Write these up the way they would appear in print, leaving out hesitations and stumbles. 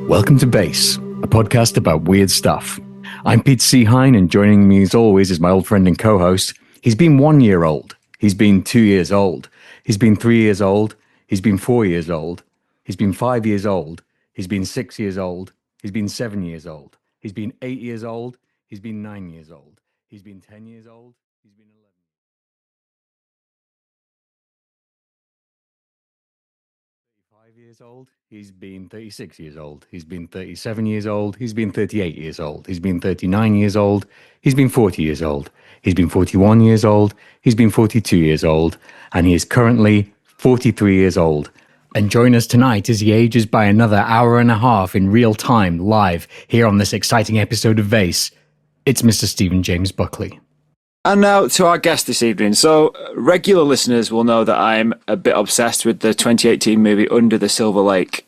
Welcome to Vayse, a podcast about weird stuff. I'm Pete C. Hine, and joining me as always is my old friend and co-host. He's been 1 year old. He's been 2 years old. He's been 3 years old. He's been 4 years old. He's been 5 years old. He's been 6 years old. He's been 7 years old. He's been 8 years old. He's been 9 years old. He's been 10 years old. He's been 11. 5 years old. He's been 36 years old. He's been 37 years old. He's been 38 years old. He's been 39 years old. He's been 40 years old. He's been 41 years old. He's been 42 years old. And he is currently 43 years old. And join us tonight as he ages by another hour and a half in real time, live, here on this exciting episode of Vayse. It's Mr. Stephen James Buckley. And now to our guest this evening. So, regular listeners will know that I'm a bit obsessed with the 2018 movie Under the Silver Lake.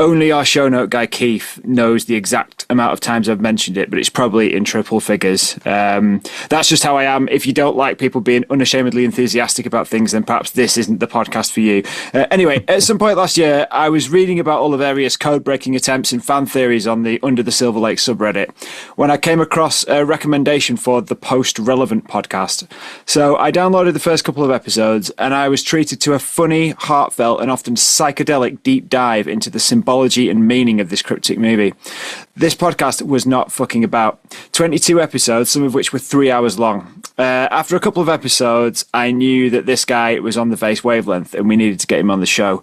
Only our show note guy Keith knows the exact amount of times I've mentioned it, but it's probably in triple figures. That's just how I am. If you don't like people being unashamedly enthusiastic about things, then perhaps this isn't the podcast for you. Anyway, at some point last year, I was reading about all the various code-breaking attempts and fan theories on the Under the Silver Lake subreddit when I came across a recommendation for the Post-Relevant podcast. So I downloaded the first couple of episodes, and I was treated to a funny, heartfelt, and often psychedelic deep dive into the symbology and meaning of this cryptic movie. This podcast was not fucking about. 22 episodes, some of which were 3 hours long. After a couple of episodes, I knew that this guy was on the Vayse wavelength and we needed to get him on the show.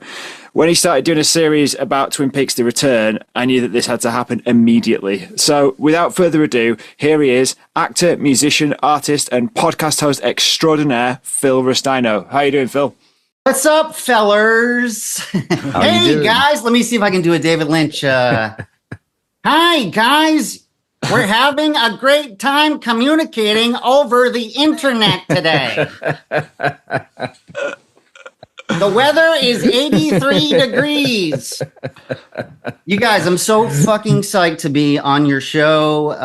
When he started doing a series about Twin Peaks: The Return, I knew that this had to happen immediately. So without further ado, here he is, actor, musician, artist, and podcast host extraordinaire, Phil Ristaino. How you doing, Phil? What's up, fellers? Hey, guys. Let me see if I can do a David Lynch. Hi, guys. We're having a great time communicating over the internet today. The weather is 83 degrees. You guys, I'm so fucking psyched to be on your show.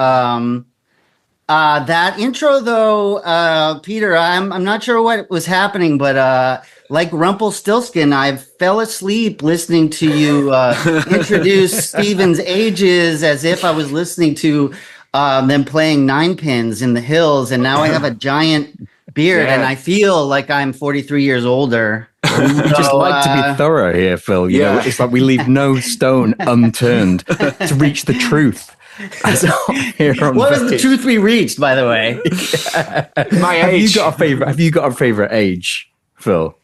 That intro, though, Peter, I'm not sure what was happening, but like Rumpelstiltskin, I fell asleep listening to you introduce Stephen's ages as if I was listening to them playing nine pins in the hills, and now I have a giant beard, and I feel like I'm 43 years older. We just like to be thorough here, Phil. You know, it's like we leave no stone unturned to reach the truth. So, what was the truth we reached, by the way? My age. Have you got a favorite age, Phil?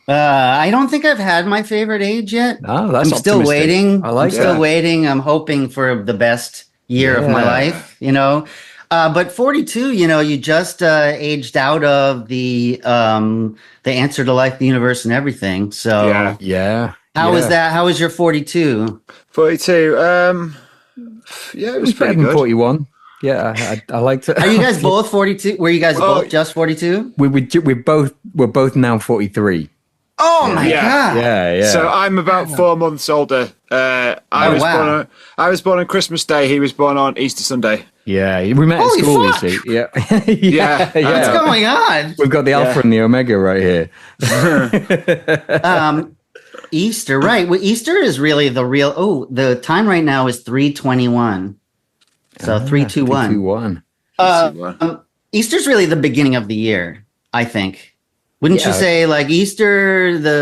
I don't think I've had my favorite age yet. Oh, that's I'm still waiting. I'm still waiting. I'm hoping for the best year of my life, you know. But 42, you know, you just aged out of the answer to life, the universe, and everything. So How was that? How was your 42? 42. Yeah, it was pretty good. 41. Yeah, I liked it. Are you guys both 42? Were you guys both just 42? We're both now 43. Oh my god! Yeah. So I'm about 4 months older. I was born on Christmas Day. He was born on Easter Sunday. Yeah, we met at school. You see, yeah. What's going on? We've got the Alpha and the Omega right here. Easter, right? Well, Easter is really the real. Oh, the time right now is 3:21. So 3:21. Easter's really the beginning of the year, I think. Wouldn't you say, like Easter, the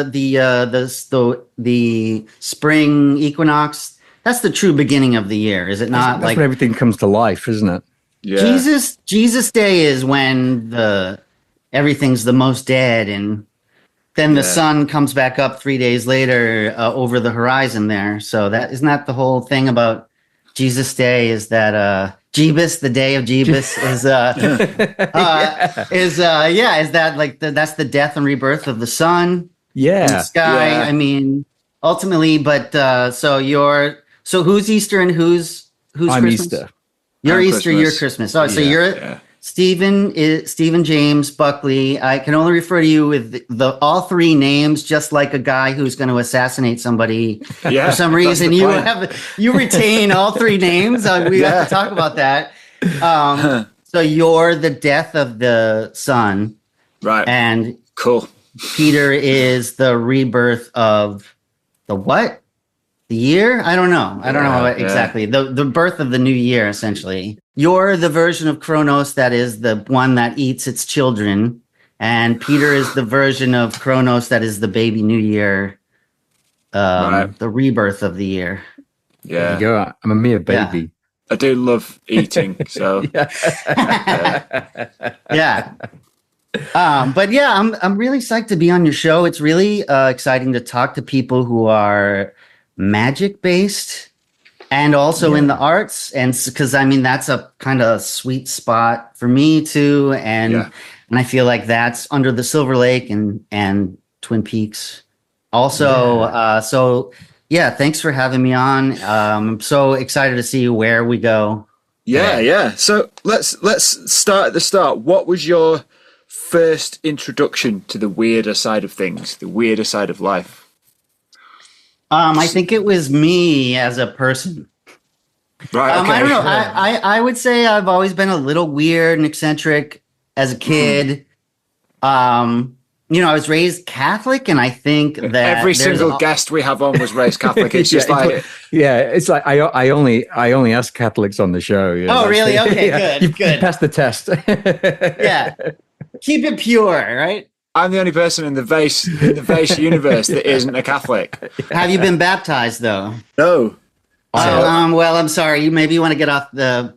spring equinox? That's the true beginning of the year, is it not? That's when everything comes to life, isn't it? Yeah. Jesus Day is when everything's the most dead, and then the sun comes back up 3 days later over the horizon there. So isn't that the whole thing about Jesus Day? Is that Jeebus, the day of Jeebus, is that like that's the death and rebirth of the sun? Yeah, and the sky. Yeah. I mean, ultimately, but so who's Easter and who's I'm Christmas? Easter. You're I'm Easter. Christmas. You're Christmas. Oh, so you're Stephen James Buckley. I can only refer to you with all three names, just like a guy who's going to assassinate somebody for some reason. You retain all three names. We have to talk about that. So you're the death of the sun, right? And cool. Peter is the rebirth of the what? The year? I don't know. I don't know Yeah. exactly. The birth of the new year, essentially. You're the version of Kronos that is the one that eats its children, and Peter is the version of Kronos that is the baby new year, Right. the rebirth of the year. There you Yeah. go. I'm a mere Yeah. baby. I do love eating, so Yeah. But yeah, I'm really psyched to be on your show. It's really exciting to talk to people who are magic based and also in the arts, and because I mean that's a kind of sweet spot for me too, and I feel like that's under the Silver Lake and Twin Peaks. Also, so yeah, thanks for having me on. I'm so excited to see where we go. Yeah. So let's start at the start. What was your first introduction to the weirder side of things, the weirder side of life? I think it was me as a person. Right. Okay. I don't know. I would say I've always been a little weird and eccentric as a kid. I was raised Catholic, and I think that every single guest we have on was raised Catholic. It's just it's like I only ask Catholics on the show. Oh, really? Okay, good. You passed the test. Yeah, keep it pure, right? I'm the only person in the Vayse universe that isn't a Catholic. Have you been baptized though? No. Well, I'm sorry. You maybe want to get off the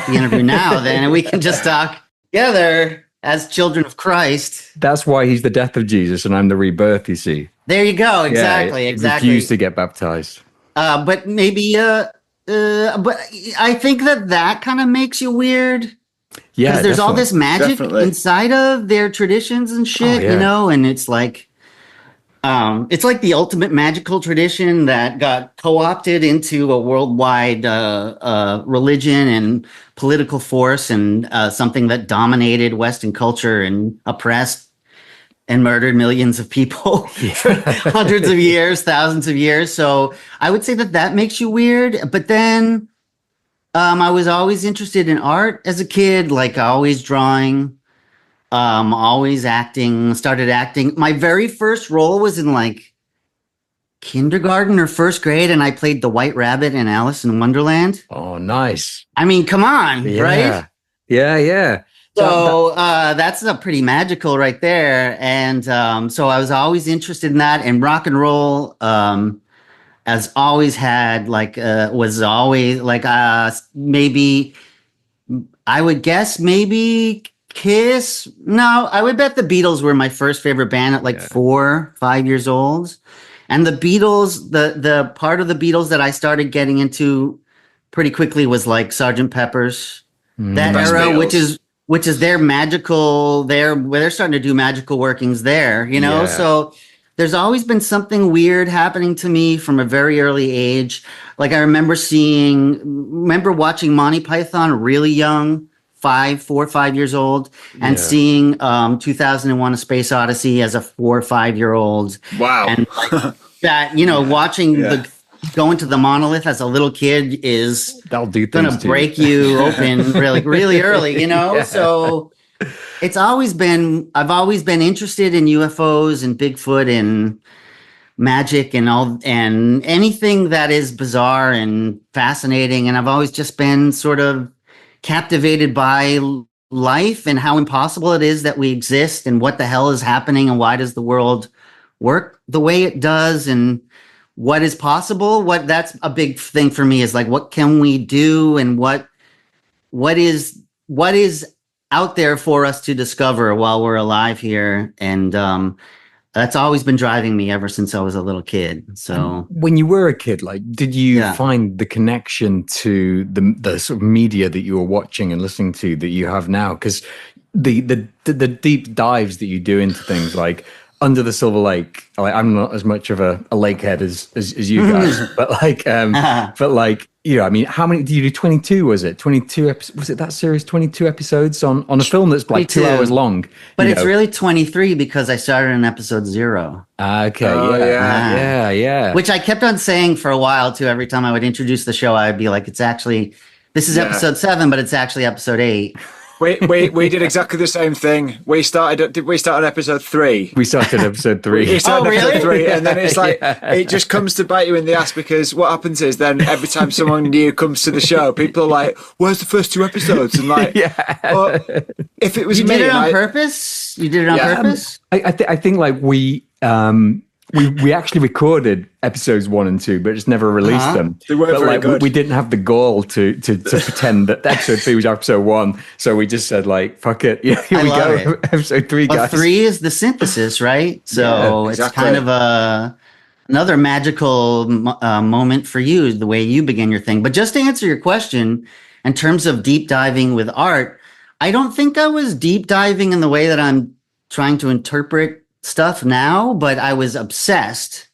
interview now, then, and we can just talk together as children of Christ. That's why he's the death of Jesus, and I'm the rebirth. You see. There you go. Exactly. Refuse to get baptized. But maybe. But I think that kind of makes you weird. Yeah, because there's all this magic inside of their traditions and shit, and it's like the ultimate magical tradition that got co-opted into a worldwide religion and political force, and something that dominated Western culture and oppressed and murdered millions of people for hundreds of years, thousands of years. So I would say that makes you weird. But then I was always interested in art as a kid, like always drawing, always acting, started acting. My very first role was in like kindergarten or first grade, and I played the White Rabbit in Alice in Wonderland. Oh, nice. I mean, come on, right? Yeah. So that's pretty magical right there. And so I was always interested in that, and rock and roll has always had was always maybe I would guess maybe Kiss. No, I would bet the Beatles were my first favorite band at 4, 5 years old. And the Beatles, the part of the Beatles that I started getting into pretty quickly was like Sgt. Pepper's, that era, Beatles. which is their magical, where they're starting to do magical workings there, So there's always been something weird happening to me from a very early age. Like I remember watching Monty Python really young, 4 or 5 years old, and seeing 2001: A Space Odyssey as a 4 or 5 year old. Wow. And that, watching going to the monolith as a little kid is going to break you open really, really early, So it's always been, I've always been interested in UFOs and Bigfoot and magic and anything that is bizarre and fascinating. And I've always just been sort of captivated by life and how impossible it is that we exist, and what the hell is happening, and why does the world work the way it does, and what is possible. That's a big thing for me, is like, what can we do, and what is out there for us to discover while we're alive here. And that's always been driving me ever since I was a little kid. So when you were a kid, did you find the connection to the sort of media that you were watching and listening to that you have now? Because the deep dives that you do into things like Under the Silver Lake, I'm not as much of a lakehead as you guys, but I mean, how many did you do? 22, was it? 22 episodes? Was it that series? 22 episodes on a film that's like 2 hours long. But it's really 23 because I started in episode 0. Okay. Yeah. Which I kept on saying for a while too. Every time I would introduce the show, I would be like, this is episode 7, but it's actually episode 8. We did exactly the same thing. Did we start on episode 3? We started episode 3. We started really? episode 3, and then it's like it just comes to bite you in the ass, because what happens is then every time someone new comes to the show, people are like, "Where's the first 2 episodes?" And like, well, if it was You me, did it on purpose? You did it on purpose? I think like we actually recorded episodes 1 and 2, but just never released them. They weren't but very like good. we didn't have the gall to pretend that episode 3 was episode 1. So we just said like, fuck it. Yeah, here we love go. it. Episode 3, Well, guys. 3 is the synthesis, right? So it's exactly. kind of another magical moment for you, the way you begin your thing. But just to answer your question, in terms of deep diving with art, I don't think I was deep diving in the way that I'm trying to interpret stuff now, but I was obsessed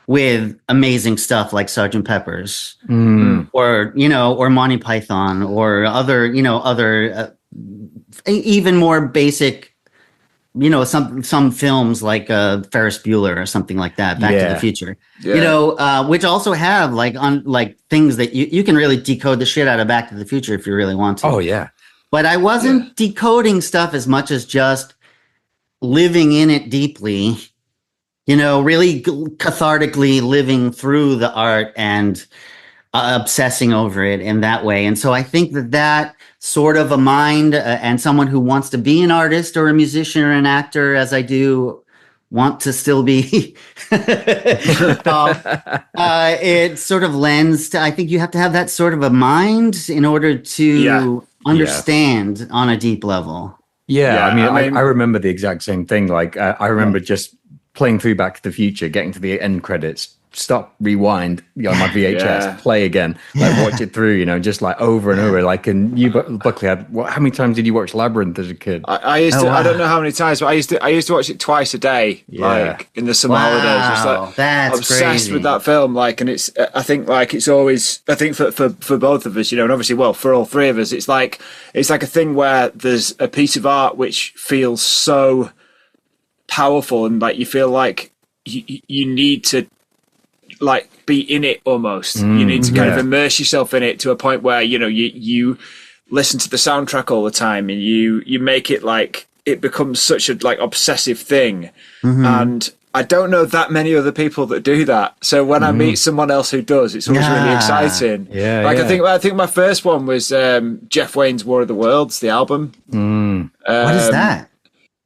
with amazing stuff like Sgt. Pepper's or Monty Python or other even more basic, some films like Ferris Bueller or something like that, Back to the Future, which also have like things that you can really decode the shit out of Back to the Future if you really want to. Oh yeah. But I wasn't decoding stuff as much as just living in it deeply, really cathartically living through the art and obsessing over it in that way. And so I think that sort of a mind and someone who wants to be an artist or a musician or an actor, as I do want to still be, it sort of lends to, I think you have to have that sort of a mind in order to understand on a deep level. Yeah, I mean, I remember the exact same thing. Like, I remember just playing through Back to the Future, getting to the end credits, stop, rewind, on my VHS, play again, like watch it through, just like over and over. Like, and you, Buckley, how many times did you watch Labyrinth as a kid? I used to. I don't know how many times, but I used to watch it twice a day, like in the summer holidays. Just like that's obsessed crazy. with that film. Like, and it's. I think like it's always. I think for both of us, and obviously, well, for all 3 of us, it's like a thing where there's a piece of art which feels so powerful, and like you feel like you need to like be in it almost. You need to kind of immerse yourself in it to a point where you listen to the soundtrack all the time, and you make it like it becomes such a like obsessive thing. And I don't know that many other people that do that. So when I meet someone else who does, it's always really exciting. I think my first one was Jeff Wayne's War of the Worlds, the album. What is that?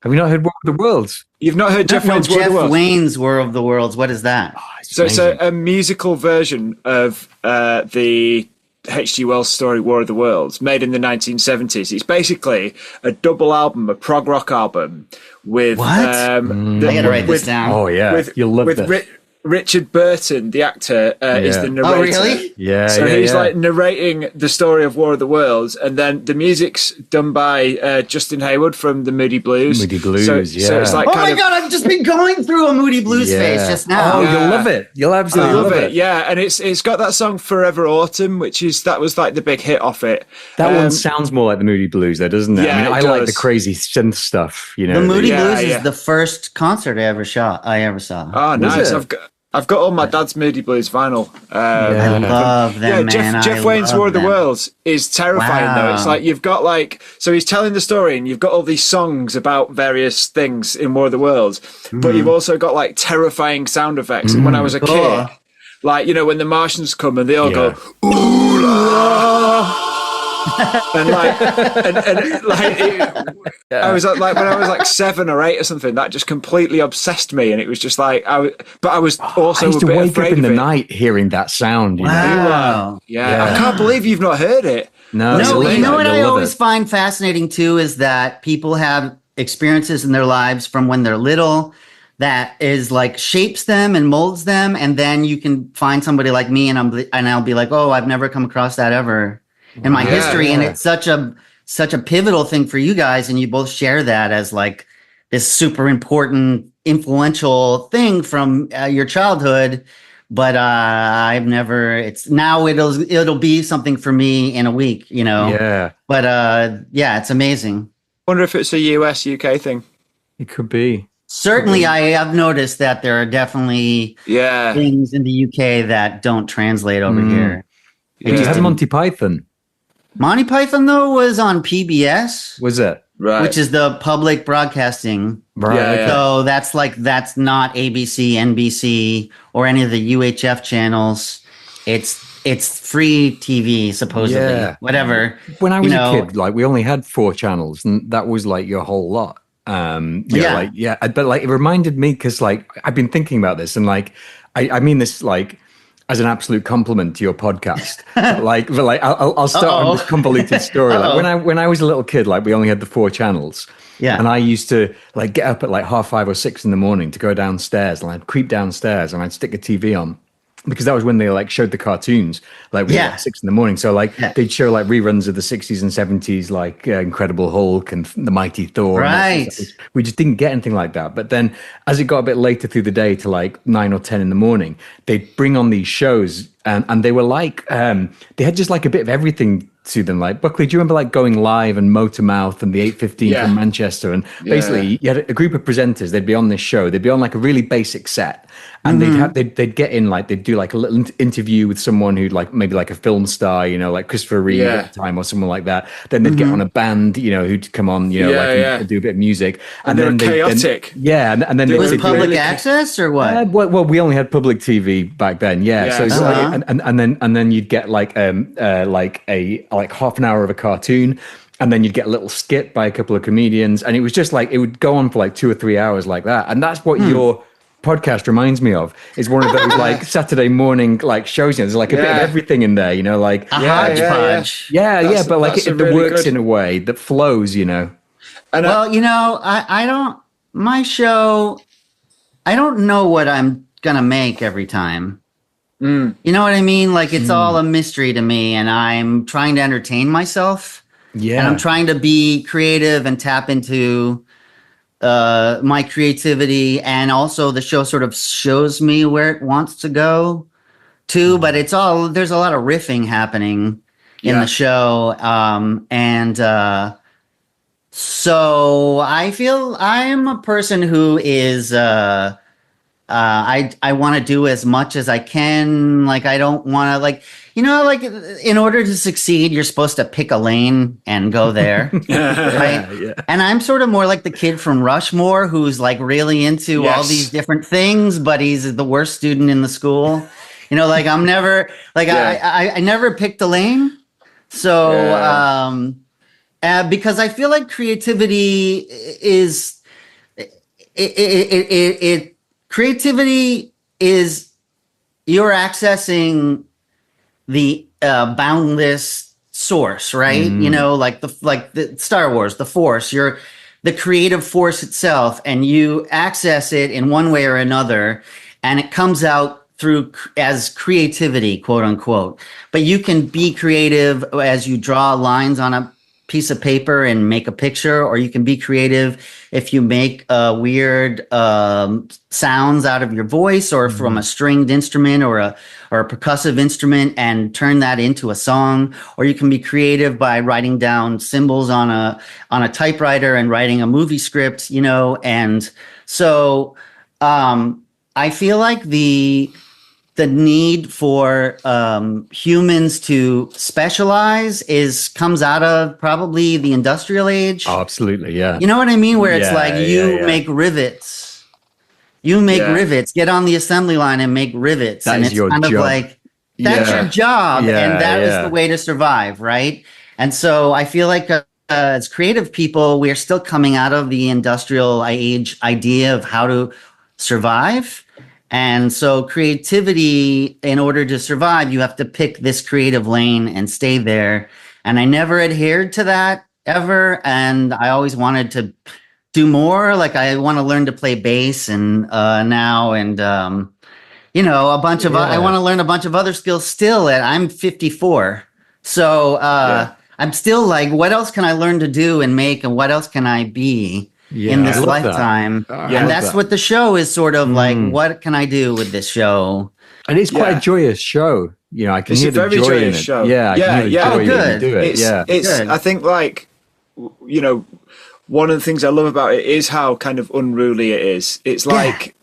Have you not heard War of the Worlds? You've not heard Jeff Wayne's War of the Worlds? Jeff Wayne's War of the Worlds. What is that? So it's a musical version of the H.G. Wells story War of the Worlds, made in the 1970s. It's basically a double album, a prog rock album with... I gotta write this down. Oh, yeah. You'll love this. Richard Burton, the actor, is the narrator. Oh, really? Yeah. So he's like narrating the story of War of the Worlds, and then the music's done by Justin Hayward from the Moody Blues. Moody Blues, So it's like Oh my God, I've just been going through a Moody Blues phase just now. Oh, you'll love it. You'll absolutely love it. Yeah, and it's got that song Forever Autumn, that was like the big hit off it. That one sounds more like the Moody Blues, though, doesn't it? Yeah, I mean, it I does. like the crazy synth stuff. The Moody Blues Yeah. is the first concert I ever saw. Oh, nice. it? I've got all my dad's Moody Blues vinyl. I love them, man. Jeff Wayne's War of the Worlds is terrifying, though. It's like you've got so he's telling the story, and you've got all these songs about various things in War of the Worlds, but you've also got like terrifying sound effects. And when I was a kid, like when the Martians come and they all go, ooh la. and I was like when I was like 7 or 8 or something, that just completely obsessed me, and it was just like I was also I used a to bit wake afraid up in of the it. night hearing that sound. Wow. Yeah, I can't believe you've not heard it. No, You know what I love always it. find fascinating too is that people have experiences in their lives from when they're little that is like shapes them and molds them, and then you can find somebody like me, and I'll be like, oh, I've never come across that ever in my history, and it's such a pivotal thing for you guys, and you both share that as like this super important, influential thing from your childhood. But I've never. It'll be something for me in a week, Yeah, But it's amazing. Wonder if it's a US UK thing. it could be. Certainly, I have noticed that there are definitely things in the UK that don't translate over here. You had Monty Python. Monty Python though was on PBS, Was it? Right. which is the public broadcasting. Right. Yeah, yeah. So that's not ABC, NBC, or any of the UHF channels. It's free TV supposedly. Yeah. Whatever. When I was You a know, kid, like we only had 4 channels, and that was like your whole lot. But like it reminded me because like I've been thinking about this, and like I mean this like as an absolute compliment to your podcast. but I'll start on this convoluted story. Like when I was a little kid, like we only had the 4 channels. Yeah. And I used to like get up at like 5:30 or 6 in the morning to go downstairs, and I'd creep downstairs and I'd stick a TV on. Because that was when they like showed the cartoons, like at 6 in the morning. So like they'd show like reruns of the 60s and 70s, like Incredible Hulk and the Mighty Thor. Right. We just didn't get anything like that. But then as it got a bit later through the day to like 9 or 10 in the morning, they'd bring on these shows and they were like, they had just like a bit of everything to them. Like, Buckley, do you remember like Going Live and Motormouth and the 8:15 from Manchester? And basically you had a group of presenters, they'd be on this show, they'd be on like a really basic set. And they'd get in, like they'd do like a little interview with someone who'd like maybe like a film star, you know, like Christopher Reeve at the time or someone like that. Then they'd get on a band, you know, who'd come on, you know, and do a bit of music. And then chaotic. And then it was public access or what? Well, we only had public TV back then. Yeah. So and then you'd get like half an hour of a cartoon. And then you'd get a little skit by a couple of comedians. And it was just like, it would go on for like 2 or 3 hours like that. And that's what your podcast reminds me of, is one of those like Saturday morning like shows. You know, there's like a bit of everything in there, you know, like a hodgepodge. But like it works good in a way that flows, you know. And well, you know, I don't, my show, I don't know what I'm gonna make every time. You know what I mean? Like it's all a mystery to me, and I'm trying to entertain myself. Yeah. And I'm trying to be creative and tap into my creativity, and also the show sort of shows me where it wants to go to, but there's a lot of riffing happening in the show. So I feel I'm a person who is, I want to do as much as I can. Like, I don't want to, like, you know, like in order to succeed, you're supposed to pick a lane and go there. Right? Yeah. And I'm sort of more like the kid from Rushmore who's like really into all these different things, but he's the worst student in the school. You know, like I'm never like I never picked a lane. So because I feel like creativity is creativity is you're accessing the boundless source, right? You know, like the Star Wars, the Force. You're the creative force itself, and you access it in one way or another, and it comes out through as creativity, quote unquote. But you can be creative as you draw lines on a piece of paper and make a picture, or you can be creative if you make weird sounds out of your voice, or from a stringed instrument or a percussive instrument, and turn that into a song. Or you can be creative by writing down symbols on a typewriter and writing a movie script, you know. And so I feel like the need for humans to specialize comes out of probably the industrial age. Oh, absolutely, yeah. You know what I mean? Where it's like you make rivets. You make rivets. Get on the assembly line and make rivets. That and is it's your kind job. of like that's your job, and that is the way to survive, right? And so I feel like as creative people, we're still coming out of the industrial age idea of how to survive. And so creativity, in order to survive, you have to pick this creative lane and stay there. And I never adhered to that ever. And I always wanted to do more. Like I want to learn to play bass and now, and you know, a bunch of I want to learn a bunch of other skills still. And I'm 54. So I'm still like, what else can I learn to do and make, and what else can I be in this lifetime? And that's what the show is sort of like, what can I do with this show? And it's quite a joyous show. You know, I can hear the joy in it. Show. Yeah, I can hear the joy when you do it. It's I think, like, you know, one of the things I love about it is how kind of unruly it is. It's like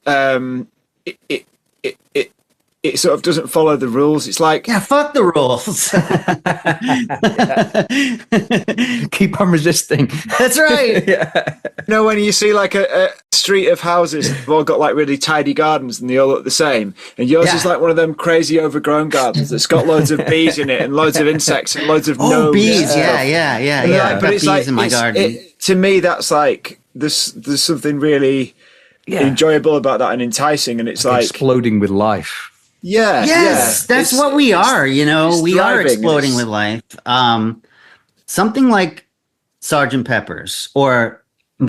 it sort of doesn't follow the rules. It's like, yeah, fuck the rules. Keep on resisting. That's right. Yeah. you know, when you see like a street of houses, they've all got like really tidy gardens and they all look the same. And yours is like one of them crazy overgrown gardens that's got loads of bees in it and loads of insects and loads of gnomes. Bees. Yeah. But it's like, in my garden. To me, that's like, there's something really enjoyable about that and enticing. And it's like exploding with life. Yeah. Yes, that's what we are, you know. We are exploding with life. Something like Sergeant Pepper's or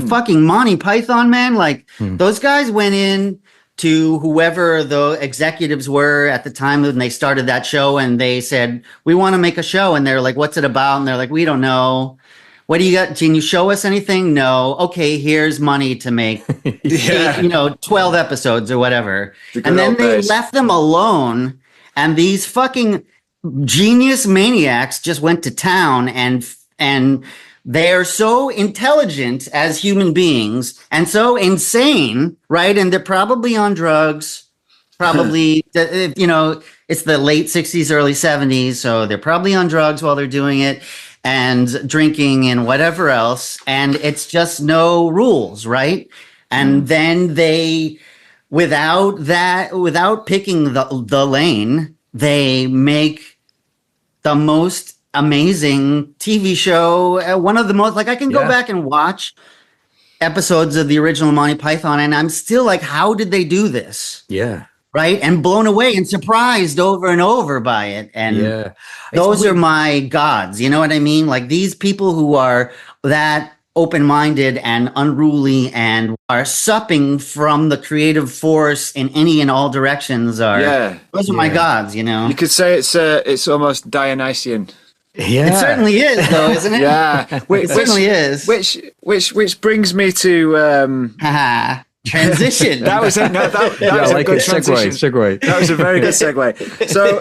fucking Monty Python, man. Like those guys went in to whoever the executives were at the time when they started that show, and they said, "We want to make a show." And they're like, "What's it about?" And they're like, "We don't know." What do you got? Can you show us anything? No. Okay, here's money to make, 12 episodes or whatever. And then they left them alone. And these fucking genius maniacs just went to town, and they are so intelligent as human beings and so insane, right? And they're probably on drugs, probably, it's the late 60s, early 70s. So they're probably on drugs while they're doing it. And drinking and whatever else. And it's just no rules, right? And then they, without picking the lane, they make the most amazing TV show. One of the most, like, I can go back and watch episodes of the original Monty Python, and I'm still like, how did they do this? Yeah. Right. And blown away and surprised over and over by it. And those are my gods. You know what I mean? Like these people who are that open-minded and unruly and are supping from the creative force in any and all directions those are my gods, you know? You could say it's almost Dionysian. Yeah. It certainly is, though, isn't it? Yeah. It certainly is. Which brings me to transition. That was a good segue. That was a very good segue. So,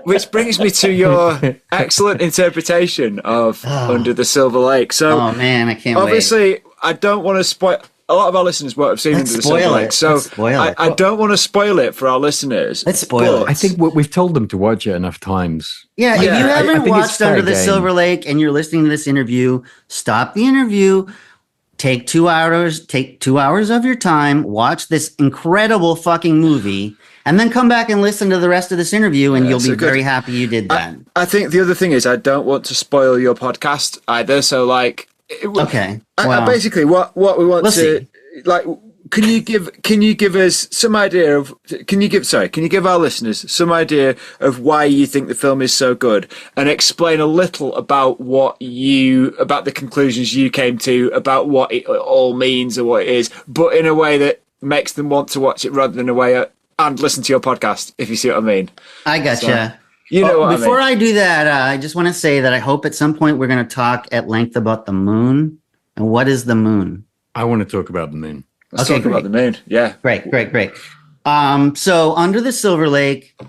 which brings me to your excellent interpretation of Under the Silver Lake. So, oh man, I can't wait. I don't want to spoil. A lot of our listeners won't have seen Under the Silver Lake, so I don't want to spoil it for our listeners. Let's spoil it. I think we've told them to watch it enough times. Yeah, if you haven't watched Under the Silver Lake and you're listening to this interview, stop the interview. Take 2 hours. Take 2 hours of your time. Watch this incredible fucking movie, and then come back and listen to the rest of this interview, and you'll be very happy you did that. I think the other thing is I don't want to spoil your podcast either. So, like, okay. Basically, what we want to like. Can you give us some idea of? Can you give our listeners some idea of why you think the film is so good, and explain a little about about the conclusions you came to, about what it all means or what it is, but in a way that makes them want to watch it rather than and listen to your podcast, if you see what I mean. I gotcha. So, you know what before I mean. I do that, I just want to say that I hope at some point we're going to talk at length about the moon. And what is the moon? I want to talk about the moon. Let's talk about the moon. Yeah. Great. So Under the Silver Lake,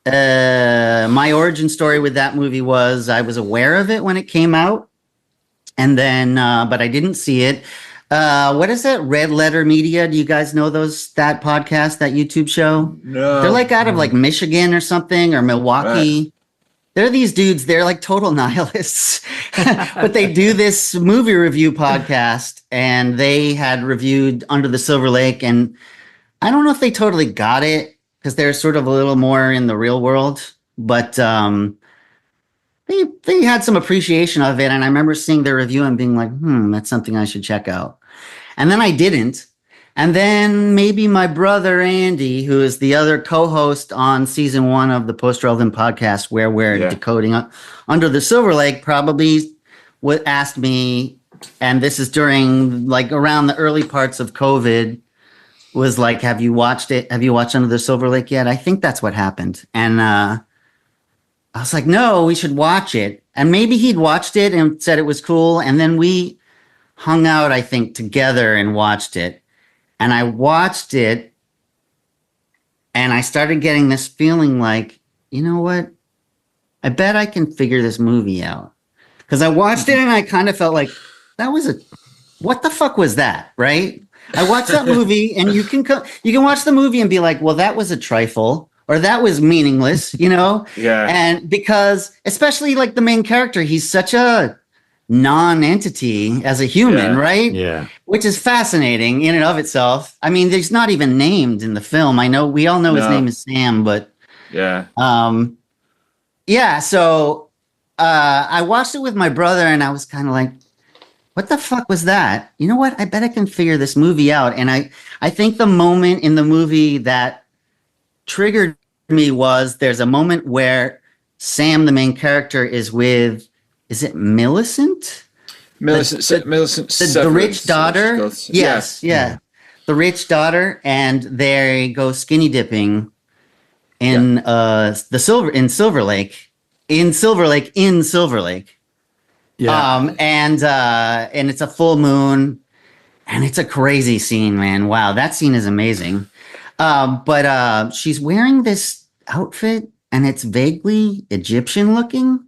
my origin story with that movie was I was aware of it when it came out. And then, but I didn't see it. What is that? Red Letter Media. Do you guys know that podcast, that YouTube show? No. They're like out of like Michigan or something, or Milwaukee. Right. They're these dudes. They're like total nihilists, but they do this movie review podcast, and they had reviewed Under the Silver Lake. And I don't know if they totally got it because they're sort of a little more in the real world, but they had some appreciation of it. And I remember seeing their review and being like, that's something I should check out. And then I didn't. And then maybe my brother, Andy, who is the other co-host on season 1 of the Post Relevant podcast, where we're decoding Under the Silver Lake, probably asked me, and this is during like around the early parts of COVID, was like, have you watched it? Have you watched Under the Silver Lake yet? I think that's what happened. And I was like, no, we should watch it. And maybe he'd watched it and said it was cool. And then we hung out, I think, together and watched it. And I watched it, and I started getting this feeling like, you know what? I bet I can figure this movie out. Because I watched it, and I kind of felt like, what the fuck was that, right? I watched that movie, and you can watch the movie and be like, well, that was a trifle, or that was meaningless, Yeah. And because, especially like the main character, he's such a non-entity as a human, Yeah. right? Yeah. Which is fascinating in and of itself. I mean, he's not even named in the film. I know we all know his No. name is Sam, but Yeah. yeah. So I watched it with my brother, and I was kind of like, what the fuck was that? You know what? I bet I can figure this movie out. And I think the moment in the movie that triggered me was there's a moment where Sam, the main character, is with, is it Millicent? Millicent, The rich daughter. Yes, yeah. The rich daughter, and they go skinny dipping in Silver Lake. Yeah. And it's a full moon, and it's a crazy scene, man. Wow, that scene is amazing. But she's wearing this outfit, and it's vaguely Egyptian looking.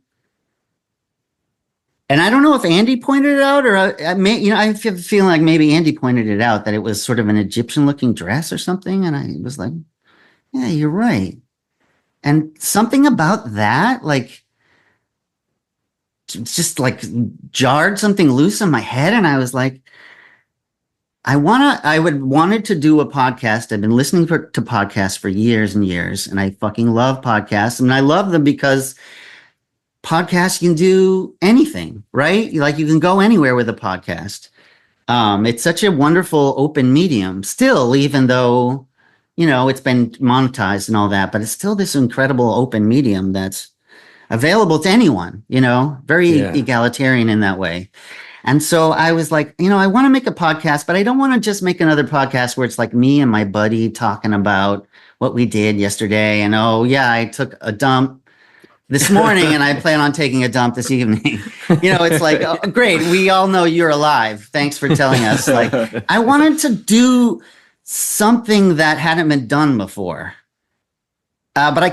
And I don't know if Andy pointed it out, or I feel feeling like maybe Andy pointed it out, that it was sort of an Egyptian looking dress or something. And I was like, yeah, you're right. And something about that, like, just like jarred something loose in my head. And I was like, I wanted to do a podcast. I've been listening to podcasts for years and years, and I fucking love podcasts. And I love them because podcasts, you can do anything, right? Like, you can go anywhere with a podcast. It's such a wonderful open medium still, even though, it's been monetized and all that, but it's still this incredible open medium that's available to anyone, very egalitarian in that way. And so I was like, I want to make a podcast, but I don't want to just make another podcast where it's like me and my buddy talking about what we did yesterday. And, oh yeah, I took a dump this morning and I plan on taking a dump this evening. It's like, oh, great. We all know you're alive. Thanks for telling us. Like, I wanted to do something that hadn't been done before. But I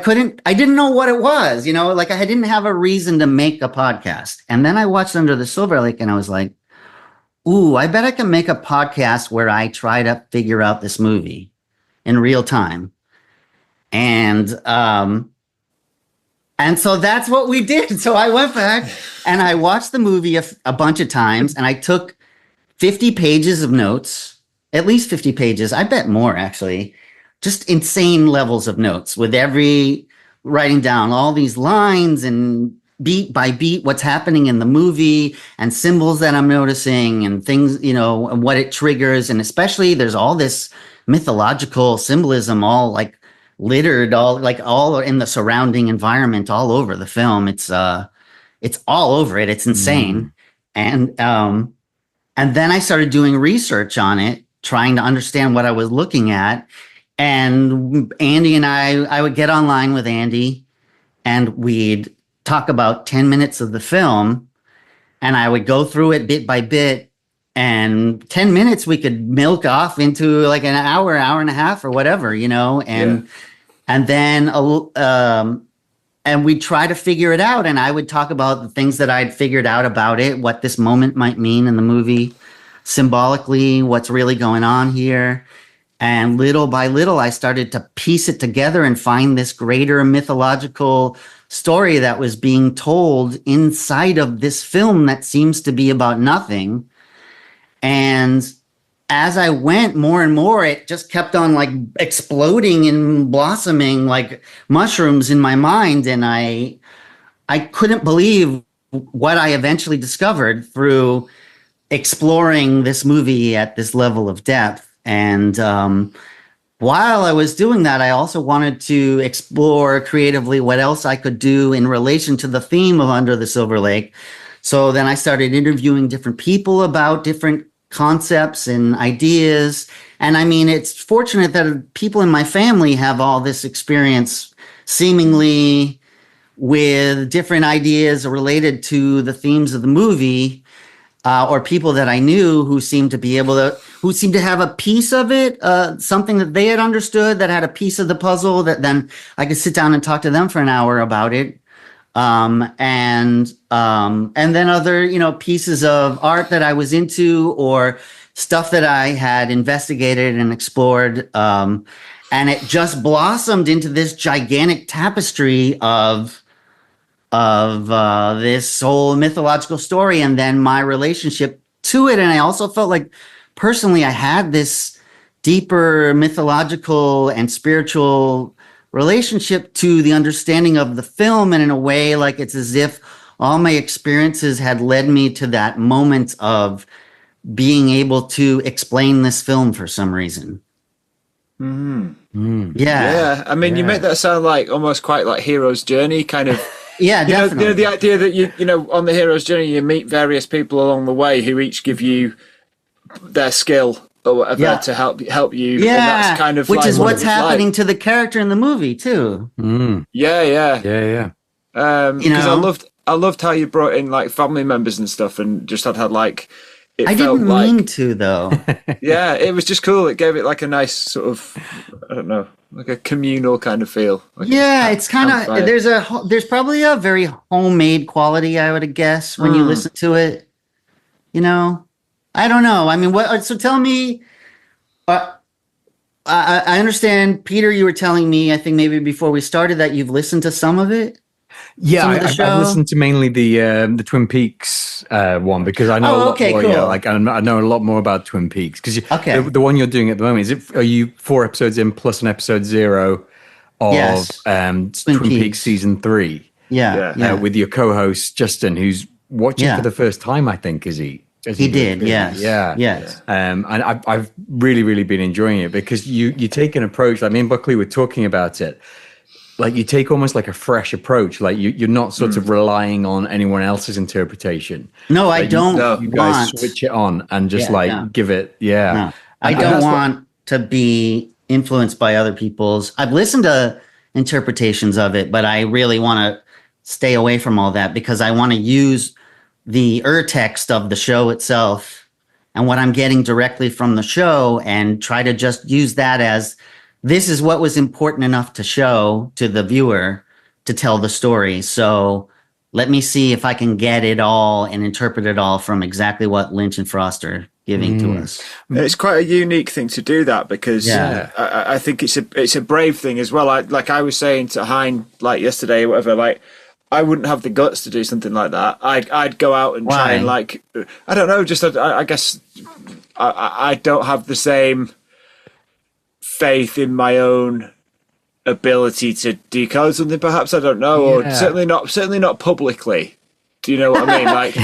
didn't know what it was, like, I didn't have a reason to make a podcast. And then I watched Under the Silver Lake, and I was like, ooh, I bet I can make a podcast where I try to figure out this movie in real time. And so that's what we did. So I went back and I watched the movie a bunch of times, and I took 50 pages of notes, at least 50 pages. I bet more, actually. Just insane levels of notes, with every writing down all these lines and beat by beat what's happening in the movie, and symbols that I'm noticing, and things, and what it triggers. And especially there's all this mythological symbolism all like littered all in the surrounding environment all over the film. It's all over it. It's insane. And then I started doing research on it, trying to understand what I was looking at. And Andy and I would get online with Andy, and we'd talk about 10 minutes of the film, and I would go through it bit by bit. And 10 minutes we could milk off into like an hour and a half or whatever, and then and we'd try to figure it out. And I would talk about the things that I'd figured out about it, what this moment might mean in the movie, symbolically, what's really going on here. And little by little, I started to piece it together and find this greater mythological story that was being told inside of this film that seems to be about nothing. And as I went more and more, it just kept on like exploding and blossoming like mushrooms in my mind. And I couldn't believe what I eventually discovered through exploring this movie at this level of depth. And while I was doing that, I also wanted to explore creatively what else I could do in relation to the theme of Under the Silver Lake. So then I started interviewing different people about different concepts and ideas. And I mean, it's fortunate that people in my family have all this experience seemingly with different ideas related to the themes of the movie. Or people that I knew who seemed to have a piece of it, something that they had understood that had a piece of the puzzle that then I could sit down and talk to them for an hour about it. And then other, pieces of art that I was into, or stuff that I had investigated and explored. And it just blossomed into this gigantic tapestry of this whole mythological story, and then my relationship to it. And I also felt like personally I had this deeper mythological and spiritual relationship to the understanding of the film, and in a way, like it's as if all my experiences had led me to that moment of being able to explain this film for some reason. Yeah. I mean, you make that sound like almost quite like hero's journey kind of. Yeah, definitely. The idea that you know, on the hero's journey, you meet various people along the way who each give you their skill or whatever to help you. Yeah, and that's kind of which like is what's happening like. to the character in the movie too. Yeah. Because I loved how you brought in like family members and stuff, and just had like. I didn't mean to, though. Yeah, it was just cool. It gave it like a nice sort of, I don't know, like a communal kind of feel. Like it's kind of there's probably a very homemade quality, I would guess, when you listen to it. You know, I don't know. I mean, what? So tell me. I understand, Peter. You were telling me, I think maybe before we started, that you've listened to some of it. Yeah, I've listened to mainly the Twin Peaks one, because I know a lot more. Cool. Yeah, like I know a lot more about Twin Peaks, because the one you're doing at the moment, are you 4 episodes in plus an episode 0 of Twin Peaks season 3? Yeah. With your co-host Justin, who's watching for the first time, I think, is he? He did, yes. Yes. And I've really, really been enjoying it, because you take an approach. Like me and Buckley were talking about it. Like you take almost like a fresh approach. Like you're not sort of relying on anyone else's interpretation. No, like I don't. You guys switch it on and just give it. Yeah. No. I don't want to be influenced by other people's. I've listened to interpretations of it, but I really want to stay away from all that, because I want to use the text of the show itself and what I'm getting directly from the show, and try to just use that as, this is what was important enough to show to the viewer to tell the story. So let me see if I can get it all and interpret it all from exactly what Lynch and Frost are giving to us. It's quite a unique thing to do that, because I think it's a brave thing as well. I was saying to Hine like yesterday or whatever, like I wouldn't have the guts to do something like that. I'd go out and try and like, I don't know, just I guess I don't have the same faith in my own ability to decode something, perhaps. I don't know, or certainly not publicly. Do you know what I mean? Like,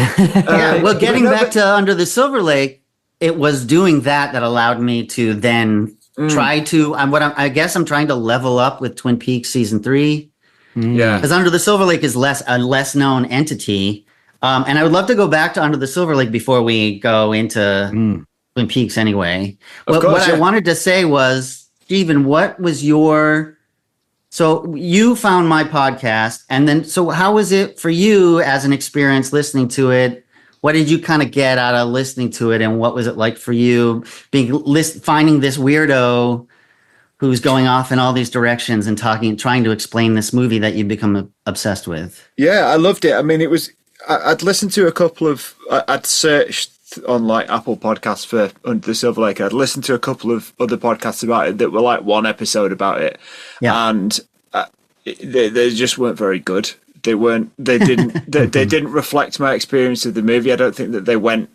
well, getting back to Under the Silver Lake, it was doing that allowed me to then try to. I guess I'm trying to level up with Twin Peaks season 3. Yeah, because Under the Silver Lake is a less known entity, and I would love to go back to Under the Silver Lake before we go into Twin Peaks. Anyway, what I wanted to say was, Stephen, what was your? So you found my podcast, and then so how was it for you as an experience listening to it? What did you kind of get out of listening to it, and what was it like for you finding this weirdo who's going off in all these directions and trying to explain this movie that you've become obsessed with? Yeah, I loved it. I mean, I'd listened to a couple of, I'd searched on like Apple Podcasts for Under the Silver Lake. I'd listened to a couple of other podcasts about it that were like one episode about it. Yeah. And they just weren't very good. They didn't reflect my experience of the movie. I don't think that they went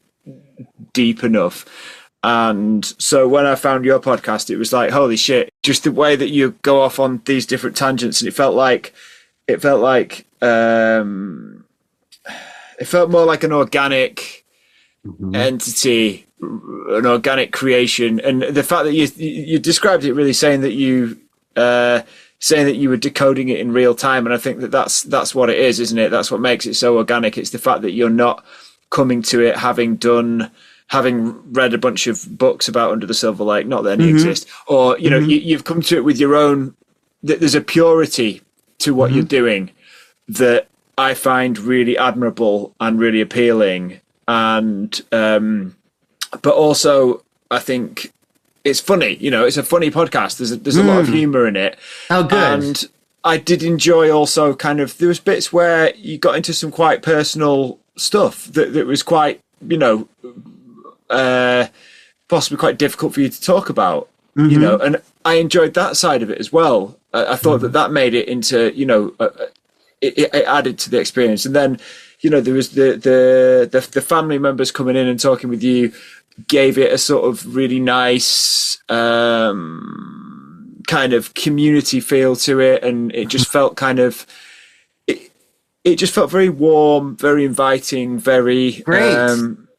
deep enough. And so when I found your podcast, it was like, holy shit, just the way that you go off on these different tangents. And it felt more like an organic entity, an organic creation. And the fact that you described it really saying that you were decoding it in real time. And I think that's what it is, isn't it? That's what makes it so organic. It's the fact that you're not coming to it having read a bunch of books about Under the Silver Lake, not that any exist, or you've come to it with your own. There's a purity to what you're doing that I find really admirable and really appealing, and but also I think it's funny. It's a funny podcast. There's a lot of humor in it. Oh, good. And I did enjoy also kind of, there was bits where you got into some quite personal stuff that was quite possibly quite difficult for you to talk about, Mm-hmm. and I enjoyed that side of it as well. I thought that made it into, it added to the experience. And then, there was the family members coming in and talking with you, gave it a sort of really nice kind of community feel to it, and it just felt kind of it just felt very warm, very inviting, very great.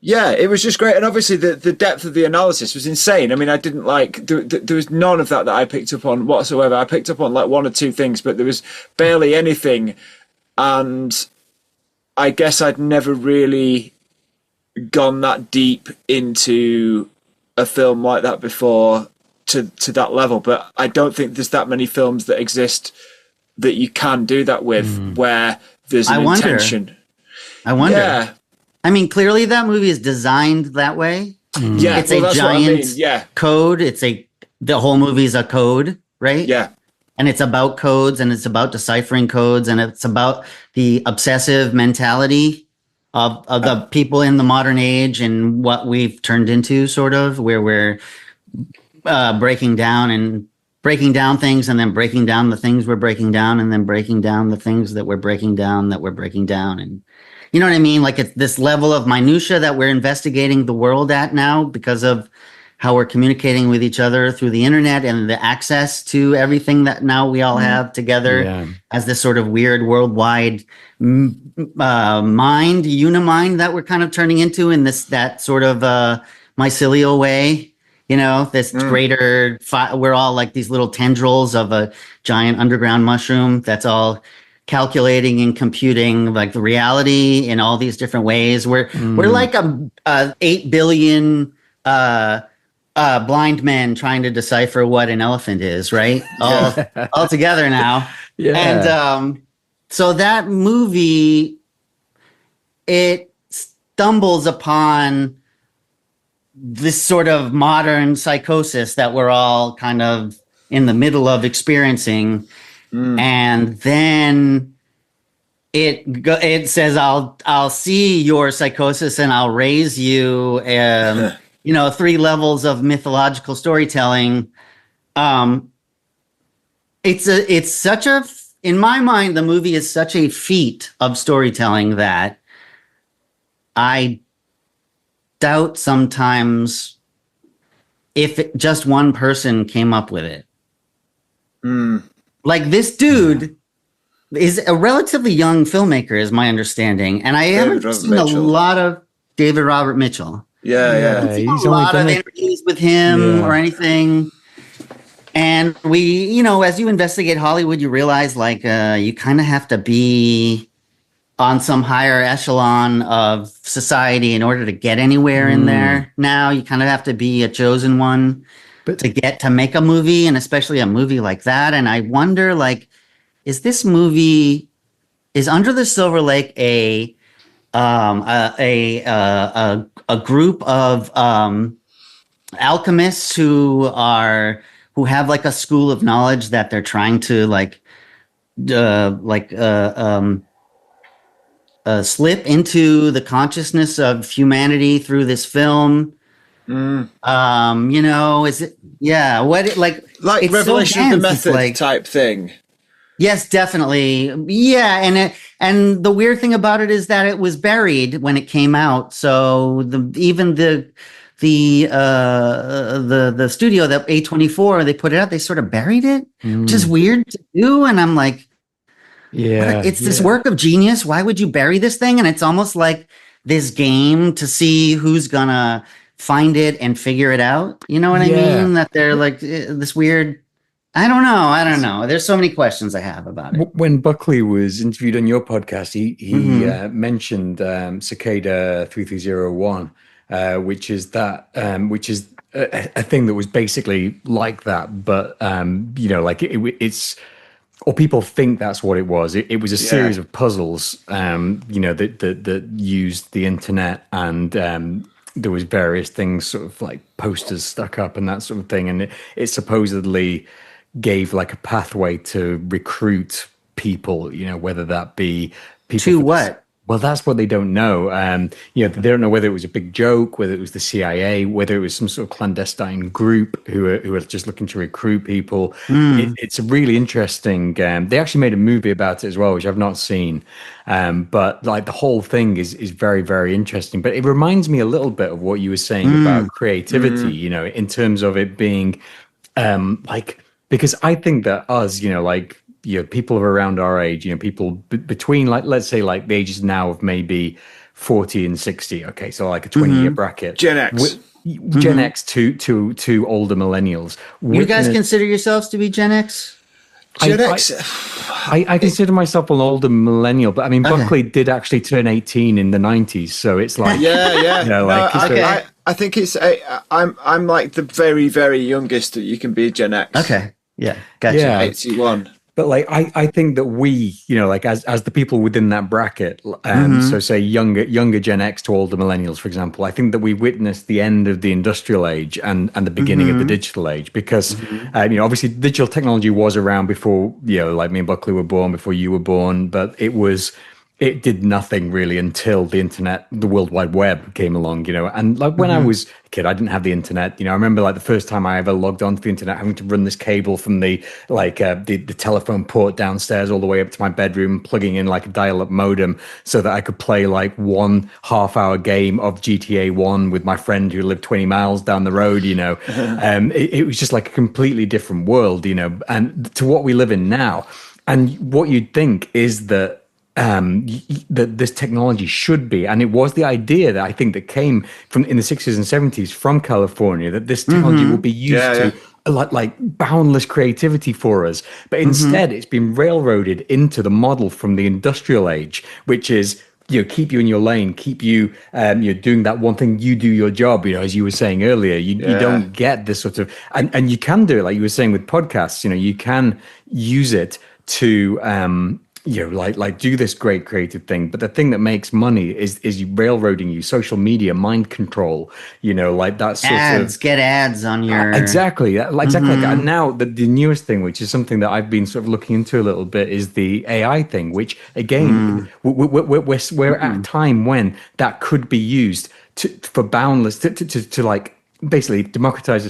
Yeah, it was just great. And obviously the depth of the analysis was insane. I mean, I didn't there was none of that I picked up on whatsoever. I picked up on like one or two things, but there was barely anything. And I guess I'd never really gone that deep into a film like that before to that level. But I don't think there's that many films that exist that you can do that with, where there's an intention. I wonder. Yeah. I mean, clearly that movie is designed that way. Yeah, It's a giant code. The whole movie is a code, right? Yeah. And it's about codes, and it's about deciphering codes, and it's about the obsessive mentality of the people in the modern age and what we've turned into, sort of, where we're breaking down things, and then breaking down the things we're breaking down, and then breaking down the things that we're breaking down, and you know what I mean? Like, it's this level of minutia that we're investigating the world at now because of how we're communicating with each other through the internet and the access to everything that now we all have together as this sort of weird worldwide unimind that we're kind of turning into in that sort of mycelial way. This greater, we're all like these little tendrils of a giant underground mushroom that's all calculating and computing like the reality in all these different ways. We're like a 8 billion blind men trying to decipher what an elephant is, right? All together now. Yeah. And so that movie, it stumbles upon this sort of modern psychosis that we're all kind of in the middle of experiencing. And then it says, I'll see your psychosis and I'll raise you, 3 levels of mythological storytelling. It's such in my mind, the movie is such a feat of storytelling that I doubt sometimes if just one person came up with it. Like, this dude is a relatively young filmmaker, is my understanding. And I haven't seen a lot of David Robert Mitchell. Yeah. He's a lot of interviews with him or anything. And we, as you investigate Hollywood, you realize like you kind of have to be on some higher echelon of society in order to get anywhere in there. Now you kind of have to be a chosen one to get to make a movie, and especially a movie like that. And I wonder, like, is Under the Silver Lake a group of alchemists who have like a school of knowledge that they're trying to slip into the consciousness of humanity through this film? Is it it's Revelation so of the dense. Method type thing? Yes, definitely. Yeah, and the weird thing about it is that it was buried when it came out. So the studio, that A24, they put it out, they sort of buried it, which is weird to do. And I'm like, it's this work of genius. Why would you bury this thing? And it's almost like this game to see who's gonna find it and figure it out. You know what I mean? That they're like this weird. I don't know. There's so many questions I have about it. When Buckley was interviewed on your podcast, he mentioned Cicada 3301, which is a thing that was basically like that, but it's. Or people think that's what it was. It was a series of puzzles, that used the internet, and there was various things, sort of like posters stuck up and that sort of thing. And it supposedly gave like a pathway to recruit people, whether that be people to what? Well, that's what they don't know. They don't know whether it was a big joke, whether it was the CIA, whether it was some sort of clandestine group who are just looking to recruit people. Mm, It's a really interesting. They actually made a movie about it as well, which I've not seen. But like the whole thing is very, very interesting. But it reminds me a little bit of what you were saying about mm, creativity. In terms of it being like, because I think that us, like, people of around our age, people between, like, let's say, like the ages now of maybe 40 and 60. Okay, so like a 20-year hmm bracket. Gen X. Gen hmm X to older millennials. You guys Witness, consider yourselves to be Gen X? Gen I, X. I consider myself an older millennial, but I mean, Okay. Buckley did actually turn 18 in the 90s, so it's like, Yeah. No, like, so, Okay. I think it's I'm like the very, very youngest that you can be Gen X. Okay. Yeah. Gotcha. yeah. 81. But like I think that we, like as the people within that bracket, so Hmm. say younger Gen X to older millennials, for example, I think that we witnessed the end of the industrial age and the beginning of the Hmm. digital age because Hmm. obviously digital technology was around before, like me and Buckley were born, before you were born, but it did nothing really until the internet, the World Wide Web came along, and like when I Hmm. was a kid, I didn't have the internet. I remember like the first time I ever logged onto the internet, having to run this cable from the telephone port downstairs all the way up to my bedroom, plugging in like a dial-up modem so that I could play like 1 half-hour game of GTA 1 with my friend who lived 20 miles down the road. It was just like a completely different world, and to what we live in now. And what you'd think is that that this technology should be, and it was the idea that I think that came from in the 60s and 70s from California, that this technology will Hmm. be used Yeah. to like boundless creativity for us. But Hmm. instead, it's been railroaded into the model from the industrial age, which is keep you in your lane, keep you doing that one thing, you do your job, as you were saying earlier, you Yeah. don't get this sort of, and you can do it like you were saying with podcasts, you can use it to like do this great creative thing, but the thing that makes money is railroading you, social media, mind control, like that sort of. Get ads on your. Exactly like that. Hmm. And now the newest thing, which is something that I've been sort of looking into a little bit, is the AI thing, which again, Mm. we're at a Mm. time when that could be used for boundless to like basically democratize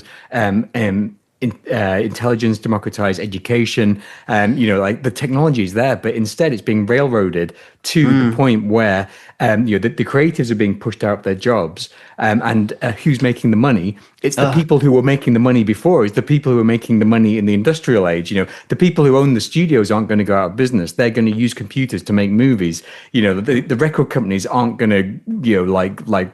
intelligence, democratize education. Like the technology is there, but instead it's being railroaded to the Mm. point where the creatives are being pushed out of their jobs, and who's making the money? It's the Ugh. people who were making the money before. It's the people who are making the money in the industrial age. The people who own the studios aren't going to go out of business. They're going to use computers to make movies. The record companies aren't going to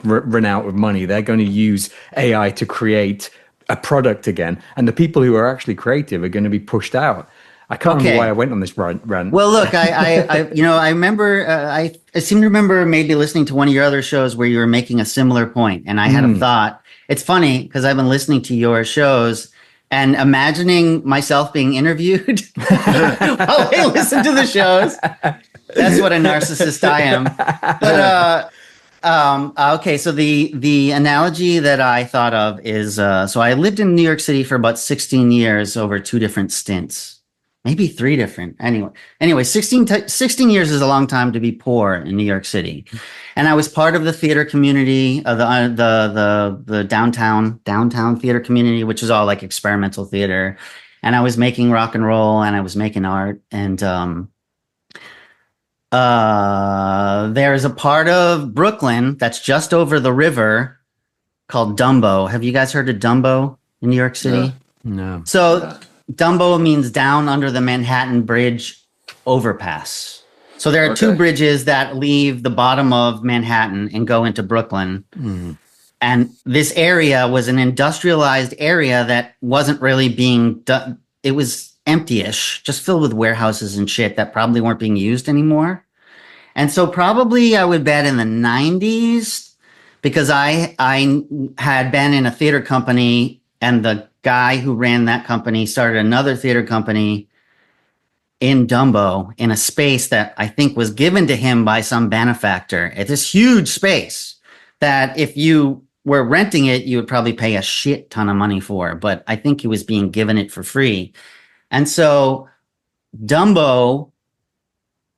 run out of money. They're going to use AI to create a product again, and the people who are actually creative are going to be pushed out. I can't remember why I Okay. went on this rant. Well, look, I remember, I seem to remember maybe listening to one of your other shows where you were making a similar point, and I had a thought. It's funny because I've been listening to your shows and imagining myself being interviewed while I listen to the shows. That's what a narcissist I am. But okay, so the analogy that I thought of is so I lived in New York City for about 16 years over two different stints, maybe three different. Anyway, 16 years is a long time to be poor in New York City, and I was part of the theater community of the downtown theater community, which is all like experimental theater, and I was making rock and roll and I was making art and there's a part of Brooklyn that's just over the river called Dumbo. Have you guys heard of Dumbo in New York No. City? No. So Dumbo means down under the Manhattan Bridge overpass. So there are two Okay. bridges that leave the bottom of Manhattan and go into Brooklyn. And this area was an industrialized area that wasn't really being done. It was empty-ish, just filled with warehouses and shit that probably weren't being used anymore. And so probably I would bet in the 90s because I had been in a theater company and the guy who ran that company started another theater company in Dumbo in a space that I think was given to him by some benefactor. It's this huge space that if you were renting it, you would probably pay a shit ton of money for, but I think he was being given it for free. And so Dumbo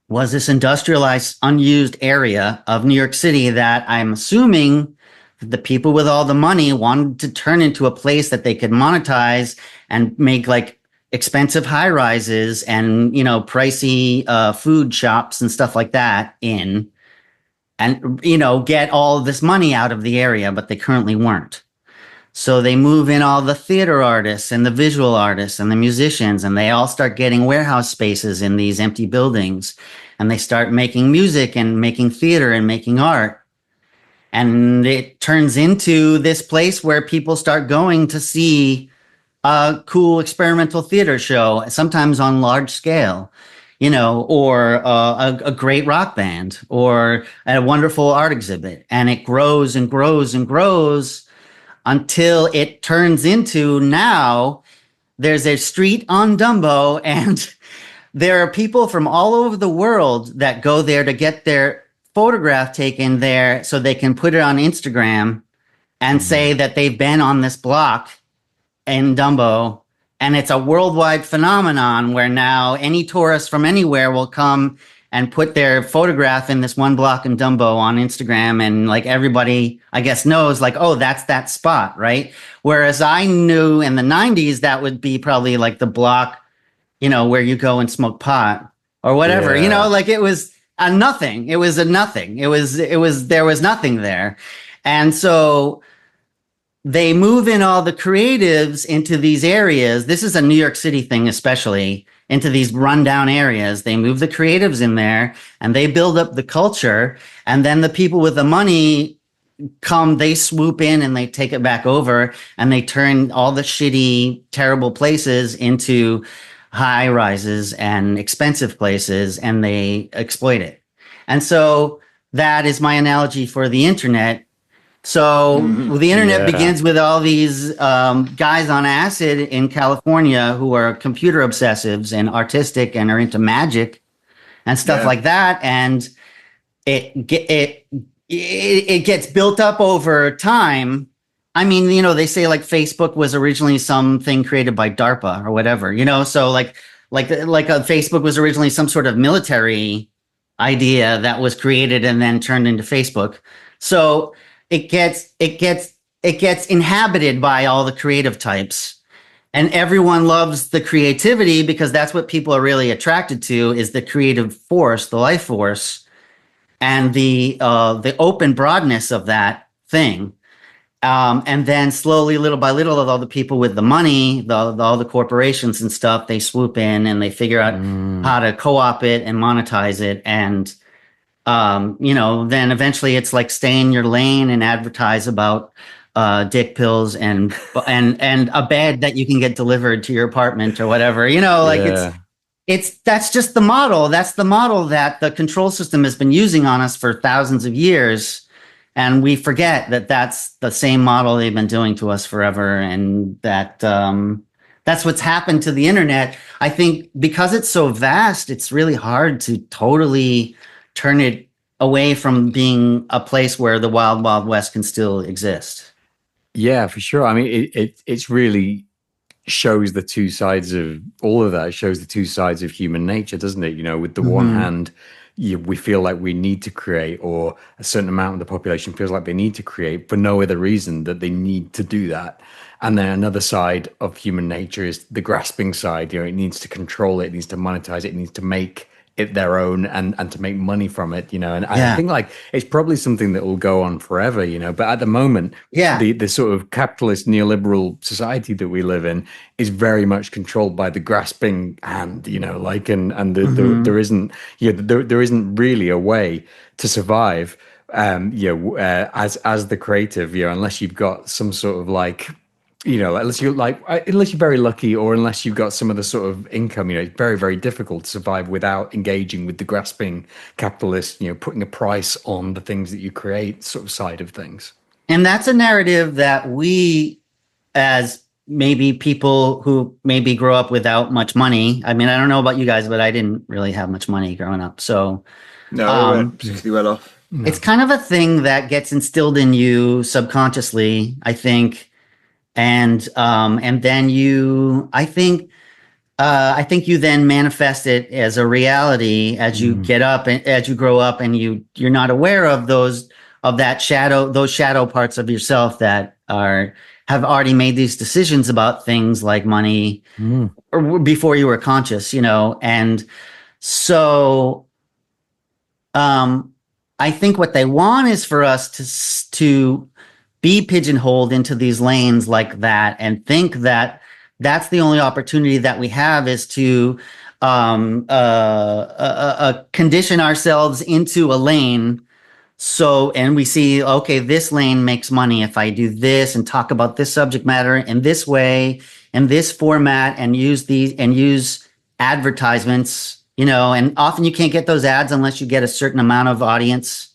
was this industrialized, unused area of New York City that I'm assuming the people with all the money wanted to turn into a place that they could monetize and make like expensive high rises and, you know, pricey food shops and stuff like that in, and, you know, get all this money out of the area, but they currently weren't. So they move in all the theater artists and the visual artists and the musicians, and they all start getting warehouse spaces in these empty buildings. And they start making music and making theater and making art. And it turns into this place where people start going to see a cool experimental theater show, sometimes on large scale, you know, or a great rock band or a wonderful art exhibit. And it grows and grows and grows until it turns into now there's a street on Dumbo and there are people from all over the world that go there to get their photograph taken there so they can put it on Instagram and say that they've been on this block in Dumbo. And it's a worldwide phenomenon where now any tourist from anywhere will come and put their photograph in this one block in Dumbo on Instagram. And like everybody, I guess, knows like, oh, that's that spot, right? Whereas I knew in the 90s, that would be probably like the block, you know, where you go and smoke pot or whatever, you know, like it was a nothing. It was a nothing. There was nothing there. And so they move in all the creatives into these areas. This is a New York City thing, especially into these rundown areas. They move the creatives in there and they build up the culture. And then the people with the money come, they swoop in and they take it back over and they turn all the shitty, terrible places into high rises and expensive places and they exploit it. And so that is my analogy for the internet. So the internet begins with all these guys on acid in California who are computer obsessives and artistic and are into magic and stuff like that. And it gets built up over time. I mean, you know, they say like Facebook was originally something created by DARPA or whatever, you know, so like Facebook was originally some sort of military idea that was created and then turned into Facebook. So it gets inhabited by all the creative types, and everyone loves the creativity because that's what people are really attracted to, is the creative force, the life force, and the open broadness of that thing. And then slowly, little by little, all the people with the money, all the corporations and stuff, they swoop in and they figure out how to co-op it and monetize it. And you know, then eventually it's like stay in your lane and advertise about dick pills and a bed that you can get delivered to your apartment or whatever. You know, like that's just the model. That's the model that the control system has been using on us for thousands of years. And we forget that that's the same model they've been doing to us forever. And that that's what's happened to the internet. I think because it's so vast, it's really hard to totally turn it away from being a place where the wild, wild west can still exist. Yeah, for sure. I mean, it's really shows the two sides of all of that. It shows the two sides of human nature, doesn't it? You know, with the one hand, we feel like we need to create, or a certain amount of the population feels like they need to create for no other reason that they need to do that. And then another side of human nature is the grasping side. You know, it needs to control it, it needs to monetize it, it needs to make it their own and to make money from it, you know. And I think like it's probably something that will go on forever, you know. But at the moment, the sort of capitalist neoliberal society that we live in is very much controlled by the grasping hand, you know, like and there isn't there isn't really a way to survive as the creative, you know, unless you've got some sort of like, you know, unless you're very lucky, or unless you've got some of the sort of income, you know, it's very, very difficult to survive without engaging with the grasping capitalist, you know, putting a price on the things that you create sort of side of things. And that's a narrative that we, as maybe people who maybe grow up without much money. I mean, I don't know about you guys, but I didn't really have much money growing up. So no, we weren't particularly well off. No. It's kind of a thing that gets instilled in you subconsciously, I think. And then I think I think you then manifest it as a reality as you get up and as you grow up, and you're not aware of those shadow parts of yourself that have already made these decisions about things like money or before you were conscious, and so I think what they want is for us to be pigeonholed into these lanes like that, and think that that's the only opportunity that we have, is to condition ourselves into a lane. So, and we see, okay, this lane makes money if I do this and talk about this subject matter in this way, in this format, and use advertisements, and often you can't get those ads unless you get a certain amount of audience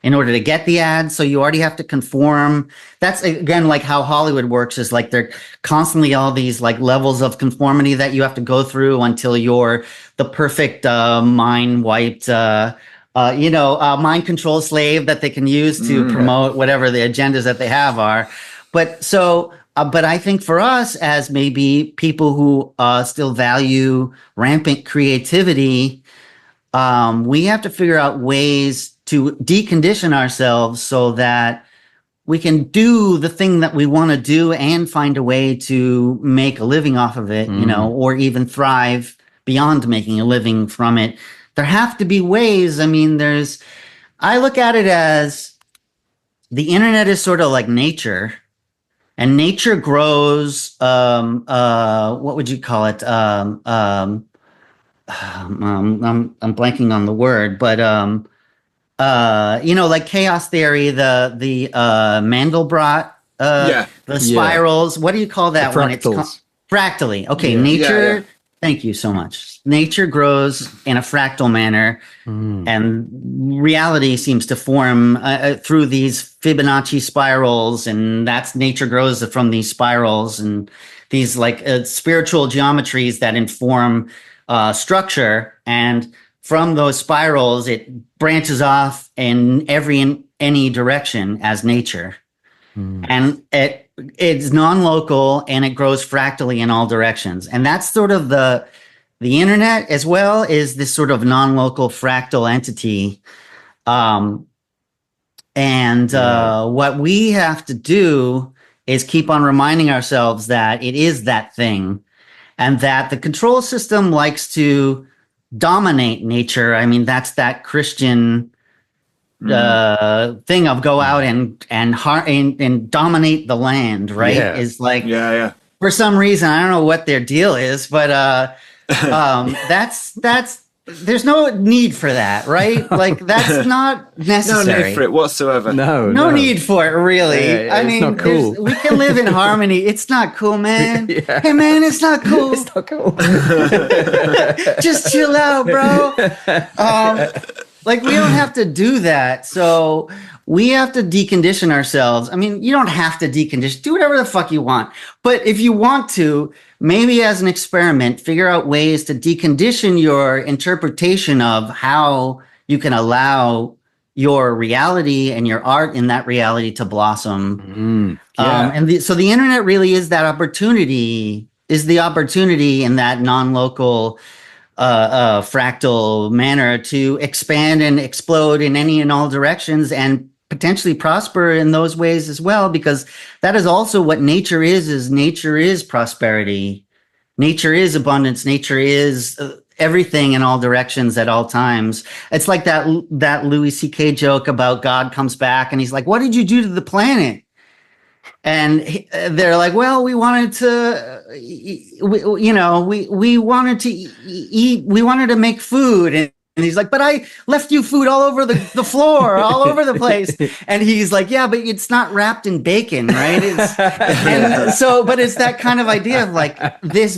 in order to get the ads. So you already have to conform. That's again, like how Hollywood works, is like they're constantly all these like levels of conformity that you have to go through until you're the perfect mind wiped, mind control slave that they can use to promote whatever the agendas that they have are. But I think for us, as maybe people who still value rampant creativity, we have to figure out ways to decondition ourselves so that we can do the thing that we want to do and find a way to make a living off of it, or even thrive beyond making a living from it. There have to be ways. I mean, I look at it as the internet is sort of like nature, and nature grows, what would you call it? I'm blanking on the word, but like chaos theory, the Mandelbrot, the spirals. What do you call that one? It's fractally. Okay, nature. Yeah. Thank you so much. Nature grows in a fractal manner, and reality seems to form through these Fibonacci spirals, and that's nature grows from these spirals and these like spiritual geometries that inform structure, and from those spirals, it branches off in any direction as nature. And it's non-local, and it grows fractally in all directions. And that's sort of the internet as well, is this sort of non-local fractal entity. What we have to do is keep on reminding ourselves that it is that thing, and that the control system likes to dominate nature. I mean, that's that Christian thing of go out and dominate the land, right? Is like, for some reason, I don't know what their deal is, but that's there's no need for that, right? Like, that's not necessary. No need for it whatsoever. No need for it, really. I mean, not cool. We can live in harmony. It's not cool, man. Hey, man, it's not cool. It's not cool. Just chill out, bro. Like, we don't have to do that. So we have to decondition ourselves. I mean, you don't have to decondition. Do whatever the fuck you want. But if you want to, maybe as an experiment, figure out ways to decondition your interpretation of how you can allow your reality and your art in that reality to blossom. So the internet really is that opportunity, the opportunity in that non-local fractal manner to expand and explode in any and all directions, and potentially prosper in those ways as well, because that is also what nature is nature is prosperity, nature is abundance, nature is everything in all directions at all times. It's like that Louis C.K. joke about God comes back and he's like, what did you do to the planet? And they're like, well, we wanted to, we wanted to eat, we wanted to make food. And he's like, but I left you food all over the floor, all over the place. And he's like, yeah, but it's not wrapped in bacon, right? But it's that kind of idea of like this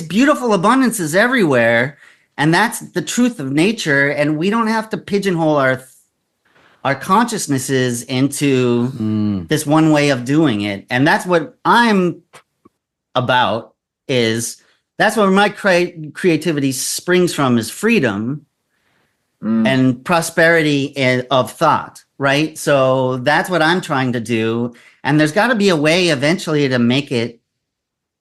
beautiful abundance is everywhere. And that's the truth of nature. And we don't have to pigeonhole our consciousnesses into this one way of doing it. And that's what I'm about, that's where my creativity springs from, is freedom and prosperity of thought, right? So that's what I'm trying to do. And there's got to be a way eventually to make it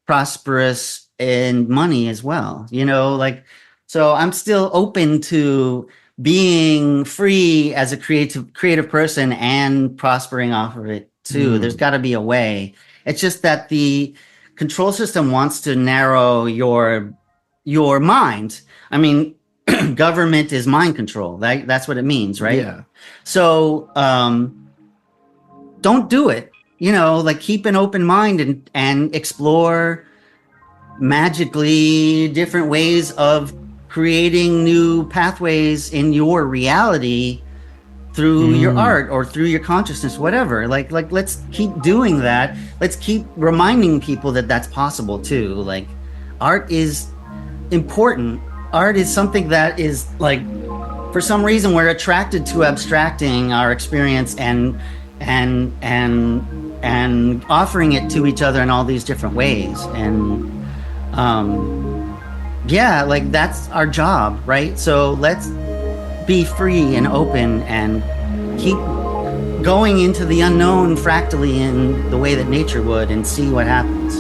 prosperous and money as well, like, so I'm still open to being free as a creative person and prospering off of it too. There's got to be a way. It's just that the control system wants to narrow your mind. I mean, government is mind control. That's what it means, right? Yeah. So don't do it. Like, keep an open mind and explore magically different ways of creating new pathways in your reality through your art or through your consciousness, whatever. Like let's keep doing that. Let's keep reminding people that that's possible too. Like, art is important. Art is something that is, like, for some reason we're attracted to abstracting our experience and offering it to each other in all these different ways. And yeah, like, that's our job, right? So let's be free and open and keep going into the unknown fractally in the way that nature would, and see what happens.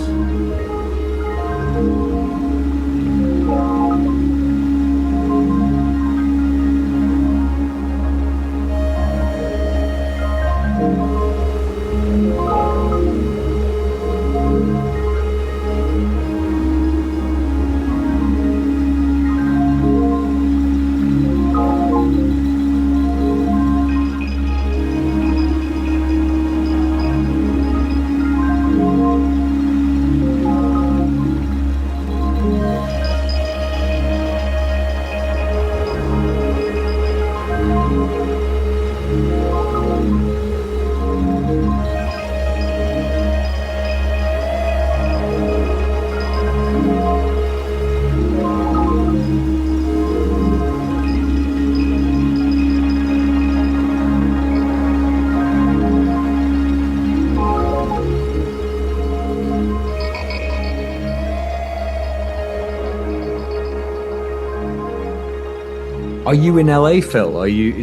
Are you in LA, Phil?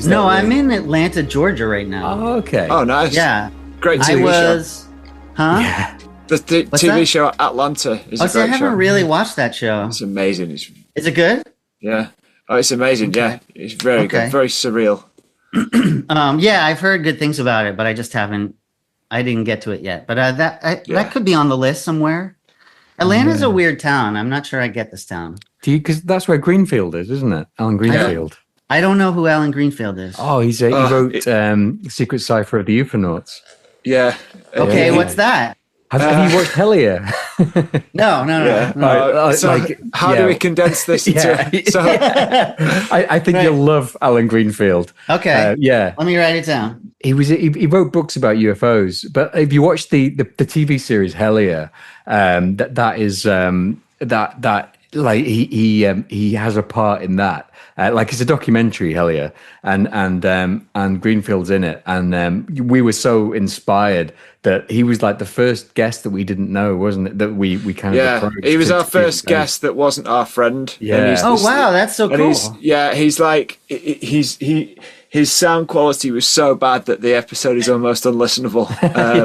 No, I'm in Atlanta, Georgia right now. Oh, okay. Oh, nice. Yeah. Great TV show. Huh? Yeah. The TV show Atlanta is a great show. I haven't really watched that show. It's amazing. Is it good? Yeah. Oh, it's amazing. Okay. Yeah. It's very good. Very surreal. Yeah, I've heard good things about it, but I didn't get to it yet. But that could be on the list somewhere. Atlanta's a weird town. I'm not sure I get this town. Because that's where Greenfield is, isn't it? Alan Greenfield. I don't know who Alan Greenfield is. Oh, he wrote Secret Cipher of the Euphonauts. Yeah. Okay, what's that? Have you watched Hellier? No. So how do we condense this into? So I think you'll love Alan Greenfield. Okay. Yeah. Let me write it down. He wrote books about UFOs, but if you watch the TV series Hellier, he has a part in that. Like, it's a documentary, Hellier, and Greenfield's in it, and we were so inspired that he was like the first guest that we didn't know, wasn't it? That we kind of approached. He was our first guest that wasn't our friend. Yeah. Oh wow, that's so cool. He's like his sound quality was so bad that the episode is almost unlistenable.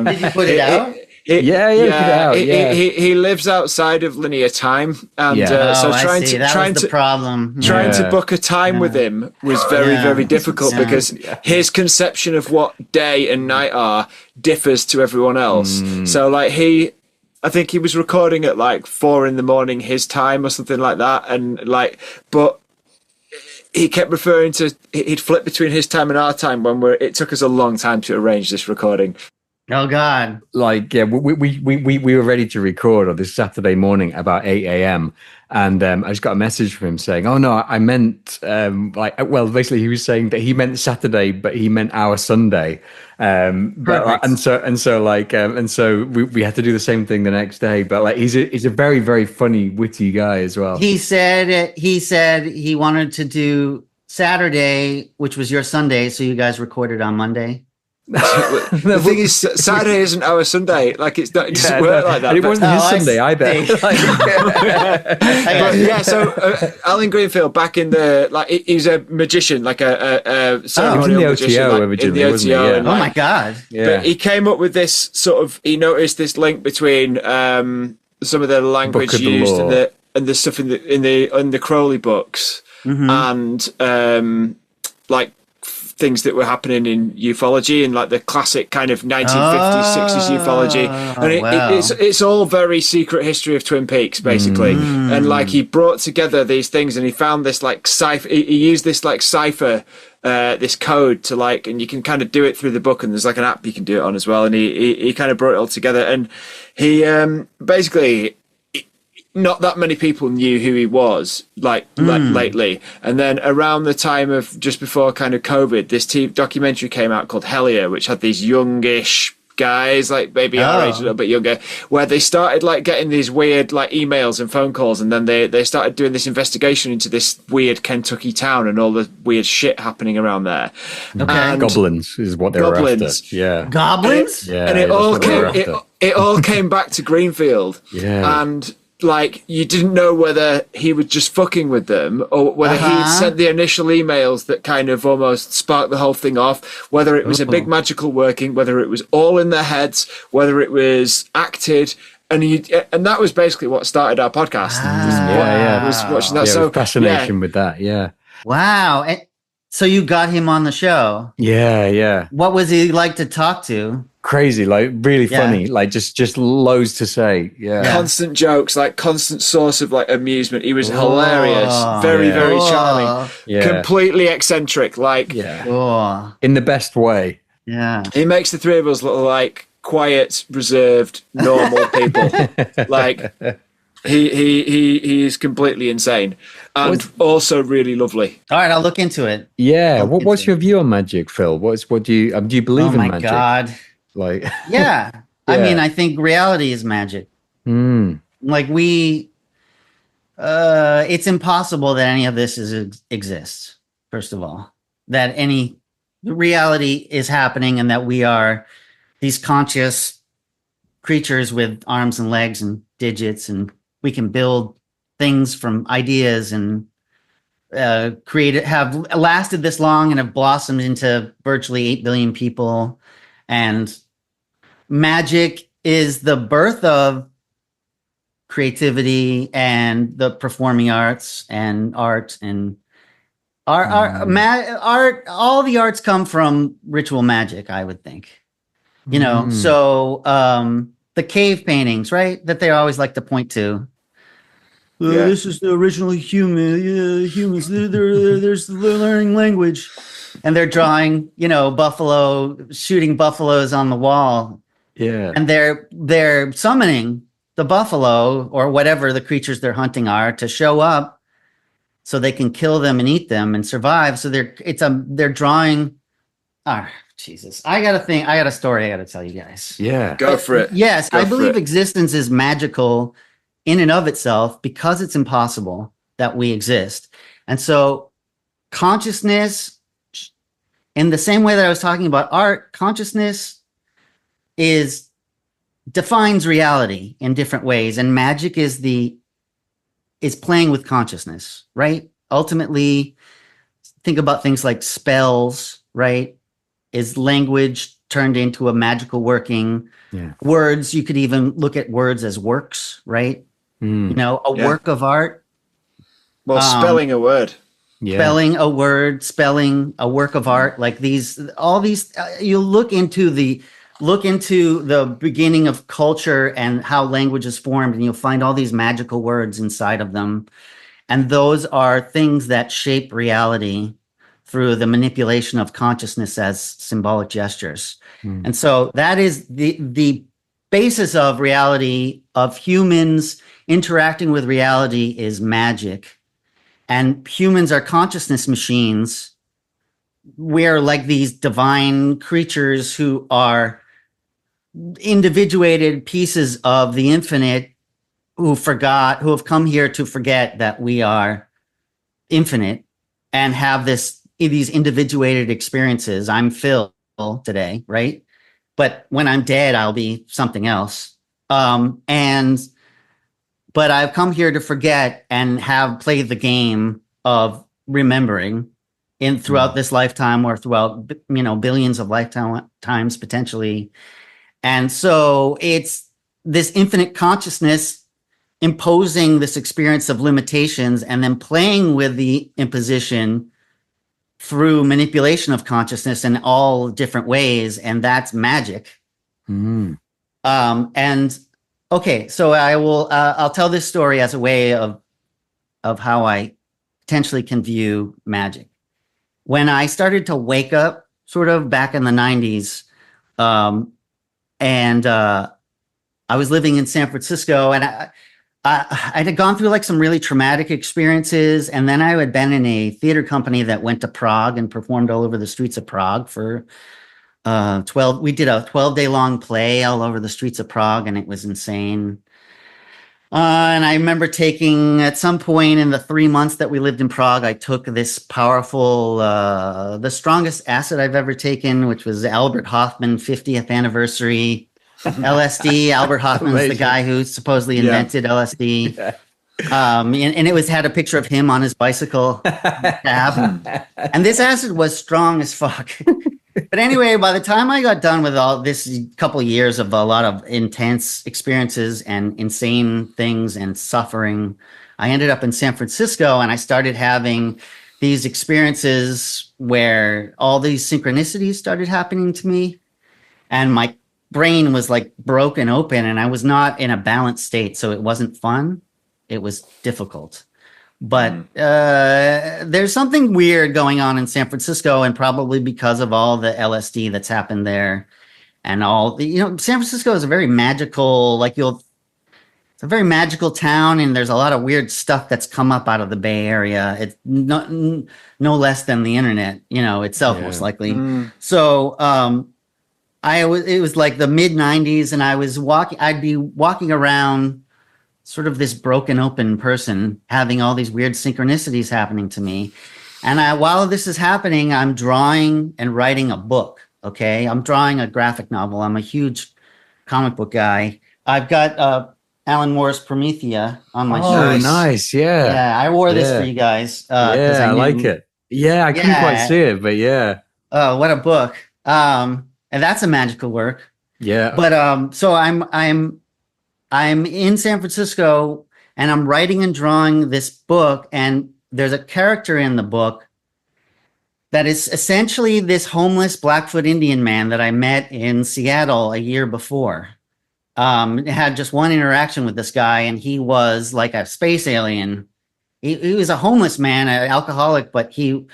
Did you put it out? He lives outside of linear time, and so trying to book a time with him was very difficult because his conception of what day and night are differs to everyone else. So like I think he was recording at like 4 a.m. his time or something like that, and but he kept referring to he'd flip between his time and our time it took us a long time to arrange this recording. Oh God! Like, yeah, we were ready to record on this Saturday morning about 8 a.m. and I just got a message from him saying, "Oh no, I meant basically he was saying that he meant Saturday, but he meant our Sunday." And so we had to do the same thing the next day. But like, he's a very, very funny, witty guy as well. He said he wanted to do Saturday, which was your Sunday, so you guys recorded on Monday. The thing is, Saturday isn't our Sunday. Like, it doesn't work like that. And it wasn't his Sunday either. So Alan Greenfield, back in the he's a magician, like a ceremonial magician, in the OTO. Oh my God! Yeah. But he came up with this he noticed this link between some of the language of the used law. and the stuff in the Crowley books, and like things that were happening in ufology and like the classic kind of 1950s, 60s ufology, and it's all very secret history of Twin Peaks basically. And like he brought together these things, and he found this like cipher. He used this like cipher, this code to like, and you can kind of do it through the book, and there's like an app you can do it on as well. And he kind of brought it all together, and he basically. Not that many people knew who he was, like lately. And then around the time of just before kind of COVID, this documentary came out called Hellier, which had these youngish guys, like maybe our age, a little bit younger, where they started like getting these weird like emails and phone calls, and then they started doing this investigation into this weird Kentucky town and all the weird shit happening around there. And Goblins is what they were after. Yeah. Goblins? Yeah. And it all came back to Greenfield. Yeah. And like you didn't know whether he was just fucking with them or whether he'd sent the initial emails that kind of almost sparked the whole thing off, whether it was a big magical working, whether it was all in their heads, whether it was acted. And that was basically what started our podcast. Was watching that. So fascination with that. Yeah. Wow. And so you got him on the show. Yeah. What was he like to talk to? Crazy, like really funny, like just loads to say. Yeah. Constant jokes, like constant source of like amusement. He was hilarious, very charming, completely eccentric, like in the best way. Yeah. He makes the three of us look like quiet, reserved, normal people. Like he is completely insane and also really lovely. All right, I'll look into it. Yeah. What's your view on magic, Phil? What do you believe in magic? Oh my God. Like yeah. I mean, I think reality is magic. Like it's impossible that any of this exists. First of all, that any reality is happening and that we are these conscious creatures with arms and legs and digits, and we can build things from ideas and have lasted this long and have blossomed into virtually 8 billion people. And magic is the birth of creativity and the performing arts and art and art. All the arts come from ritual magic, I would think. So the cave paintings, right, that they always like to point to. This is the original humans. They're learning language. And they're drawing, shooting buffaloes on the wall. Yeah. And they're summoning the buffalo or whatever the creatures they're hunting are to show up so they can kill them and eat them and survive. So they're drawing. Oh, Jesus. I got a story I got to tell you guys. Yeah. Go for it. Yes, I believe existence is magical in and of itself because it's impossible that we exist. And so consciousness, in the same way that I was talking about art, consciousness defines reality in different ways. And magic is playing with consciousness, right? Ultimately, think about things like spells, right? Is language turned into a magical working? Yeah. Words, you could even look at words as works, right? Work of art. Well, spelling a word. Yeah. Spelling a word, spelling a work of art, like all these. You look into the beginning of culture and how language is formed, and you'll find all these magical words inside of them, and those are things that shape reality through the manipulation of consciousness as symbolic gestures. And so that is the basis of reality, of humans interacting with reality, is magic. And humans are consciousness machines. We're like these divine creatures who are individuated pieces of the infinite who have come here to forget that we are infinite and have these individuated experiences. I'm Phil today, right? But when I'm dead, I'll be something else. But I've come here to forget and have played the game of remembering throughout this lifetime or throughout, billions of lifetimes potentially. And so it's this infinite consciousness imposing this experience of limitations and then playing with the imposition through manipulation of consciousness in all different ways, and that's magic. And okay, so I'll tell this story as a way of how I potentially can view magic. When I started to wake up, sort of back in the 90s, and I was living in San Francisco, and I had gone through like some really traumatic experiences, and then I had been in a theater company that went to Prague and performed all over the streets of Prague for 12. We did a 12-day long play all over the streets of Prague, and it was insane. And I remember taking, at some point in the 3 months that we lived in Prague, I took this powerful, the strongest acid I've ever taken, which was Albert Hoffman 50th anniversary LSD. Albert Hoffman's the guy who supposedly invented LSD. Yeah. And it had a picture of him on his bicycle cab. And this acid was strong as fuck. But anyway, by the time I got done with all this couple of years of a lot of intense experiences and insane things and suffering, I ended up in San Francisco, and I started having these experiences where all these synchronicities started happening to me, and my brain was like broken open, and I was not in a balanced state. So it wasn't fun. It was difficult. But there's something weird going on in San Francisco, and probably because of all the LSD that's happened there, and all the, San Francisco is a very magical, it's a very magical town, and there's a lot of weird stuff that's come up out of the Bay Area. It's no less than the internet, itself, most likely. So it was like the mid 90s, and I'd be walking around sort of this broken open person, having all these weird synchronicities happening to me. And while this is happening, I'm drawing and writing a book. Okay. I'm drawing a graphic novel. I'm a huge comic book guy. I've got Alan Moore's Promethea on my shirt. Oh, nice. Yeah. Yeah. I wore this for you guys. I like it. Yeah. I couldn't quite see it, but yeah. Oh, what a book. And that's a magical work. Yeah. But, so I'm in San Francisco, and I'm writing and drawing this book, and there's a character in the book that is essentially this homeless Blackfoot Indian man that I met in Seattle a year before. Had just one interaction with this guy, and he was like a space alien. He was a homeless man, an alcoholic, but he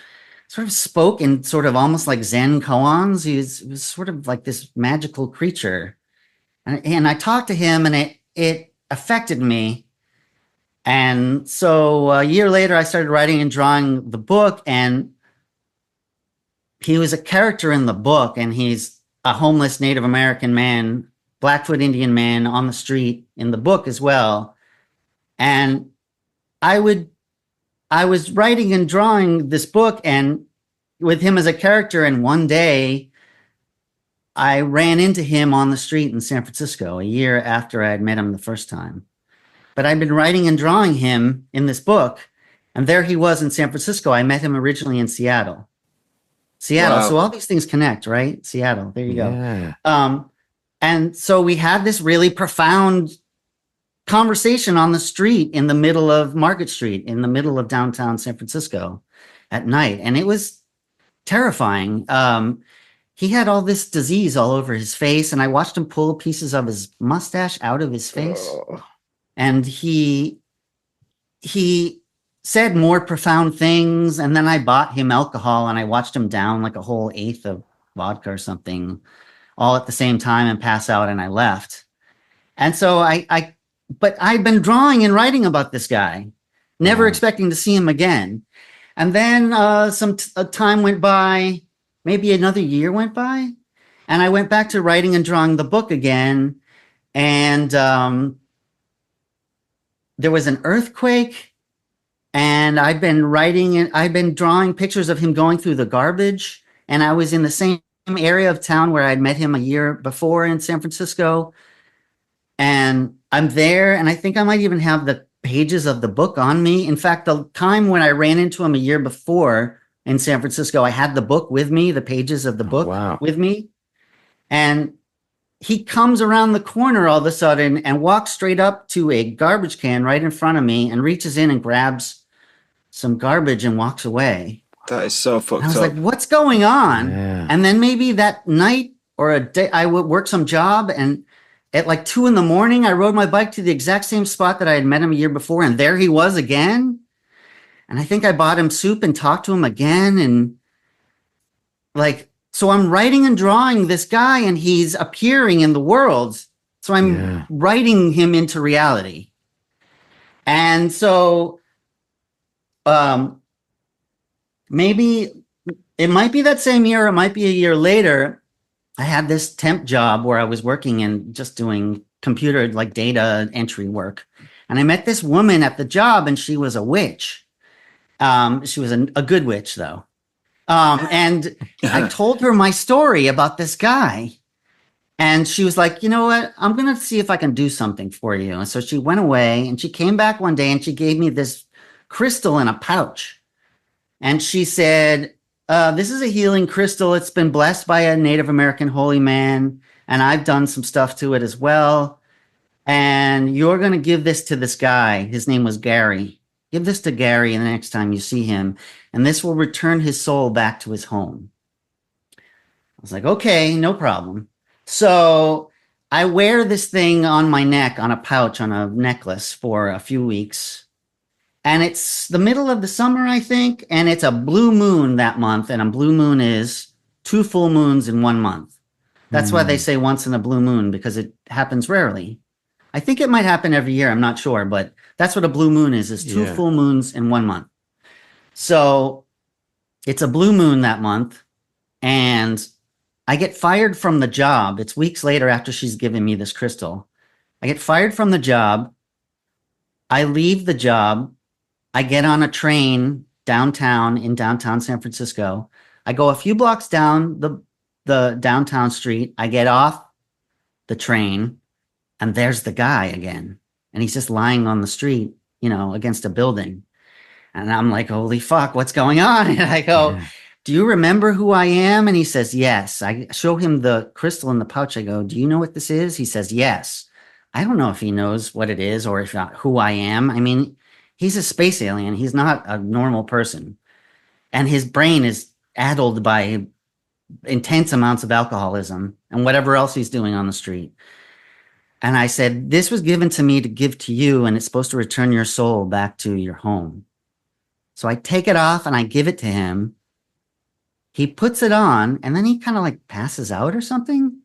sort of spoke in sort of almost like Zen koans. He was sort of like this magical creature. And I talked to him, and it affected me. And so a year later, I started writing and drawing the book, and he was a character in the book, and he's a homeless Native American man, Blackfoot Indian man on the street in the book as well. And I was writing and drawing this book, and with him as a character, and one day I ran into him on the street in San Francisco a year after I had met him the first time. But I'd been writing and drawing him in this book, and there he was in San Francisco. I met him originally in Seattle. Wow. So all these things connect, right? Seattle, there you go. And so we had this really profound conversation on the street in the middle of Market Street, in the middle of downtown San Francisco at night. And it was terrifying. He had all this disease all over his face, and I watched him pull pieces of his mustache out of his face. And he said more profound things. And then I bought him alcohol, and I watched him down like a whole eighth of vodka or something all at the same time and pass out, and I left. And so but I'd been drawing and writing about this guy, never expecting to see him again. And then a time went by, maybe another year went by, and I went back to writing and drawing the book again. And there was an earthquake, and I'd been writing and I'd been drawing pictures of him going through the garbage. And I was in the same area of town where I'd met him a year before in San Francisco. And I'm there, and I think I might even have the pages of the book on me. In fact, the time when I ran into him a year before in San Francisco, I had the book with me, the pages of the book with me. And he comes around the corner all of a sudden and walks straight up to a garbage can right in front of me and reaches in and grabs some garbage and walks away. That is so fucked I was up. like, what's going on? Yeah. And then maybe that night or a day, I would work some job, and at like 2 a.m, I rode my bike to the exact same spot that I had met him a year before, and there he was again. And I think I bought him soup and talked to him again. And like, so I'm writing and drawing this guy, and he's appearing in the world. So I'm writing him into reality. And so maybe it might be that same year, it might be a year later. I had this temp job where I was working and just doing computer like data entry work. And I met this woman at the job, and she was a witch. She was a good witch, though. And I told her my story about this guy. And she was like, you know what? I'm going to see if I can do something for you. And so she went away, and she came back one day, and she gave me this crystal in a pouch. And she said, this is a healing crystal. It's been blessed by a Native American holy man, and I've done some stuff to it as well. And you're going to give this to this guy. His name was Gary. Give this to Gary the next time you see him, and this will return his soul back to his home. I was like, okay, no problem. So I wear this thing on my neck, on a pouch, on a necklace for a few weeks. And it's the middle of the summer, I think, and it's a blue moon that month. And a blue moon is 2 full moons in 1 month. That's why they say once in a blue moon, because it happens rarely. I think it might happen every year. I'm not sure, but that's what a blue moon is 2 full moons in 1 month. So it's a blue moon that month, and I get fired from the job. It's weeks later after she's given me this crystal. I get fired from the job. I leave the job. I get on a train downtown in downtown San Francisco. I go a few blocks down the downtown street. I get off the train, and there's the guy again. And he's just lying on the street, you know, against a building. And I'm like, holy fuck, what's going on? And I go, do you remember who I am? And he says, yes. I show him the crystal in the pouch. I go, do you know what this is? He says, yes. I don't know if he knows what it is or if not who I am. I mean, he's a space alien. He's not a normal person. And his brain is addled by intense amounts of alcoholism and whatever else he's doing on the street. And I said, this was given to me to give to you, and it's supposed to return your soul back to your home. So I take it off and I give it to him. He puts it on, and then he kind of like passes out or something.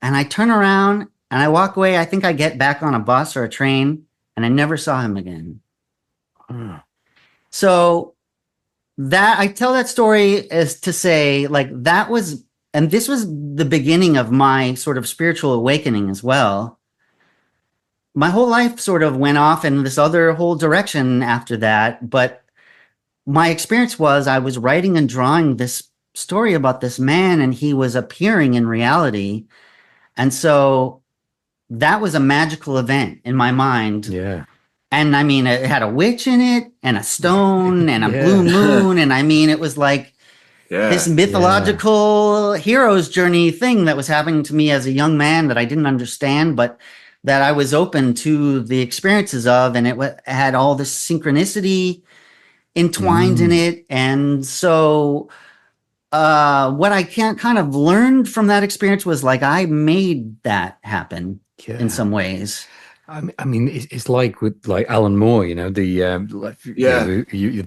And I turn around and I walk away. I think I get back on a bus or a train, and I never saw him again. So that I tell that story as to say, like, that was, and this was the beginning of my sort of spiritual awakening as well. My whole life sort of went off in this other whole direction after that. But my experience was I was writing and drawing this story about this man, and he was appearing in reality. And so that was a magical event in my mind. Yeah. And I mean, it had a witch in it and a stone and a blue moon. And I mean, it was like this mythological hero's journey thing that was happening to me as a young man that I didn't understand, but that I was open to the experiences of. And it had all this synchronicity entwined in it. And so what I kind of learned from that experience was like, I made that happen in some ways. I mean, it's like with like Alan Moore, you know, the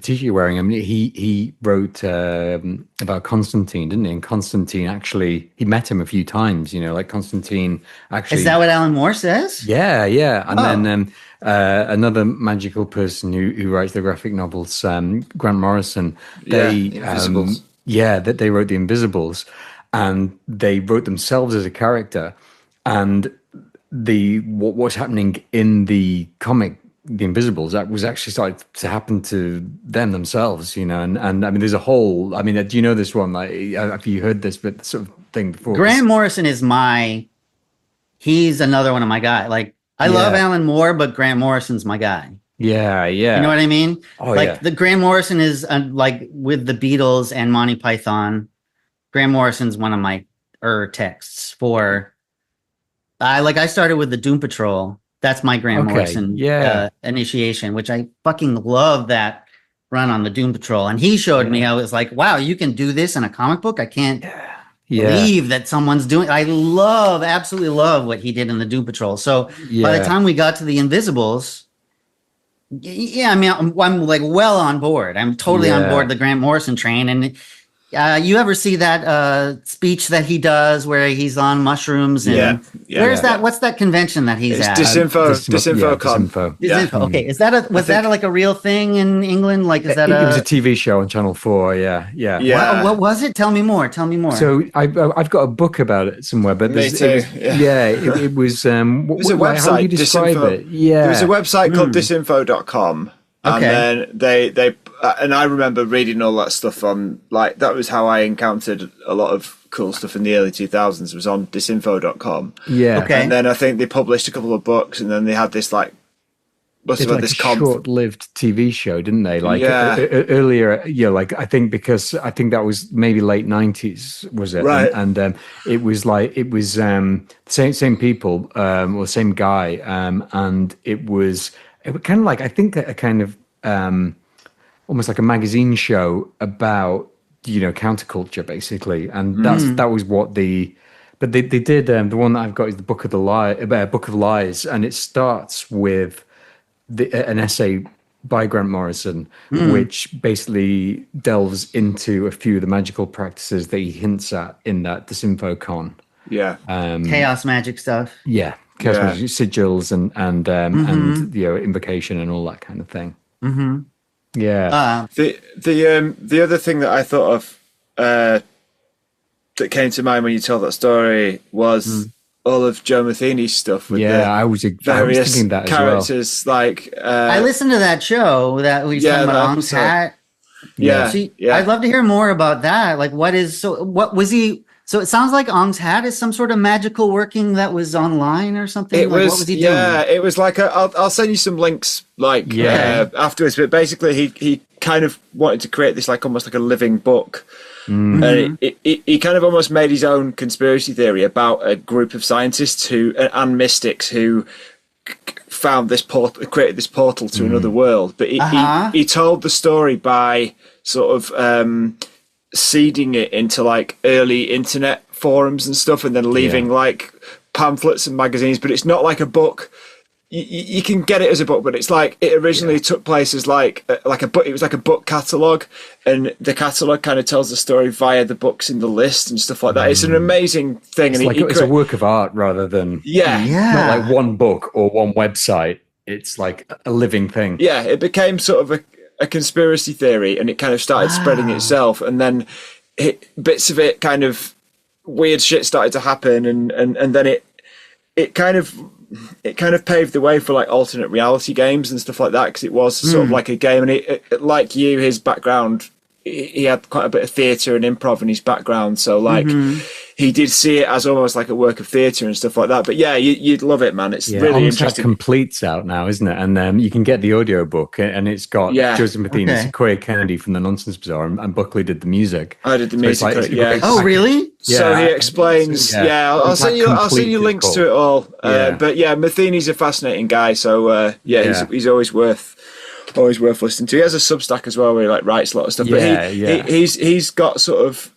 t-shirt you're wearing. I mean, he wrote about Constantine, didn't he? And Constantine actually, he met him a few times, you know, like Constantine actually. Is that what Alan Moore says? Yeah, yeah. And then another magical person who writes the graphic novels, Grant Morrison. Invisibles. That they wrote the Invisibles, and they wrote themselves as a character, and what's happening in the comic, The Invisibles, that was actually started to happen to them themselves, you know. And I mean, there's a whole. I mean, do you know this one? Like, have you heard this sort of thing before? Grant Morrison is he's another one of my guys. Like, I love Alan Moore, but Grant Morrison's my guy. Yeah, yeah. You know what I mean? Oh, like the Grant Morrison is like with the Beatles and Monty Python. Grant Morrison's one of my texts for I started with the Doom Patrol. That's my Grant Okay, Morrison yeah. initiation, which I fucking love that run on the Doom Patrol. And he showed me, I was like, wow, you can do this in a comic book. I can't Yeah. believe that someone's doing. I absolutely love what he did in the Doom Patrol. So by the Yeah. time we got to the Invisibles, yeah, I mean, I'm like well on board. I'm totally on board the Grant Morrison train. And you ever see that speech that he does where he's on mushrooms? And where's that? What's that convention that he's at? Disinfo.com. Disinfo. Disinfo. Okay, is that was that like a real thing in England? Like, is that it was a TV show on Channel 4? Yeah. What was it? Tell me more. So I've got a book about it somewhere, but Me too. It was. It was a website. How do you describe it? Yeah, there was a website called disinfo.com. And then they and I remember reading all that stuff on, like, that was how I encountered a lot of cool stuff in the early 2000s, was on disinfo.com. Yeah. Okay. And then I think they published a couple of books, and then they had this like short-lived TV show, didn't they? Like earlier, like I think that was maybe late 90s, was it? Right. And it was same people, or same guy, and it was kind of like, I think, a kind of almost like a magazine show about counterculture, basically, and that was what but they did. The one that I've got is the Book of Lies, and it starts with an essay by Grant Morrison, which basically delves into a few of the magical practices that he hints at in that DisinfoCon. Yeah. Chaos magic stuff. Yeah. Chaos magic, sigils and invocation and all that kind of thing. Mm-hmm. Yeah. The other thing that I thought of that came to mind when you told that story was all of Joe Matheny's stuff with I was thinking that characters as well. Like I listened to that show that we talking about Ong's Hat. I'd love to hear more about that. Like, what was he? So it sounds like Ong's Hat is some sort of magical working that was online or something. What was he doing? Yeah, it was like I'll send you some links afterwards. But basically, he kind of wanted to create this like almost like a living book. And he kind of almost made his own conspiracy theory about a group of scientists and mystics who found this created this portal to another world. But he told the story by sort of seeding it into like early internet forums and stuff, and then leaving like pamphlets and magazines. But it's not like a book. You can get it as a book, but it's like it originally took place as like a book. It was like a book catalog, and the catalog kind of tells the story via the books in the list and stuff like that. It's an amazing thing, and it's a work of art rather than not like one book or one website. It's like a living thing. Yeah, it became sort of a conspiracy theory, and it kind of started spreading itself, and then bits of it kind of weird shit started to happen, and then it kind of paved the way for like alternate reality games and stuff like that, because it was sort of like a game. And it like you, his background, he had quite a bit of theatre and improv in his background, so like he did see it as almost like a work of theatre and stuff like that. But yeah, you'd love it, man. It's really interesting. Complete's out now, isn't it? And you can get the audio book, and it's got Joseph Matheny, Sequoia Kennedy from the Nonsense Bazaar, and Buckley did the music. I did the music. Oh, really? So he explains. I'll send you links to it all. But yeah, Matheny's a fascinating guy. So he's always worth listening to. He has a Substack as well where he like writes a lot of stuff. But he's got sort of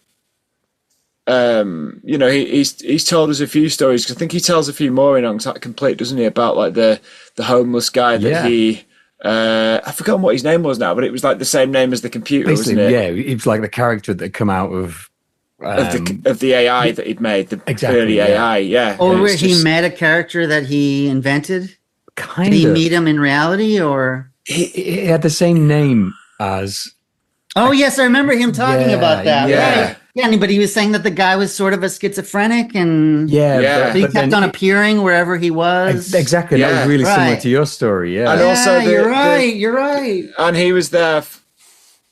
he's told us a few stories. I think he tells a few more in Ong's Hat Complete, doesn't he? About like the homeless guy that he. I've forgotten what his name was now, but it was like the same name as the computer, wasn't it? Yeah, it was like the character that come out of the AI that he'd made, the early AI. Yeah. Or where he met a character that he invented. Did he meet him in reality, or he had the same name as? Oh yes, I remember him talking about that. Right. Yeah, but he was saying that the guy was sort of a schizophrenic, and but he kept on appearing wherever he was. Exactly, that was really similar to your story. Yeah, and also you're right. And he was there.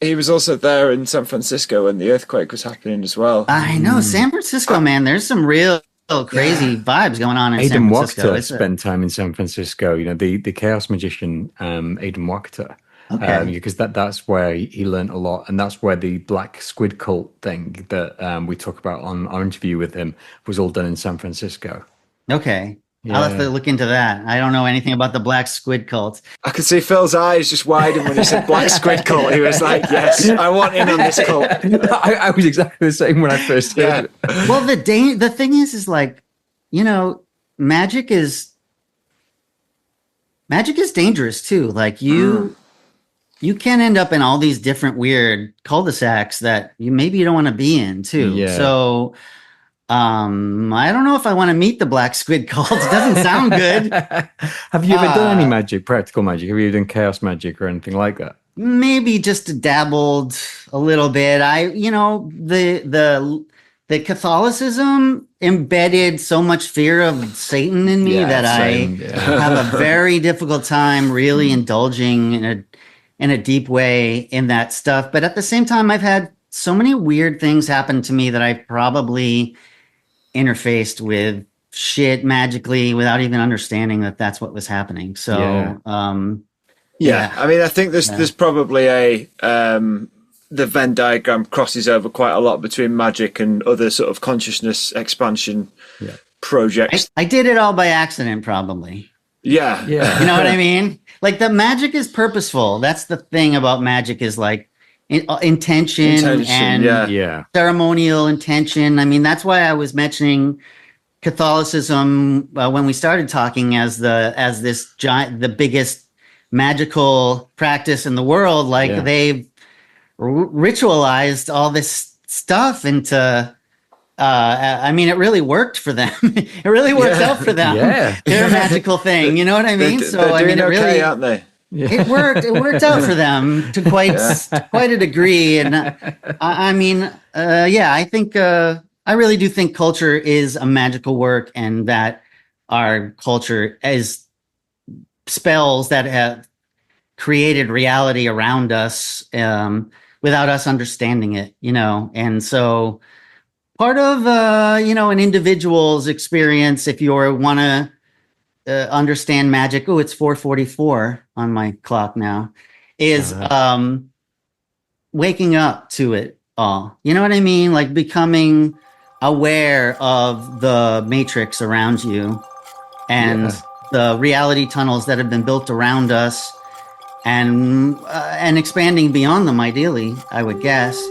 He was also there in San Francisco when the earthquake was happening as well. I know, San Francisco, man. There's some real crazy vibes going on in San Francisco. Wachter spent time in San Francisco. You know, the chaos magician Aidan Wachter. Because that's where he learned a lot, and that's where the black squid cult thing that we talk about on our interview with him was all done in San Francisco. Okay. I'll have Yeah. to look into that. I don't know anything about the black squid cult. I could see Phil's eyes just widen when he said black squid cult. He was like, yes, I want in on this cult. I was exactly the same when I first heard it. Well, the thing is like, you know, magic is dangerous too. Like you can end up in all these different weird cul-de-sacs that you don't want to be in too. Yeah. So I don't know if I want to meet the black squid cult. It doesn't sound good. Have you ever done any magic, practical magic? Have you done chaos magic or anything like that? Maybe just dabbled a little bit. The Catholicism embedded so much fear of Satan in me that same, I have a very difficult time really indulging in a deep way in that stuff. But at the same time, I've had so many weird things happen to me that I probably interfaced with shit magically without even understanding that that's what was happening. So, yeah. I mean, I think there's probably the Venn diagram crosses over quite a lot between magic and other sort of consciousness expansion projects. I did it all by accident, probably. Yeah. You know what I mean? Like the magic is purposeful. That's the thing about magic is like intention and ceremonial intention. I mean, that's why I was mentioning Catholicism when we started talking as this giant, the biggest magical practice in the world. Like they've ritualized all this stuff into. I mean, it really worked for them. It really worked out for them. Yeah. Their magical thing. You know what I mean? They're doing okay, aren't they? It worked. It worked out for them to quite a degree, and I mean, I think I really do think culture is a magical work, and that our culture is spells that have created reality around us without us understanding it. You know, and so part of an individual's experience, if you want to. Understand magic. Oh, it's 4:44 on my clock now. Is waking up to it all. You know what I mean? Like becoming aware of the matrix around you and the reality tunnels that have been built around us, and expanding beyond them. Ideally, I would guess.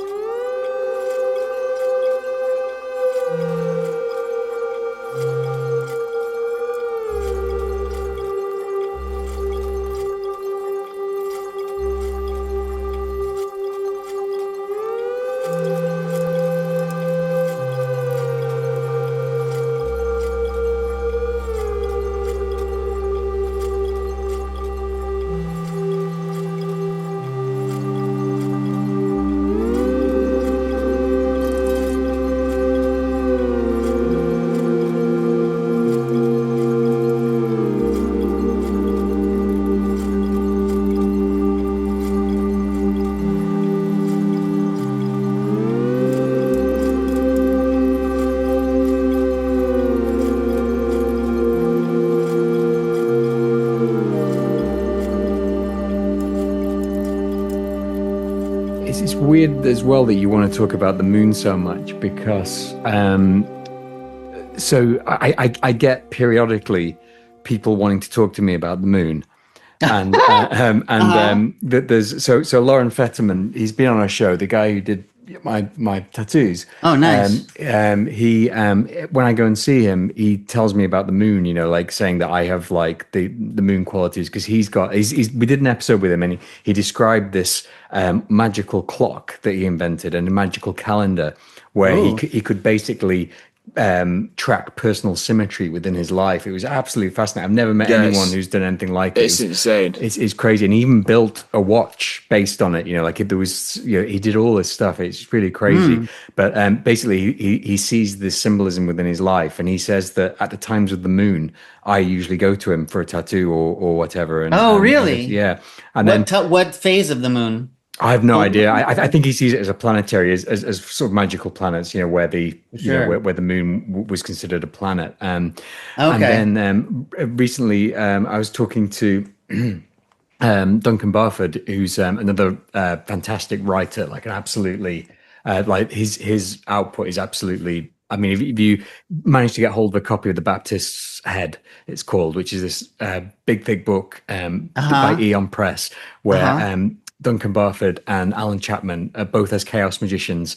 It's weird as well that you want to talk about the moon so much because so I get periodically people wanting to talk to me about the moon, and there's so Lauren Fetterman, he's been on our show, the guy who did my tattoos. Oh, nice. He when I go and see him, he tells me about the moon, you know, like saying that I have like the moon qualities because we did an episode with him and he described this magical clock that he invented and a magical calendar where he could basically track personal symmetry within his life. It was absolutely fascinating. I've never met anyone who's done anything like it. It's insane. It's crazy. And he even built a watch based on it. You know, like if there was, you know, he did all this stuff. It's really crazy. But basically, he sees this symbolism within his life, and he says that at the times of the moon, I usually go to him for a tattoo or whatever. And, really? Yeah. And what phase of the moon? I have no idea. I think he sees it as a planetary, as sort of magical planets, you know, where the where the moon was considered a planet. And then recently, I was talking to Duncan Barford, who's another fantastic writer, like an absolutely like his output is absolutely I mean, if you manage to get hold of a copy of The Baptist's Head, it's called, which is this big, thick book by Eon Press, where Duncan Barford and Alan Chapman, both as chaos magicians,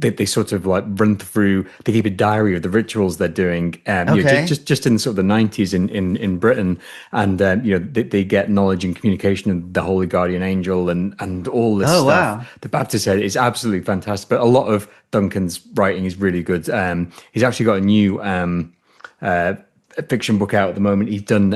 they sort of like run through, they keep a diary of the rituals they're doing, just in sort of the 90s in Britain. And, they get knowledge and communication of the Holy Guardian Angel and all this stuff. Wow. The Baptist Head is absolutely fantastic, but a lot of Duncan's writing is really good. He's actually got a new fiction book out at the moment. He's done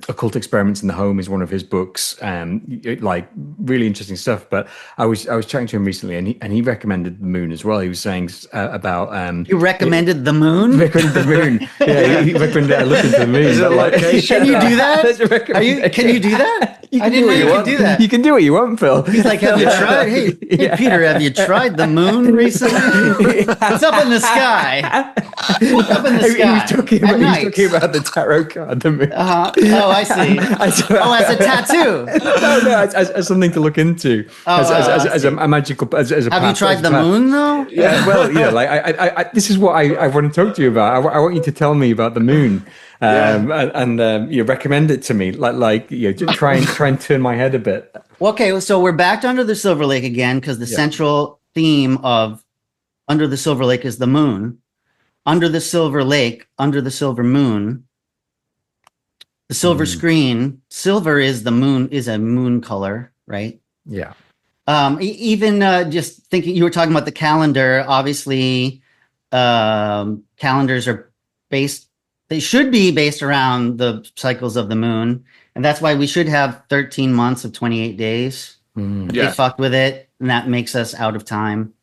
Occult Experiments in the Home is one of his books, like really interesting stuff. But I was chatting to him recently, and he recommended The Moon as well. He was saying about you recommended The Moon. Recommended The Moon. Yeah, he recommended looking to the moon. Is it like, can you do that? Can you do that? I didn't know you could do that. You can do what you want, Phil. He's like, have you tried? Hey, Peter, have you tried the moon recently? It's up in the sky. It's up in the sky. He was talking about the tarot card. The moon. Oh, I see. As a tattoo. No, as something to look into. As a magical. As a have you tried the moon though? Yeah. Well, I this is what I want to talk to you about. I want you to tell me about the moon. And you recommend it to me, try and turn my head a bit. Okay, so we're back to Under the Silver Lake again, because the central theme of Under the Silver Lake is the moon. Under the Silver Lake, under the silver moon, the silver screen. Silver is the moon, is a moon color, right? Yeah. Even just thinking, you were talking about the calendar. Obviously, calendars are based. They should be based around the cycles of the moon. And that's why we should have 13 months of 28 days. They fucked with it. And that makes us out of time.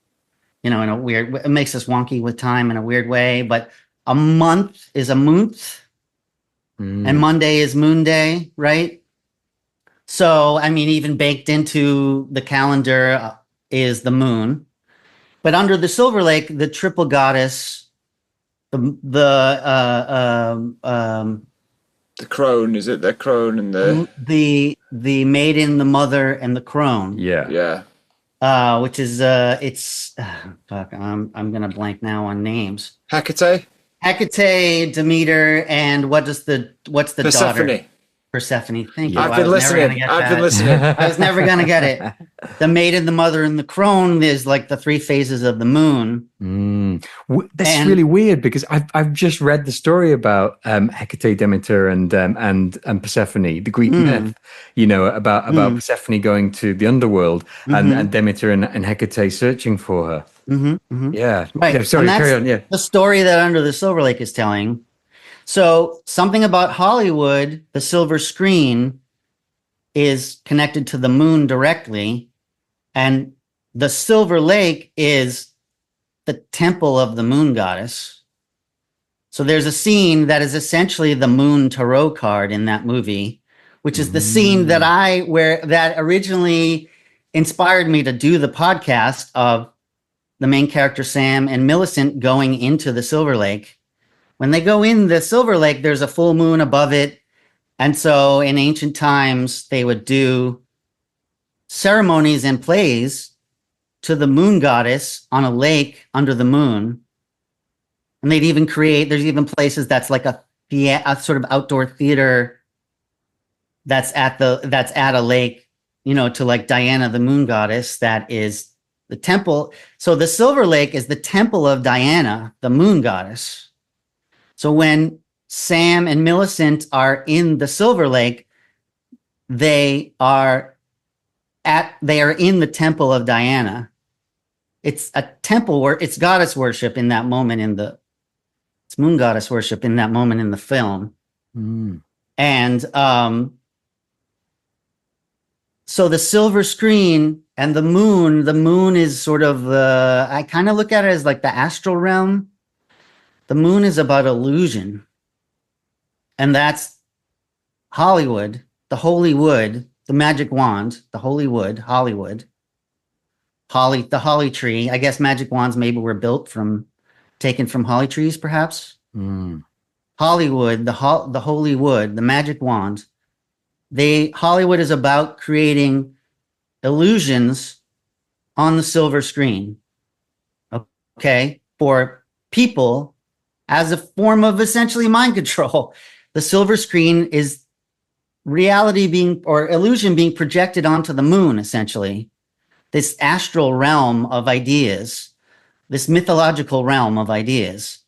In a weird, it makes us wonky with time in a weird way. But a month is a month. And Monday is Moon Day, right? So, I mean, even baked into the calendar is the moon. But under the Silver Lake, the triple goddess, the crone, is it the crone and the maiden, the mother, and the crone? Yeah. Which is fuck, I'm gonna blank now on names. Hecate, Demeter, and what's the Persephone. daughter? Persephone. Thank you. I've been listening. I was never gonna get it. The maiden, the mother, and the crone is like the three phases of the moon. That's really weird, because I've just read the story about Hecate, Demeter, and Persephone, the Greek myth. About Persephone going to the underworld and Demeter and Hecate searching for her. Yeah. Right. Yeah, sorry. Carry on. Yeah. The story that Under the Silver Lake is telling. So something about Hollywood, the silver screen is connected to the moon directly, and the Silver Lake is the temple of the moon goddess. So there's a scene that is essentially the moon tarot card in that movie, which is the scene that originally inspired me to do the podcast of the main character Sam and Millicent going into the Silver Lake. When they go in the Silver Lake, there's a full moon above it. And so in ancient times, they would do ceremonies and plays to the moon goddess on a lake under the moon. And they'd even there's even places that's like a sort of outdoor theater that's at a lake, to like Diana, the moon goddess, that is the temple. So the Silver Lake is the temple of Diana, the moon goddess. So when Sam and Millicent are in the Silver Lake, they are in the temple of Diana. It's a temple where it's goddess worship in that moment it's moon goddess worship in that moment in the film. And so the silver screen and the moon is sort of I kind of look at it as like the astral realm. The moon is about illusion. And that's Hollywood, the holy wood, the magic wand, the holy wood, Hollywood. The holly tree. I guess magic wands maybe were taken from holly trees, perhaps. Hollywood, the holy wood, the magic wand. Hollywood is about creating illusions on the silver screen. Okay, for people as a form of essentially mind control. The silver screen is reality being, or illusion being projected onto the moon, essentially. This astral realm of ideas, this mythological realm of ideas.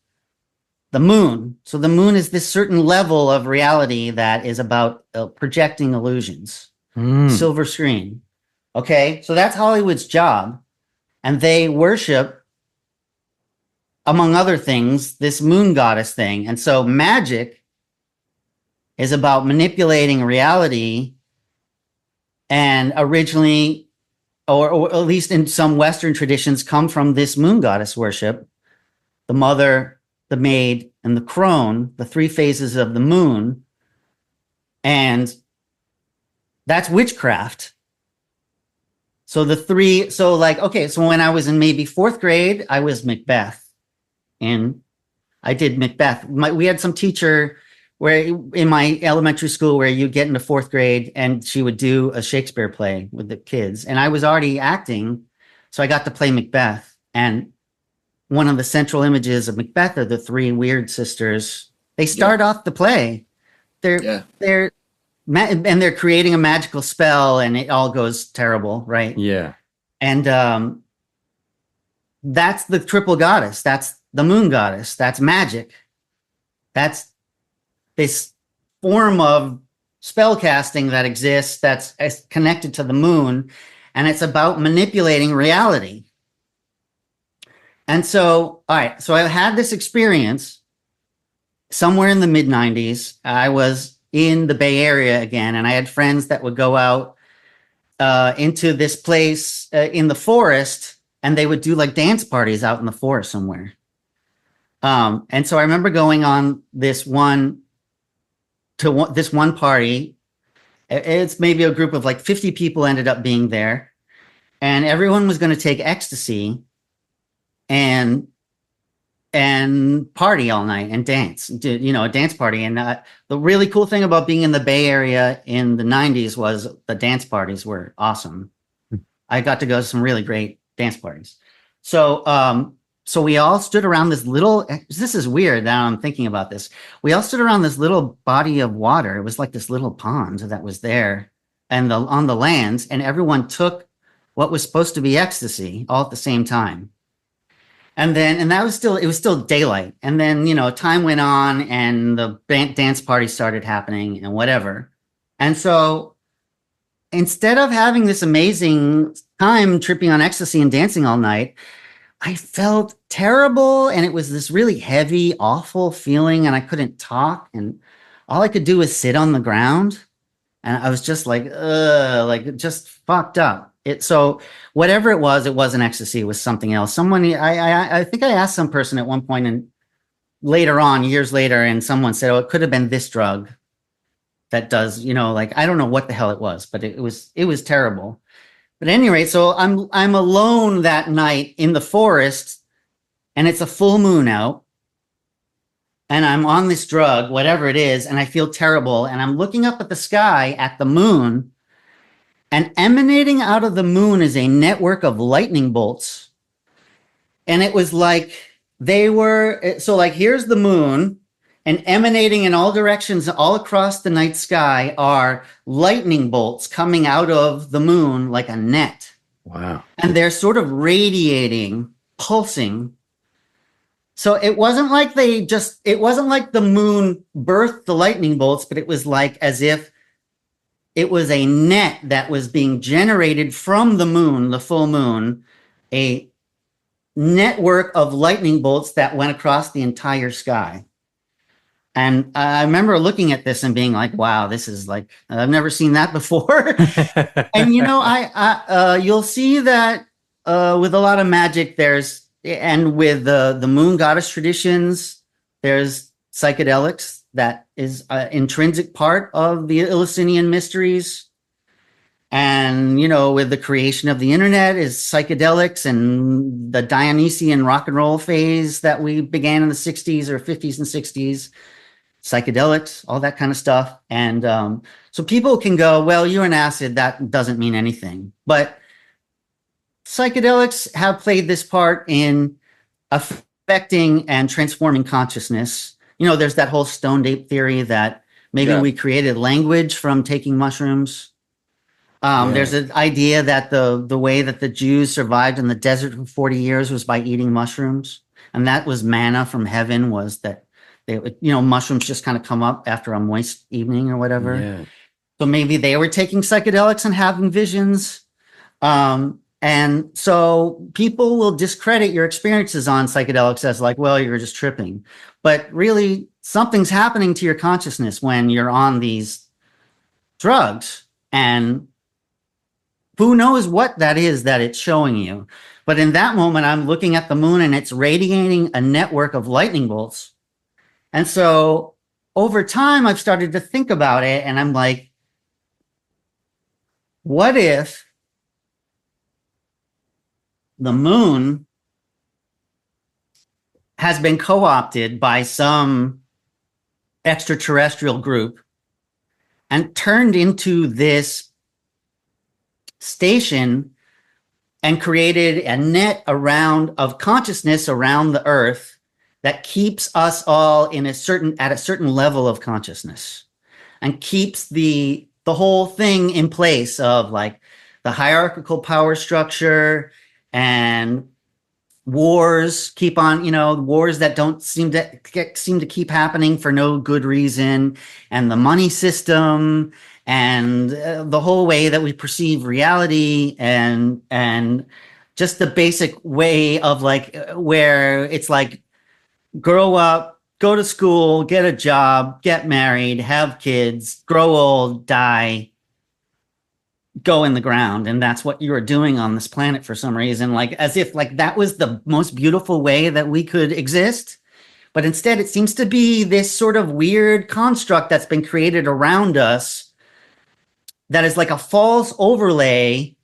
The moon. So the moon is this certain level of reality that is about projecting illusions. Silver screen. Okay, so that's Hollywood's job. And they worship, among other things, this moon goddess thing. And so magic is about manipulating reality, and originally, or at least in some Western traditions, come from this moon goddess worship. The mother, the maid, and the crone, the three phases of the moon. And that's witchcraft. So so when I was in maybe fourth grade, I was Macbeth. And I did Macbeth. We had some teacher where in my elementary school where you get into fourth grade and she would do a Shakespeare play with the kids. And I was already acting. So I got to play Macbeth. And one of the central images of Macbeth are the three weird sisters. They start off the play. They're creating a magical spell, and it all goes terrible, right? Yeah. And that's the triple goddess. That's the moon goddess. That's magic. That's this form of spell casting that exists that's connected to the moon, and it's about manipulating reality. And so, all right, so I had this experience somewhere in the mid-90s. I was in the Bay Area again, and I had friends that would go out into this place in the forest, and they would do like dance parties out in the forest somewhere. And so I remember going on this one party. It's maybe a group of like 50 people ended up being there, and everyone was going to take ecstasy and party all night and dance, a dance party. And the really cool thing about being in the Bay Area in the 90s was the dance parties were awesome. I got to go to some really great dance parties. So we all stood around this is weird now I'm thinking about this. We all stood around this little body of water. It was like this little pond that was there and on the lands, and everyone took what was supposed to be ecstasy all at the same time. And it was still daylight. And then, time went on and the dance party started happening and whatever. And so instead of having this amazing time tripping on ecstasy and dancing all night, I felt terrible. And it was this really heavy, awful feeling. And I couldn't talk. And all I could do was sit on the ground. And I was just like just fucked up. So whatever it wasn't ecstasy, it was something else. I think I asked some person at one point and later on, years later, and someone said, oh, it could have been this drug that does, I don't know what the hell it was, but it was terrible. But at any rate, so I'm alone that night in the forest, and it's a full moon out. And I'm on this drug, whatever it is, and I feel terrible. And I'm looking up at the sky at the moon, and emanating out of the moon is a network of lightning bolts. And it was like here's the moon, and emanating in all directions, all across the night sky are lightning bolts coming out of the moon like a net. Wow. And they're sort of radiating, pulsing. So it wasn't like the moon birthed the lightning bolts, but it was like as if it was a net that was being generated from the moon, the full moon, a network of lightning bolts that went across the entire sky. And I remember looking at this and being like, wow, this is like, I've never seen that before. And, you'll see that with a lot of magic, and with the moon goddess traditions, there's psychedelics that is an intrinsic part of the Eleusinian mysteries. And, with the creation of the internet is psychedelics, and the Dionysian rock and roll phase that we began in the 60s or 50s and 60s, psychedelics, all that kind of stuff. And so people can go, well, you're an acid, that doesn't mean anything. But psychedelics have played this part in affecting and transforming consciousness. You know, there's that whole stoned ape theory that maybe we created language from taking mushrooms. There's an idea that the way that the Jews survived in the desert for 40 years was by eating mushrooms. And that was manna from heaven, was that they would, you know, mushrooms just kind of come up after a moist evening or whatever. Yeah. So maybe they were taking psychedelics and having visions. And so people will discredit your experiences on psychedelics as like, well, you're just tripping. But really, something's happening to your consciousness when you're on these drugs. And who knows what that is that it's showing you. But in that moment, I'm looking at the moon and it's radiating a network of lightning bolts. And so over time, I've started to think about it. And I'm like, what if the moon has been co-opted by some extraterrestrial group and turned into this station and created a net around of consciousness around the earth that keeps us all in at a certain level of consciousness and keeps the whole thing in place of like the hierarchical power structure and wars keep on, you know, wars that don't seem to keep happening for no good reason, and the money system and the whole way that we perceive reality and just the basic way of like where it's like grow up, go to school, get a job, get married, have kids, grow old, die, go in the ground. And that's what you were doing on this planet for some reason, like as if like that was the most beautiful way that we could exist. But instead, it seems to be this sort of weird construct that's been created around us that is like a false overlay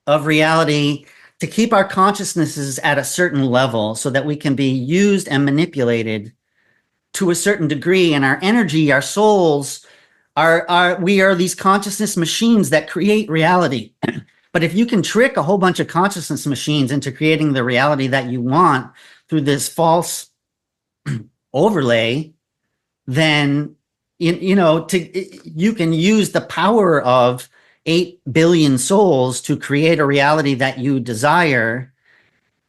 of reality to keep our consciousnesses at a certain level so that we can be used and manipulated to a certain degree. And our energy, our souls, we are these consciousness machines that create reality. But if you can trick a whole bunch of consciousness machines into creating the reality that you want through this false overlay, then you can use the power of 8 billion souls to create a reality that you desire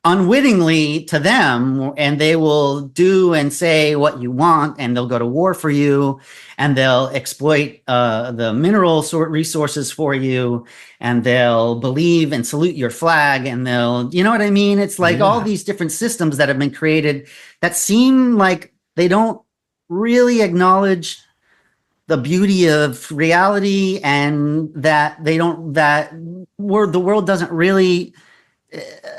unwittingly to them, and they will do and say what you want, and they'll go to war for you, and they'll exploit the mineral resources for you, and they'll believe and salute your flag, and they'll, you know what I mean? It's like all these different systems that have been created that seem like they don't really acknowledge the beauty of reality, and that the world doesn't really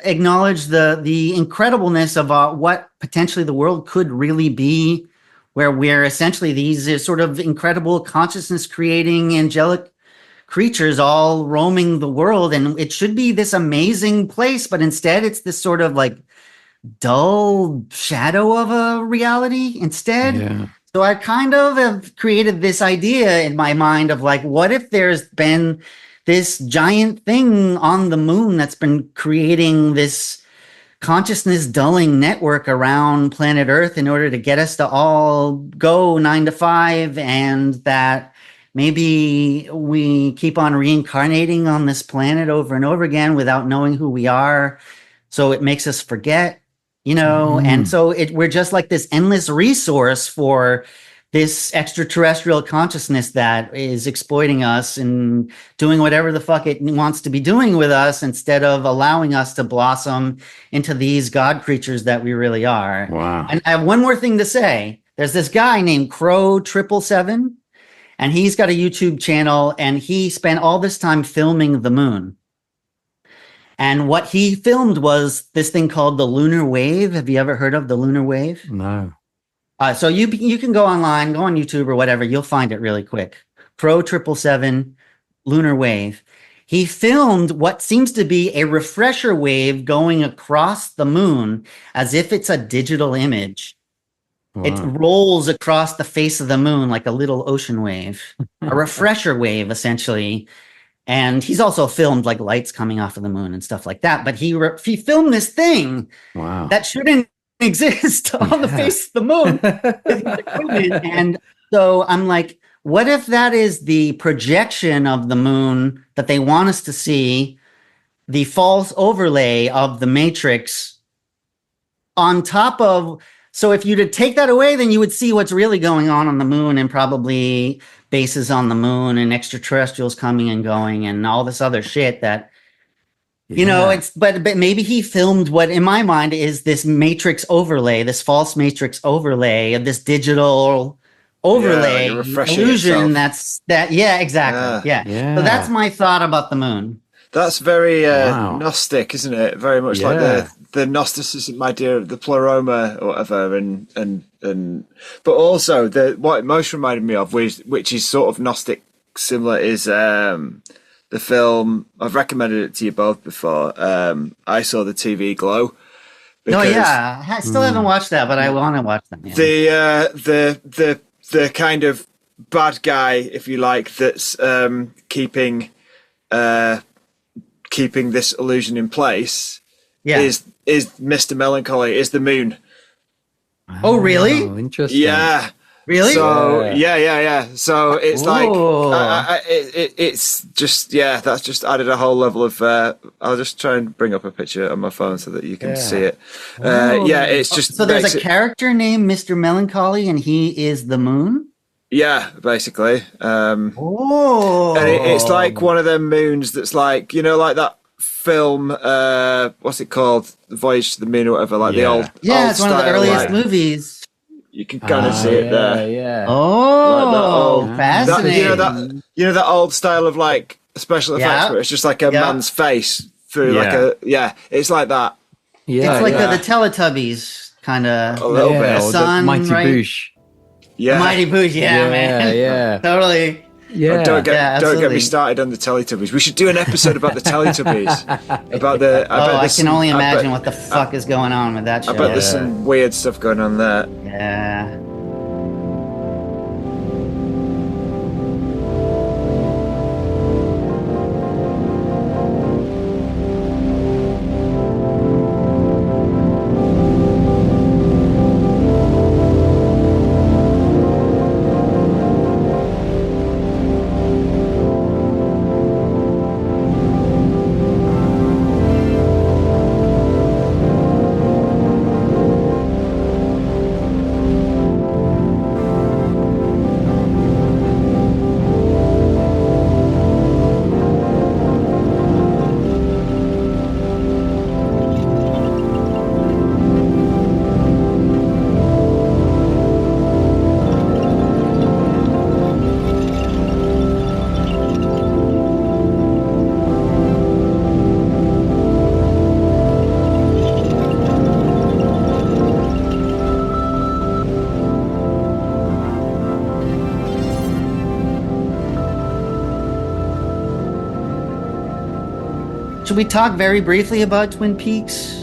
acknowledge the incredibleness of what potentially the world could really be, where we're essentially these sort of incredible consciousness creating angelic creatures all roaming the world, and it should be this amazing place, but instead it's this sort of like dull shadow of a reality instead. Yeah. So I kind of have created this idea in my mind of like, what if there's been this giant thing on the moon that's been creating this consciousness dulling network around planet Earth in order to get us to all go 9 to 5, and that maybe we keep on reincarnating on this planet over and over again without knowing who we are. So it makes us forget, and so we're just like this endless resource for this extraterrestrial consciousness that is exploiting us and doing whatever the fuck it wants to be doing with us, instead of allowing us to blossom into these God creatures that we really are. Wow. And I have one more thing to say. There's this guy named Crow777, and he's got a YouTube channel, and he spent all this time filming the moon. And what he filmed was this thing called the lunar wave. Have you ever heard of the lunar wave? No. So you can go online, go on YouTube or whatever. You'll find it really quick. Crow777 lunar wave. He filmed what seems to be a refresher wave going across the moon as if it's a digital image. Wow. It rolls across the face of the moon like a little ocean wave, a refresher wave, essentially. And he's also filmed like lights coming off of the moon and stuff like that. But he filmed this thing that shouldn't exist on the face of the moon with his equipment. And so I'm like, what if that is the projection of the moon that they want us to see, the false overlay of the matrix on top of, so if you to take that away, then you would see what's really going on the moon, and probably bases on the moon and extraterrestrials coming and going and all this other shit that, you know, it's, but maybe he filmed what in my mind is this matrix overlay, this false matrix overlay of this digital overlay illusion. Yeah, exactly. Yeah. So that's my thought about the moon. That's very Gnostic, isn't it? Very much like the Gnosticism idea of the pleroma or whatever, and but also what it most reminded me of, which is sort of Gnostic similar, is the film. I've recommended it to you both before. I saw the TV Glow. Oh yeah, I still haven't watched that, but I want to watch that. Yeah. The kind of bad guy, if you like, that's keeping this illusion in place is Mr. Melancholy, is the moon. Oh, really? Oh, interesting. Yeah. Really? So yeah. So it's like it's just that's just added a whole level of. I'll just try and bring up a picture on my phone so that you can see it. It's just so there's a character named Mr. Melancholy, and he is the moon. Yeah, basically. And it's like one of them moons that's like, you know, like that film. What's it called? The Voyage to the Moon or whatever. Like the old. Yeah, it's one of the earliest movies. You can kind of see it there. Yeah. Oh, like fascinating. You know that old style of like special effects where it's just like a man's face through like a it's like that. Yeah, it's like the Teletubbies kind of. A little bit. Sun, Mighty Boosh. Yeah, Mighty Boosh. Yeah, man. Yeah, totally. Yeah, don't get me started on the Teletubbies. We should do an episode about the Teletubbies. I can only imagine what the fuck is going on with that show. I bet there's some weird stuff going on there. Yeah. Should we talk very briefly about Twin Peaks?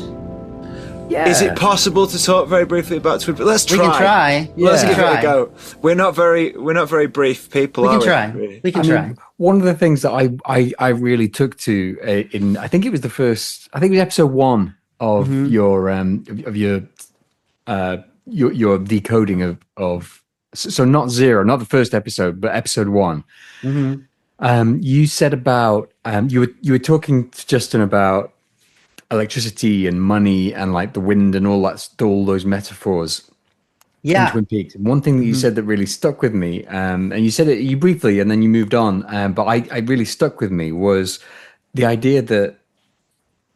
Yeah. Is it possible to talk very briefly about Twin Peaks? Let's try. We can try. Let's give it a go. We're not very brief people. We can try. Really? We can try. One of the things that I really took to in I think it was episode 1 of your decoding of so not Zero, not the first episode, but episode 1. You said about you were talking to Justin about electricity and money and like the wind and all those metaphors in Twin Peaks. And one thing that you said that really stuck with me, and you said it you briefly and then you moved on, but I really stuck with me was the idea that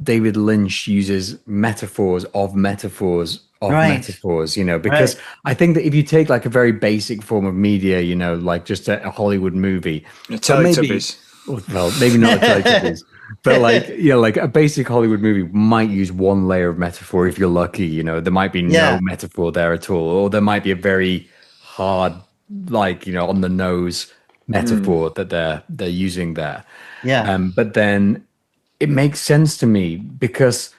David Lynch uses metaphors of metaphors of metaphors, you know, because I think that if you take like a very basic form of media, you know, like just a Hollywood movie, maybe not a Teletubbies, but like, you know, like a basic Hollywood movie might use one layer of metaphor if you're lucky, you know, there might be no metaphor there at all, or there might be a very hard, like, you know, on the nose metaphor that they're using there. But then it makes sense to me because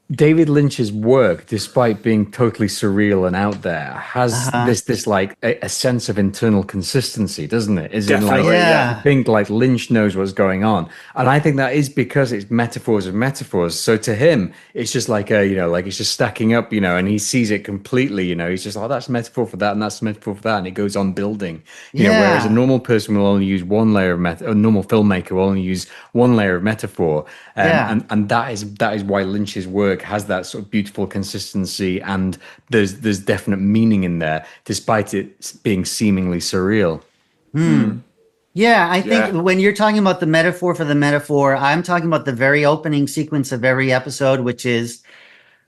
David Lynch's work, despite being totally surreal and out there, has Uh-huh. this like a sense of internal consistency, doesn't it? Is in like Definitely, you Yeah. think like Lynch knows what's going on, and I think that is because it's metaphors of metaphors. So to him, it's just like like it's just stacking up, and he sees it completely. He's just oh, that's a metaphor for that, and that's a metaphor for that, and it goes on building. Whereas a Yeah. normal person will only use one layer of a normal filmmaker will only use one layer of metaphor, Yeah. and that is why Lynch's work has that sort of beautiful consistency, and there's definite meaning in there, despite it being seemingly surreal. Yeah, I think yeah, when you're talking about the metaphor for the metaphor, I'm talking about the very opening sequence of every episode, which is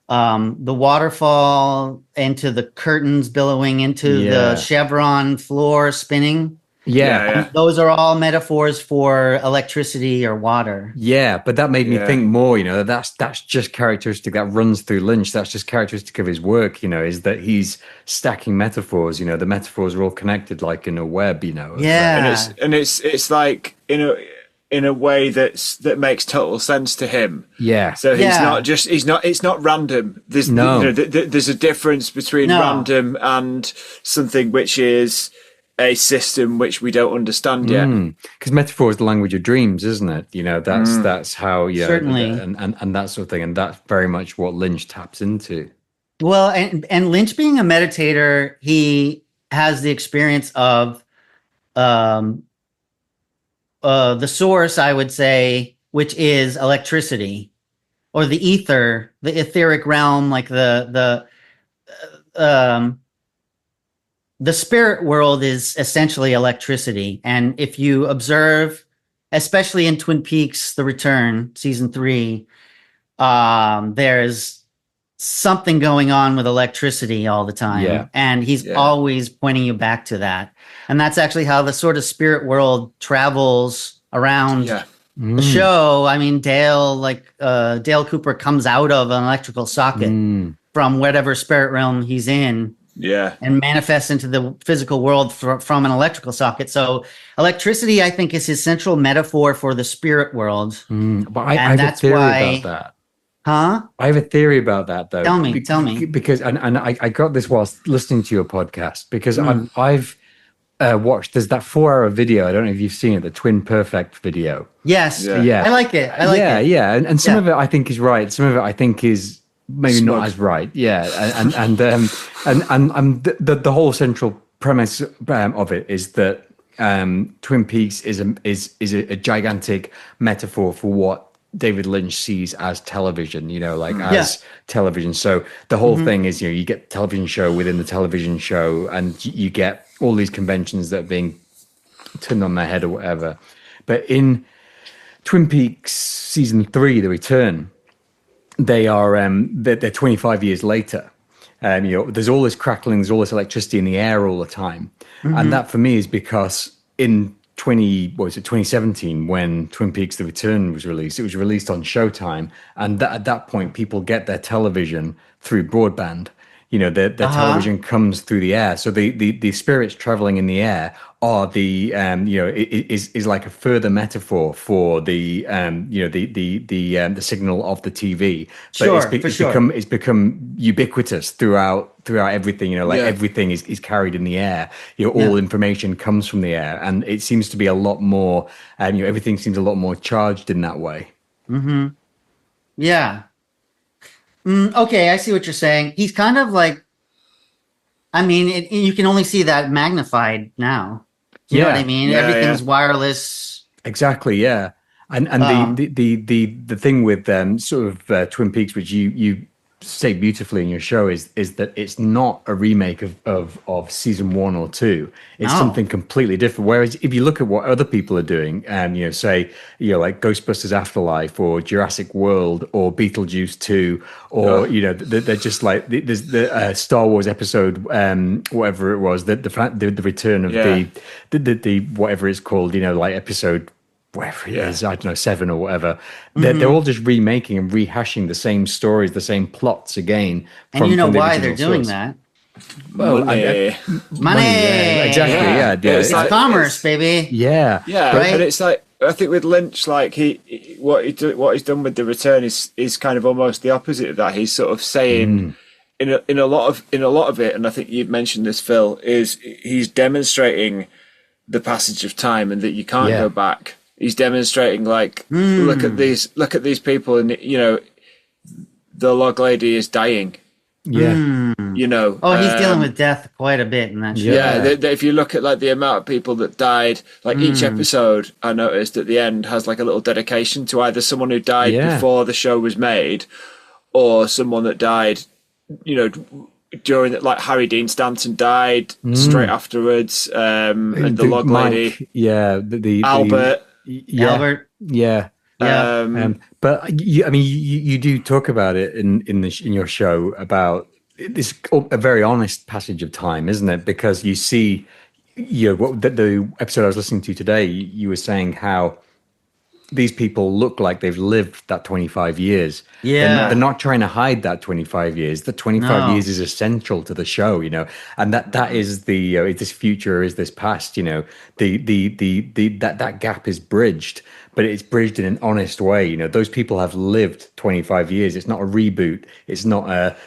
the waterfall into the curtains billowing into the Yeah, chevron floor spinning. yeah, yeah, Those are all metaphors for electricity or water. yeah. But that made me yeah, think more. That's just characteristic that runs through Lynch. That's just characteristic of his work. Is that he's stacking metaphors. The metaphors are all connected, like in a web. and Yeah. it's like in a way that makes total sense to him. Yeah. So Yeah. it's not random. No. There's a difference between No. random and something which is a system which we don't understand yet. Because metaphor is the language of dreams, isn't it? That's how Certainly. and that sort of thing, and that's very much what Lynch taps into. Well, and Lynch being a meditator, he has the experience of um, the source, I would say, which is electricity or the ether, the etheric realm, like the spirit world is essentially electricity. And if you observe, especially in Twin Peaks: The Return, season 3, there's something going on with electricity all the time. Yeah. And he's Yeah. always pointing you back to that. And that's actually how the sort of spirit world travels around Yeah, the show. I mean, Dale Cooper comes out of an electrical socket from whatever spirit realm he's in yeah, and manifests into the physical world from an electrical socket. So electricity, I think, is his central metaphor for the spirit world. But I And have a that's theory why- about that. Huh? I have a theory about that, though. Tell me. Because I got this whilst listening to your podcast, because I've watched. There's that 4-hour video. I don't know if you've seen it, the Twin Perfect video. Yes. Yeah. I like it. I like it. Yeah, and some Yeah. of it I think is right. Some of it I think is maybe not Smug. as right. Yeah, and the whole central premise of it is that Twin Peaks is a gigantic metaphor for what David Lynch sees as television, as television. So the whole thing is, you get the television show within the television show, and you get all these conventions that are being turned on their head or whatever. But in Twin Peaks season 3, The Return, they're 25 years later. There's all this crackling, there's all this electricity in the air all the time, and that for me is because in 2017 when Twin Peaks: The Return was released, it was released on Showtime, and at that point people get their television through broadband. Their television comes through the air, so the spirits traveling in the air are is like a further metaphor for the signal of the TV. But it's become ubiquitous throughout everything. Everything is carried in the air. All information comes from the air, and it seems to be a lot more. Everything seems a lot more charged in that way. Yeah. Okay, I see what you're saying. He's kind of like, I mean, you can only see that magnified now. You know what I mean? Yeah, Everything's wireless. Exactly, yeah. And the thing with sort of Twin Peaks, which you say beautifully in your show, is that it's not a remake of season 1 or 2. It's something completely different. Whereas if you look at what other people are doing, say like Ghostbusters Afterlife or Jurassic World or Beetlejuice 2, or they're just like there's the Star Wars episode whatever it was, the return of the whatever it's called, like episode whatever it is, I don't know, 7 or whatever. They're all just remaking and rehashing the same stories, the same plots again. And you know from the why they're original doing source. that? Well, money. Money. Yeah, exactly. Yeah. It's like commerce, baby. Yeah. Yeah, Right? and it's like I think with Lynch, like what he's done with The Return is kind of almost the opposite of that. He's sort of saying in a lot of it, and I think you've mentioned this, Phil, is he's demonstrating the passage of time and that you can't go back. He's demonstrating like look at these people, and the log lady is dying. Yeah. He's dealing with death quite a bit in that show. Yeah, if you look at like the amount of people that died, like each episode, I noticed at the end has like a little dedication to either someone who died before the show was made, or someone that died, during that. Like Harry Dean Stanton died straight afterwards, and the log lady, the Albert, Albert, but you do talk about it in your show about this a very honest passage of time, isn't it? Because you see, the episode I was listening to today, you were saying how these people look like they've lived that 25 years. They're not trying to hide that 25 years. The 25 years is essential to the show, and that is the is this future, is this past, that gap is bridged, but it's bridged in an honest way. Those people have lived 25 years. It's not a reboot. It's not that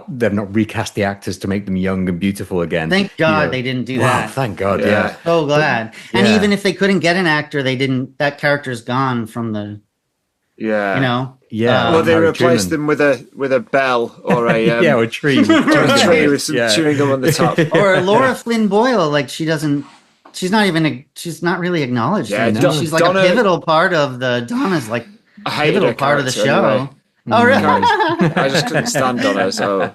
they've not recast the actors to make them young and beautiful again. Thank God they didn't do that. Thank God. Yeah. So glad. And even if they couldn't get an actor, that character's gone from the, well, they replaced them with a bell or a a tree, with some chewing gum on the top. Or Laura Flynn Boyle, like she's not really acknowledged. She's like a pivotal part of Donna's like a pivotal part of the show. Anyway. Oh, really? I just couldn't stand Donna. So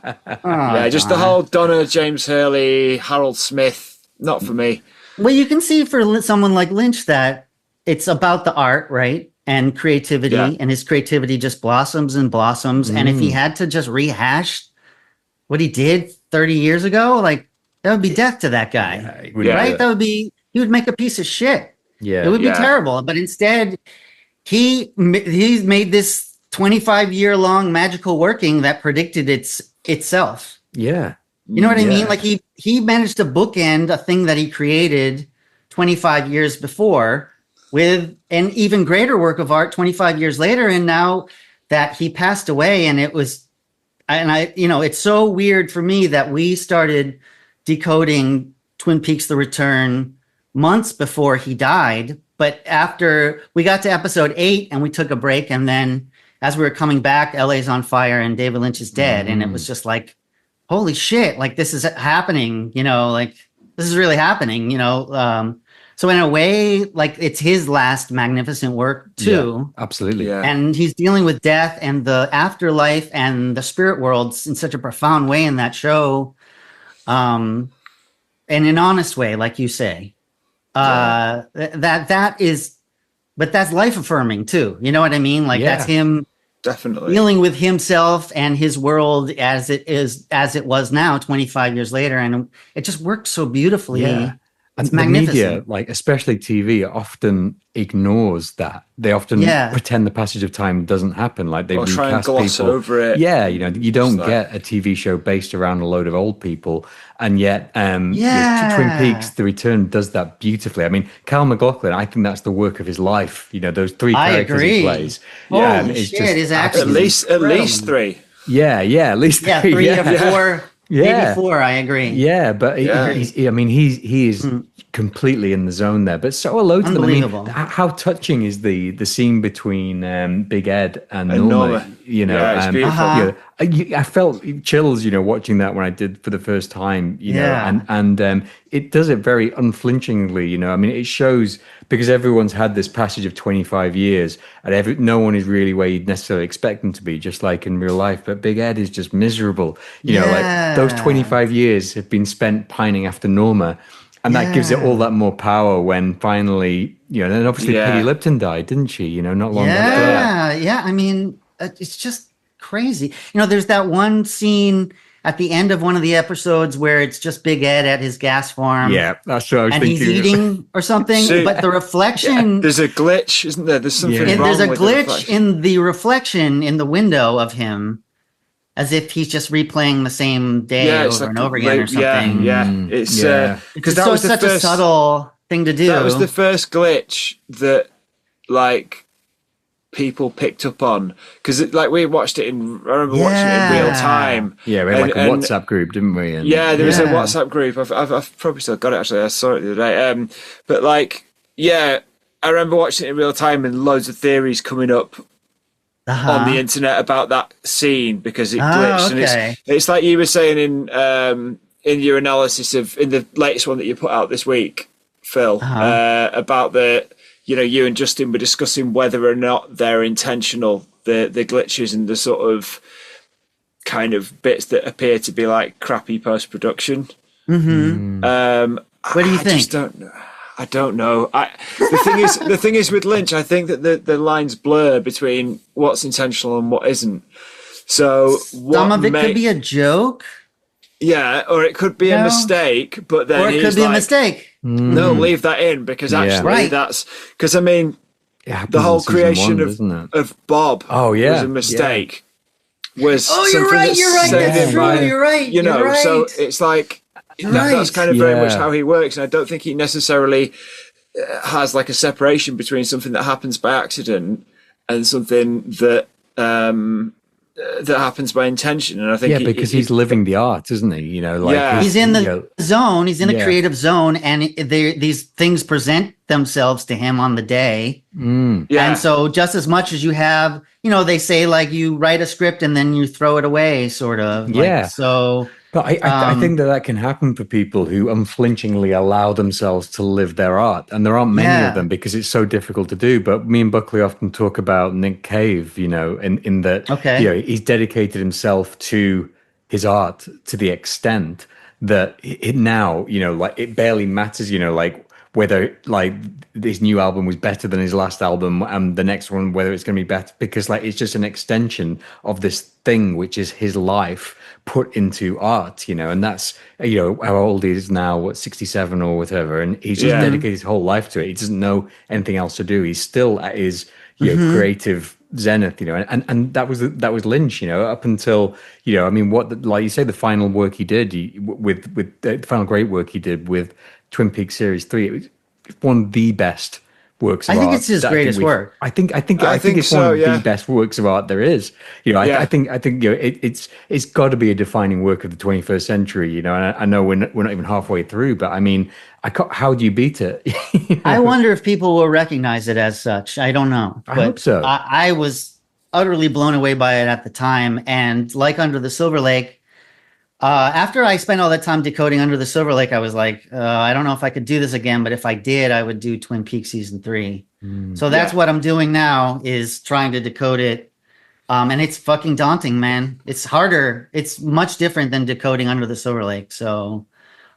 just the whole Donna, James Hurley, Harold Smith, not for me. Well, you can see for someone like Lynch that it's about the art, right? And creativity, and his creativity just blossoms and blossoms. And if he had to just rehash what he did 30 years ago, like that would be death to that guy, right? That would be, he would make a piece of shit. Yeah, it would be terrible. But instead, he's made this 25-year-long magical working that predicted itself. Yeah, you know what I mean? Like he managed to bookend a thing that he created 25 years before with an even greater work of art 25 years later. And now that he passed away, and it's so weird for me that we started decoding Twin Peaks: The Return months before he died. But after we got to episode 8 and we took a break, and then as we were coming back, LA's on fire and David Lynch is dead. And it was just like, holy shit, like this is happening, like this is really happening, So in a way, like it's his last magnificent work too. Yeah, absolutely. Yeah. And he's dealing with death and the afterlife and the spirit worlds in such a profound way in that show. And in an honest way, like you say. But that's life affirming too. You know what I mean? Like that's him definitely dealing with himself and his world as it was now 25 years later. And it just worked so beautifully. Yeah. It's and magnificent. The media, like especially TV, often ignores that. They often pretend the passage of time doesn't happen. Like they recast try and gloss people over it. Yeah, you don't get a TV show based around a load of old people, and yet Twin Peaks: The Return does that beautifully. I mean, Cal MacLachlan, I think that's the work of his life. Those 3 characters he plays. Holy shit, is actually at least 3. Yeah, at least 3. 3 to 4. Yeah, maybe 4. I agree. Yeah, but he is completely in the zone there. But so are loads of them. Unbelievable. How touching is the scene between Big Ed and Norma? It's beautiful. I felt chills, watching that when I did for the first time. And it does it very unflinchingly. I mean, it shows, because everyone's had this passage of 25 years, and no one is really where you'd necessarily expect them to be, just like in real life. But Big Ed is just miserable. Like those 25 years have been spent pining after Norma. And that gives it all that more power when finally, and then obviously Peggy Lipton died, didn't she? Not long after that. Yeah. I mean, it's just crazy. There's that one scene at the end of one of the episodes where it's just Big Ed at his gas farm. Yeah, that's what I was thinking. And he's eating or something, but the reflection... There's a glitch, isn't there? There's something wrong There's a with glitch in the reflection in the window of him. as if he's just replaying the same day it's over like and over again or something. It's Because that was such a subtle thing to do. That was the first glitch that like people picked up on, because like we watched it I remember watching it in real time. Yeah, we had like a WhatsApp group, didn't we? And, there was a WhatsApp group. I've probably still got it actually. I saw it the other day. But like, I remember watching it in real time and loads of theories coming up on the internet about that scene because it glitched. And it's like you were saying in your analysis in the latest one that you put out this week, Phil, about you and Justin were discussing whether or not they're intentional, the glitches and the sort of kind of bits that appear to be like crappy post-production. Mm-hmm. What do you think? I don't know. The thing is with Lynch, I think that the lines blur between what's intentional and what isn't. So some of it could be a joke. Yeah, or it could be a mistake, but then or it could be a mistake. No, leave that in because actually that's because I mean the whole creation of Bob was a mistake. Was you're right. That's true. You're right. You know, so it's like that's kind of very much how he works, and I don't think he necessarily has like a separation between something that happens by accident and something that that happens by intention. And I think because he's living the art, isn't he? You know, like he's in the zone. He's in a creative zone, and these things present themselves to him on the day. And so, just as much as you have, they say like you write a script and then you throw it away, sort of. So. But I think that can happen for people who unflinchingly allow themselves to live their art. And there aren't many of them because it's so difficult to do. But me and Buckley often talk about Nick Cave, in that he's dedicated himself to his art to the extent that it now, like it barely matters, like whether like this new album was better than his last album and the next one, whether it's going to be better, because like it's just an extension of this thing, which is his life put into art, and that's, how old he is now, 67 or whatever. And he's just dedicated his whole life to it. He doesn't know anything else to do. He's still at his creative zenith, and that was Lynch, up until, I mean, like you say, the final work he did with the final great work he did with Twin Peaks Series 3, it was one of the best works of art. I think it's his greatest work. I think it's one of the best works of art there is. I think it's got to be a defining work of the 21st century. And I know we're not even halfway through, but I mean, how do you beat it? I wonder if people will recognize it as such. I don't know. I hope so. I was utterly blown away by it at the time, and like Under the Silver Lake. After I spent all that time decoding Under the Silver Lake, I was like, I don't know if I could do this again, but if I did, I would do Twin Peaks season 3. So that's what I'm doing now, is trying to decode it. And it's fucking daunting, man. It's harder. It's much different than decoding Under the Silver Lake. So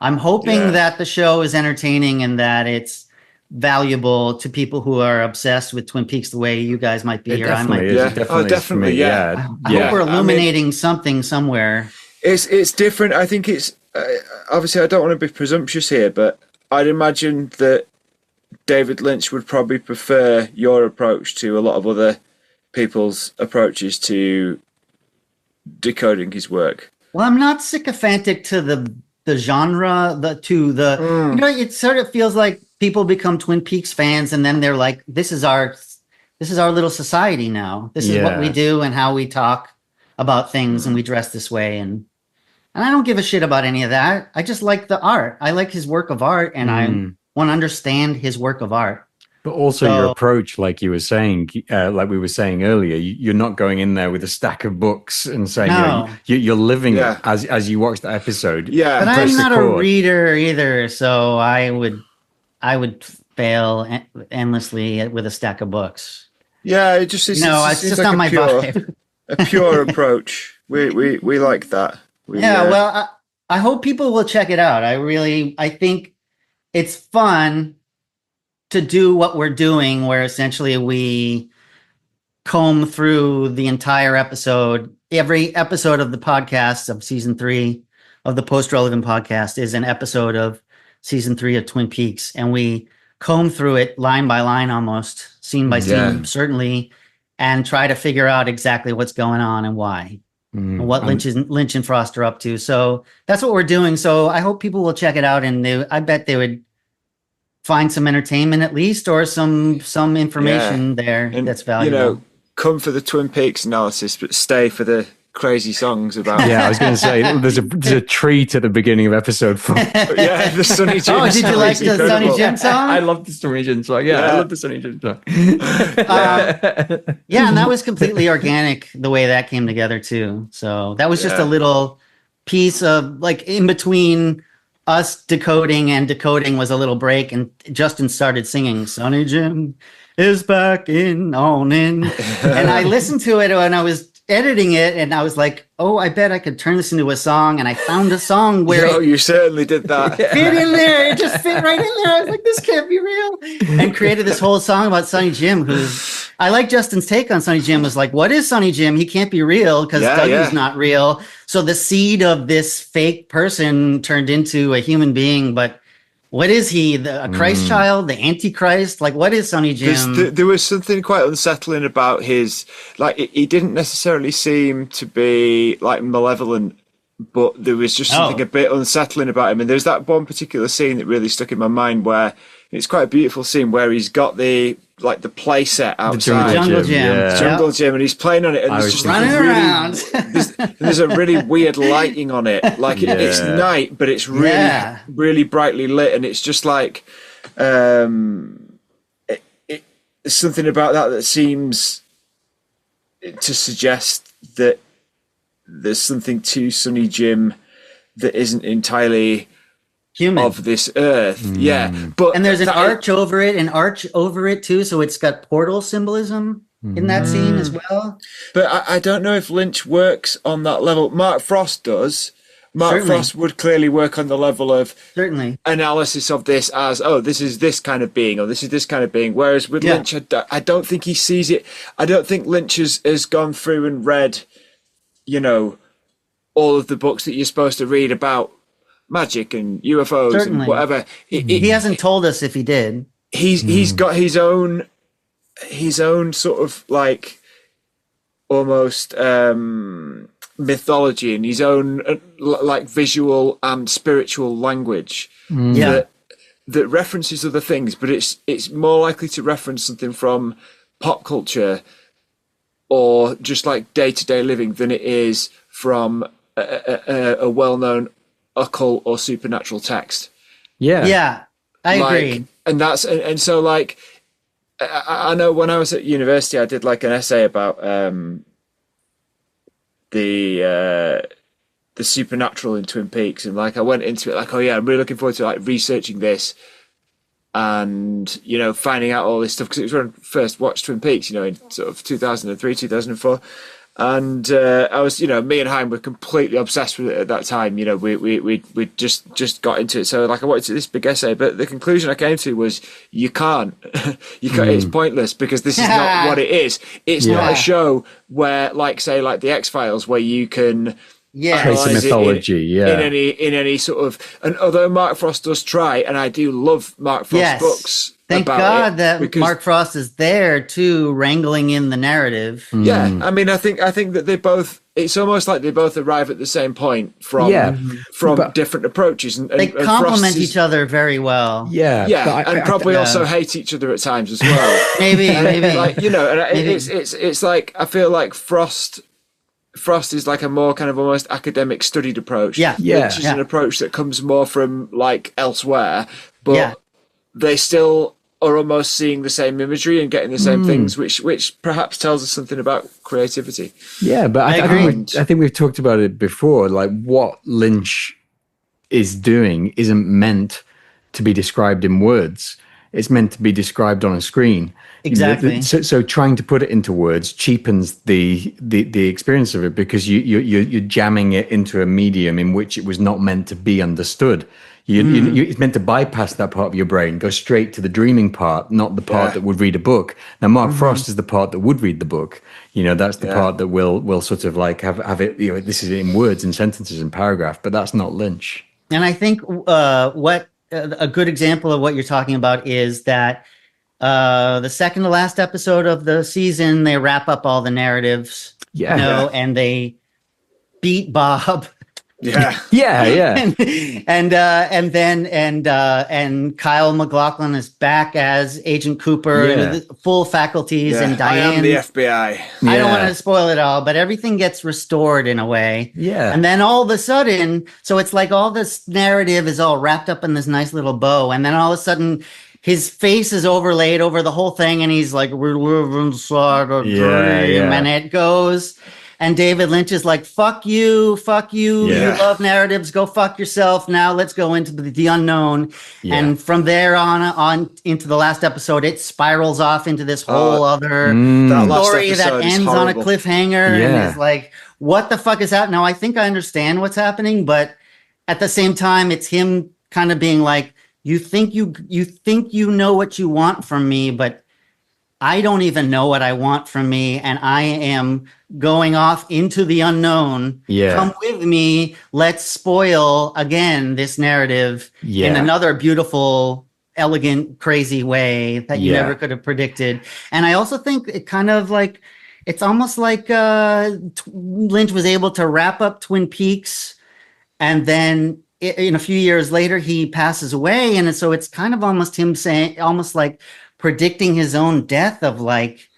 I'm hoping that the show is entertaining and that it's valuable to people who are obsessed with Twin Peaks the way you guys might be, or I might be. Definitely. I hope we're illuminating something somewhere. It's different. I think it's obviously, I don't want to be presumptuous here, but I'd imagine that David Lynch would probably prefer your approach to a lot of other people's approaches to decoding his work. Well, I'm not sycophantic to the genre, it sort of feels like people become Twin Peaks fans and then they're like, this is our little society now. This is what we do and how we talk about things, and we dress this way, and I don't give a shit about any of that. I just like the art. I like his work of art, and I want to understand his work of art. But also your approach, like you were saying, like we were saying earlier, you're not going in there with a stack of books and saying you're living it as you watch the episode. Yeah, but I'm not a reader either, so I would fail endlessly with a stack of books. Yeah, it's just like not my vibe. A pure approach. We like that. Well, I hope people will check it out. I think it's fun to do what we're doing, where essentially we comb through the entire episode. Every episode of the podcast of season 3 of the Post Relevant podcast is an episode of season 3 of Twin Peaks, and we comb through it line by line, almost scene by scene, certainly, and try to figure out exactly what's going on and why. and what Lynch and Frost are up to. So that's what we're doing. So I hope people will check it out, and I bet they would find some entertainment at least, or some information there that's valuable. Come for the Twin Peaks analysis, but stay for the crazy songs about. Yeah, I was going to say there's a treat at the beginning of episode 4. The Sonny Jim. Oh, did you like the Sonny Jim song? I love the Sonny Jim song. Yeah, I love the Sonny Jim song. Yeah, and that was completely organic the way that came together too. So that was just a little piece of like in between us decoding was a little break, and Justin started singing Sonny Jim is back in on in. And I listened to it when I was editing it, and I was like, oh, I bet I could turn this into a song. And I found a song where you certainly did that. Fit in there. It just fit right in there. I was like, this can't be real. And created this whole song about Sonny Jim, who's I like Justin's take on Sonny Jim was like, what is Sonny Jim? He can't be real because Dougie's not real. So the seed of this fake person turned into a human being, but what is he? A Christ child? The Antichrist? Like, what is Sonny Jim? There was something quite unsettling about his, like, he didn't necessarily seem to be, like, malevolent, but there was just something a bit unsettling about him. And there's that one particular scene that really stuck in my mind where it's quite a beautiful scene where he's got the play set outside. The jungle gym. And he's playing on it. And there's just running around. there's a really weird lighting on it. Like it's night, but it's really, really brightly lit. And it's just like, there's something about that seems to suggest that there's something to Sonny Jim that isn't entirely human of this earth. But and there's an arch over it too, so it's got portal symbolism in that scene as well. But I don't know if Lynch works on that level. Mark Frost does. Frost would clearly work on the level of analysis of this as, this is this kind of being, or this is this kind of being. Whereas with Lynch, I don't think he sees it. I don't think Lynch has gone through and read, all of the books that you're supposed to read about magic and UFOs and whatever. He hasn't told us if he did. He's got his own sort of like almost mythology and his own like visual and spiritual language that references other things, but it's more likely to reference something from pop culture or just like day-to-day living than it is from a well-known occult or supernatural text. I agree. And that's and so like I know when I was at university I did like an essay about the supernatural in Twin Peaks, and like I went into it like, I'm really looking forward to like researching this and finding out all this stuff, because it was when I first watched Twin Peaks in sort of 2003 2004. And I was, me and Hine were completely obsessed with it at that time. We just got into it. So like I wanted to this big essay, but the conclusion I came to was you can't. It's pointless, because this is not what it is. It's not a show where like the X-Files, where you can trace a mythology in any sort of. And although Mark Frost does try, and I do love Mark Frost books. Thank God that Mark Frost is there too, wrangling in the narrative. Yeah, I mean, I think that they both. It's almost like they both arrive at the same point from different approaches, and they complement each other very well. And probably also hate each other at times as well. maybe. Like it's like I feel like Frost is like a more kind of almost academic studied approach. Which is an approach that comes more from like elsewhere, but they still are almost seeing the same imagery and getting the same things, which perhaps tells us something about creativity. Yeah, but I think we've talked about it before. Like what Lynch is doing isn't meant to be described in words. It's meant to be described on a screen. Exactly. So trying to put it into words cheapens the experience of it, because you're jamming it into a medium in which it was not meant to be understood. It's meant to bypass that part of your brain, go straight to the dreaming part, not the part that would read a book. Now, Mark Frost is the part that would read the book. That's the part that will sort of like have it. This is in words and sentences and paragraph, but that's not Lynch. And I think what a good example of what you're talking about is that the second to last episode of the season, they wrap up all the narratives. And they beat Bob. Yeah. Yeah. and Kyle MacLachlan is back as Agent Cooper Yeah. and the full faculties, Yeah. and Diane. I am the FBI. I don't want Yeah. to spoil it all, but everything gets restored in a way. Yeah. And then all of a sudden, so it's like all this narrative is all wrapped up in this nice little bow. And then all of a sudden, his face is overlaid over the whole thing. And he's like, we live inside a dream. And it goes. And David Lynch is like, fuck you. Yeah. You love narratives. Go fuck yourself. Now let's go into the unknown. Yeah. And from there on into the last episode, it spirals off into this whole other That last story that episode is ends on a horrible. cliffhanger and is like, what the fuck is that? Now, I think I understand what's happening, but at the same time, it's him kind of being like, you think you know what you want from me, but I don't even know what I want from me, and I am going off into the unknown. Yeah. Come with me. Let's spoil again this narrative in another beautiful, elegant, crazy way that you never could have predicted. And I also think it kind of like, it's almost like Lynch was able to wrap up Twin Peaks, and then in a few years later he passes away, and so it's kind of almost him saying, almost like predicting his own death, of like,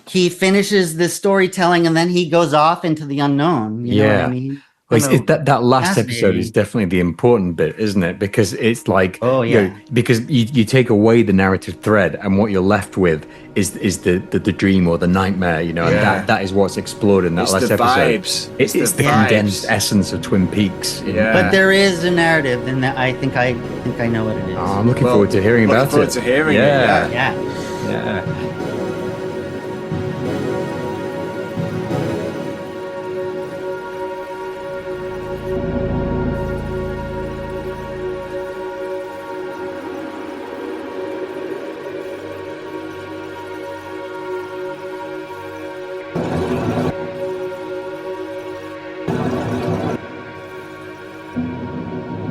he finishes the storytelling and then he goes off into the unknown. You know what I mean? Well, that last episode is definitely the important bit, isn't it? Because it's like, because you take away the narrative thread, and what you're left with is the dream or the nightmare, you know, and that is what's explored in that last episode. It's the condensed essence of Twin Peaks. Yeah. But there is a narrative, and I think I know what it is. Oh, I'm looking forward to hearing about it. Looking forward to hearing it. Yeah.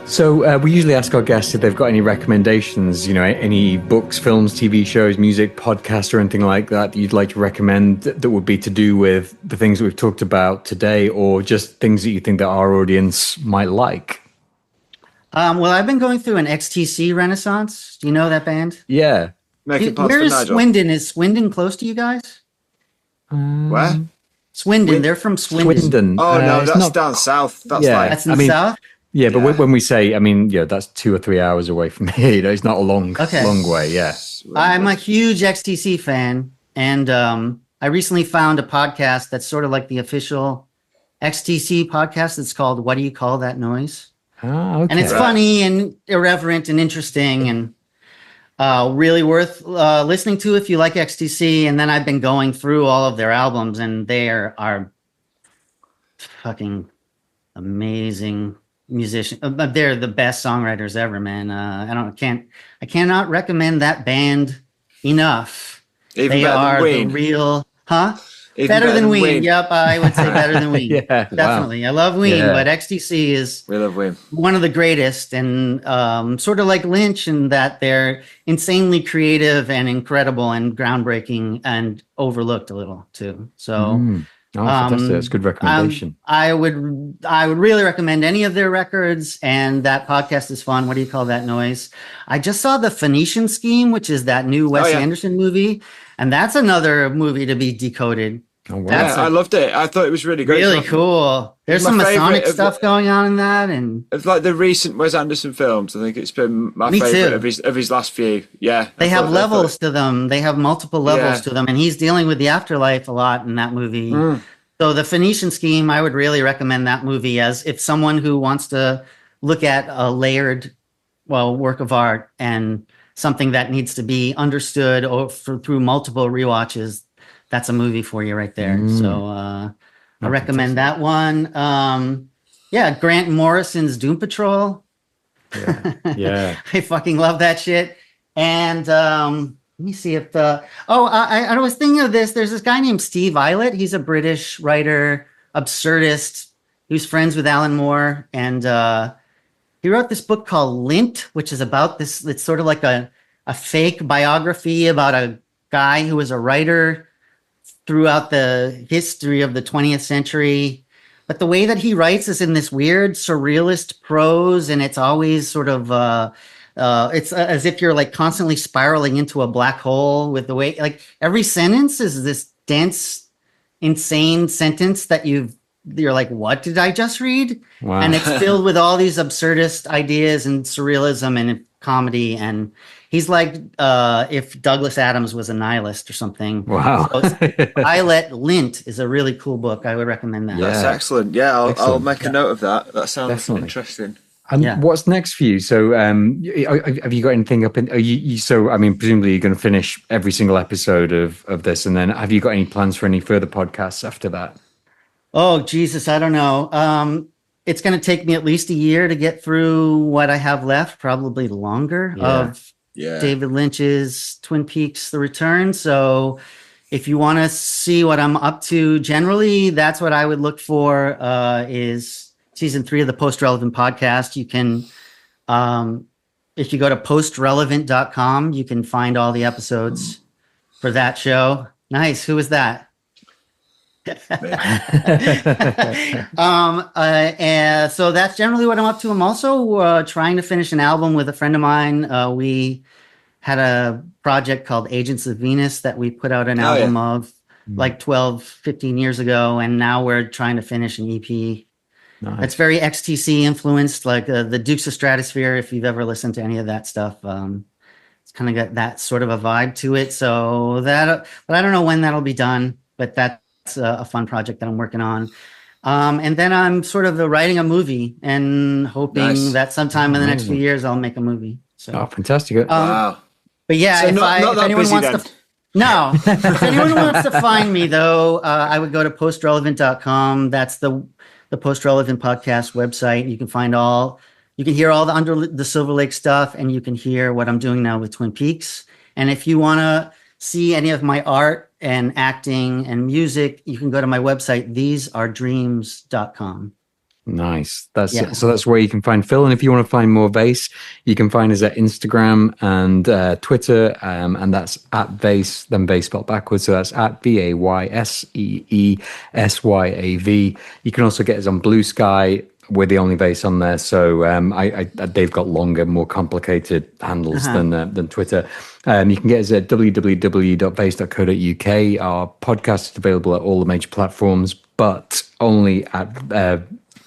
So we usually ask our guests if they've got any recommendations, you know, any books, films, TV shows, music, podcasts, or anything like that you'd like to recommend that would be to do with the things that we've talked about today, or just things that you think that our audience might like. Well, I've been going through an XTC renaissance. Do you know that band? Yeah. Where is Swindon? Is Swindon close to you guys? Where? Swindon. They're from Swindon. Oh, no, that's down south. That's that's in the south? Yeah, but when we say, I mean, that's 2 or 3 hours away from here. You know, it's not a long way. Yeah, I'm a huge XTC fan, and I recently found a podcast that's sort of like the official XTC podcast. It's called "What Do You Call That Noise?" Okay. And it's funny and irreverent and interesting, and really worth listening to if you like XTC. And then I've been going through all of their albums, and they are fucking amazing musician. They're the best songwriters ever, man. I cannot recommend that band enough. Even they are the real, better than Ween. Yep, I would say better than Ween. Definitely. Wow. I love Ween, but XTC is one of the greatest, and sort of like Lynch in that they're insanely creative and incredible and groundbreaking and overlooked a little too. So. Fantastic. That's a good recommendation. I would really recommend any of their records, and that podcast is fun. What Do You Call That Noise? I just saw The Phoenician Scheme, which is that new Wes Anderson movie, and that's another movie to be decoded. Oh, wow. I loved it. I thought it was really great. Really cool. There's some Masonic stuff going on in that, and it's like the recent Wes Anderson films. I think it's been my favorite of his last few. Yeah, they have levels to them. They have multiple levels to them, and he's dealing with the afterlife a lot in that movie. So The Phoenician Scheme, I would really recommend that movie as if someone who wants to look at a layered, work of art and something that needs to be understood through multiple rewatches. That's a movie for you right there. So I recommend that one. Grant Morrison's Doom Patrol. Yeah. I fucking love that shit. And let me see if I was thinking of this. There's this guy named Steve Eilert. He's a British writer, absurdist. He was friends with Alan Moore, and he wrote this book called Lint, which is about this. It's sort of like a fake biography about a guy who was a writer throughout the history of the 20th century, but the way that he writes is in this weird surrealist prose, and it's always sort of it's as if you're like constantly spiraling into a black hole with the way like every sentence is this dense, insane sentence that you're like, what did I just read? Wow. And it's filled with all these absurdist ideas and surrealism and comedy. And he's like if Douglas Adams was a nihilist or something. Wow. So Violet Lint is a really cool book. I would recommend that. That's excellent. Yeah, I'll make a note of that. That sounds Definitely interesting. And what's next for you? So, have you got anything up in? So, I mean, presumably you're going to finish every single episode of this, and then have you got any plans for any further podcasts after that? Oh, Jesus, I don't know. It's going to take me at least a year to get through what I have left, probably longer, of David Lynch's Twin Peaks: The Return. So, if you want to see what I'm up to, generally, that's what I would look for. Is season 3 of the Post Relevant podcast. You can, if you go to postrelevant.com, you can find all the episodes for that show. Nice. Who was that? And so that's generally what I'm up to. I'm also trying to finish an album with a friend of mine. We had a project called Agents of Venus that we put out an album of like 12, 15 years ago. And now we're trying to finish an EP. Nice. It's very XTC influenced, like the Dukes of Stratosphere. If you've ever listened to any of that stuff, it's kind of got that sort of a vibe to it. So that, but I don't know when that'll be done. But that's a fun project that I'm working on. And then I'm sort of writing a movie and hoping that sometime in the next few years I'll make a movie. So fantastic! Wow. But yeah, so if anyone wants to. No, if anyone wants to find me though, I would go to postrelevant.com. That's the Post Relevant podcast website. You can hear all the Under the Silver Lake stuff, and you can hear what I'm doing now with Twin Peaks. And if you want to see any of my art and acting and music, you can go to my website, thesearedreams.com. Nice. So that's where you can find Phil. And if you want to find more Vayse, you can find us at Instagram and Twitter, and that's at Vayse, then Vayse spelled backwards. So that's at VAYSEESYAV. You can also get us on Blue Sky. We're the only Vayse on there. So they've got longer, more complicated handles than Twitter. You can get us at www.vayse.co.uk. Our podcast is available at all the major platforms, but only at the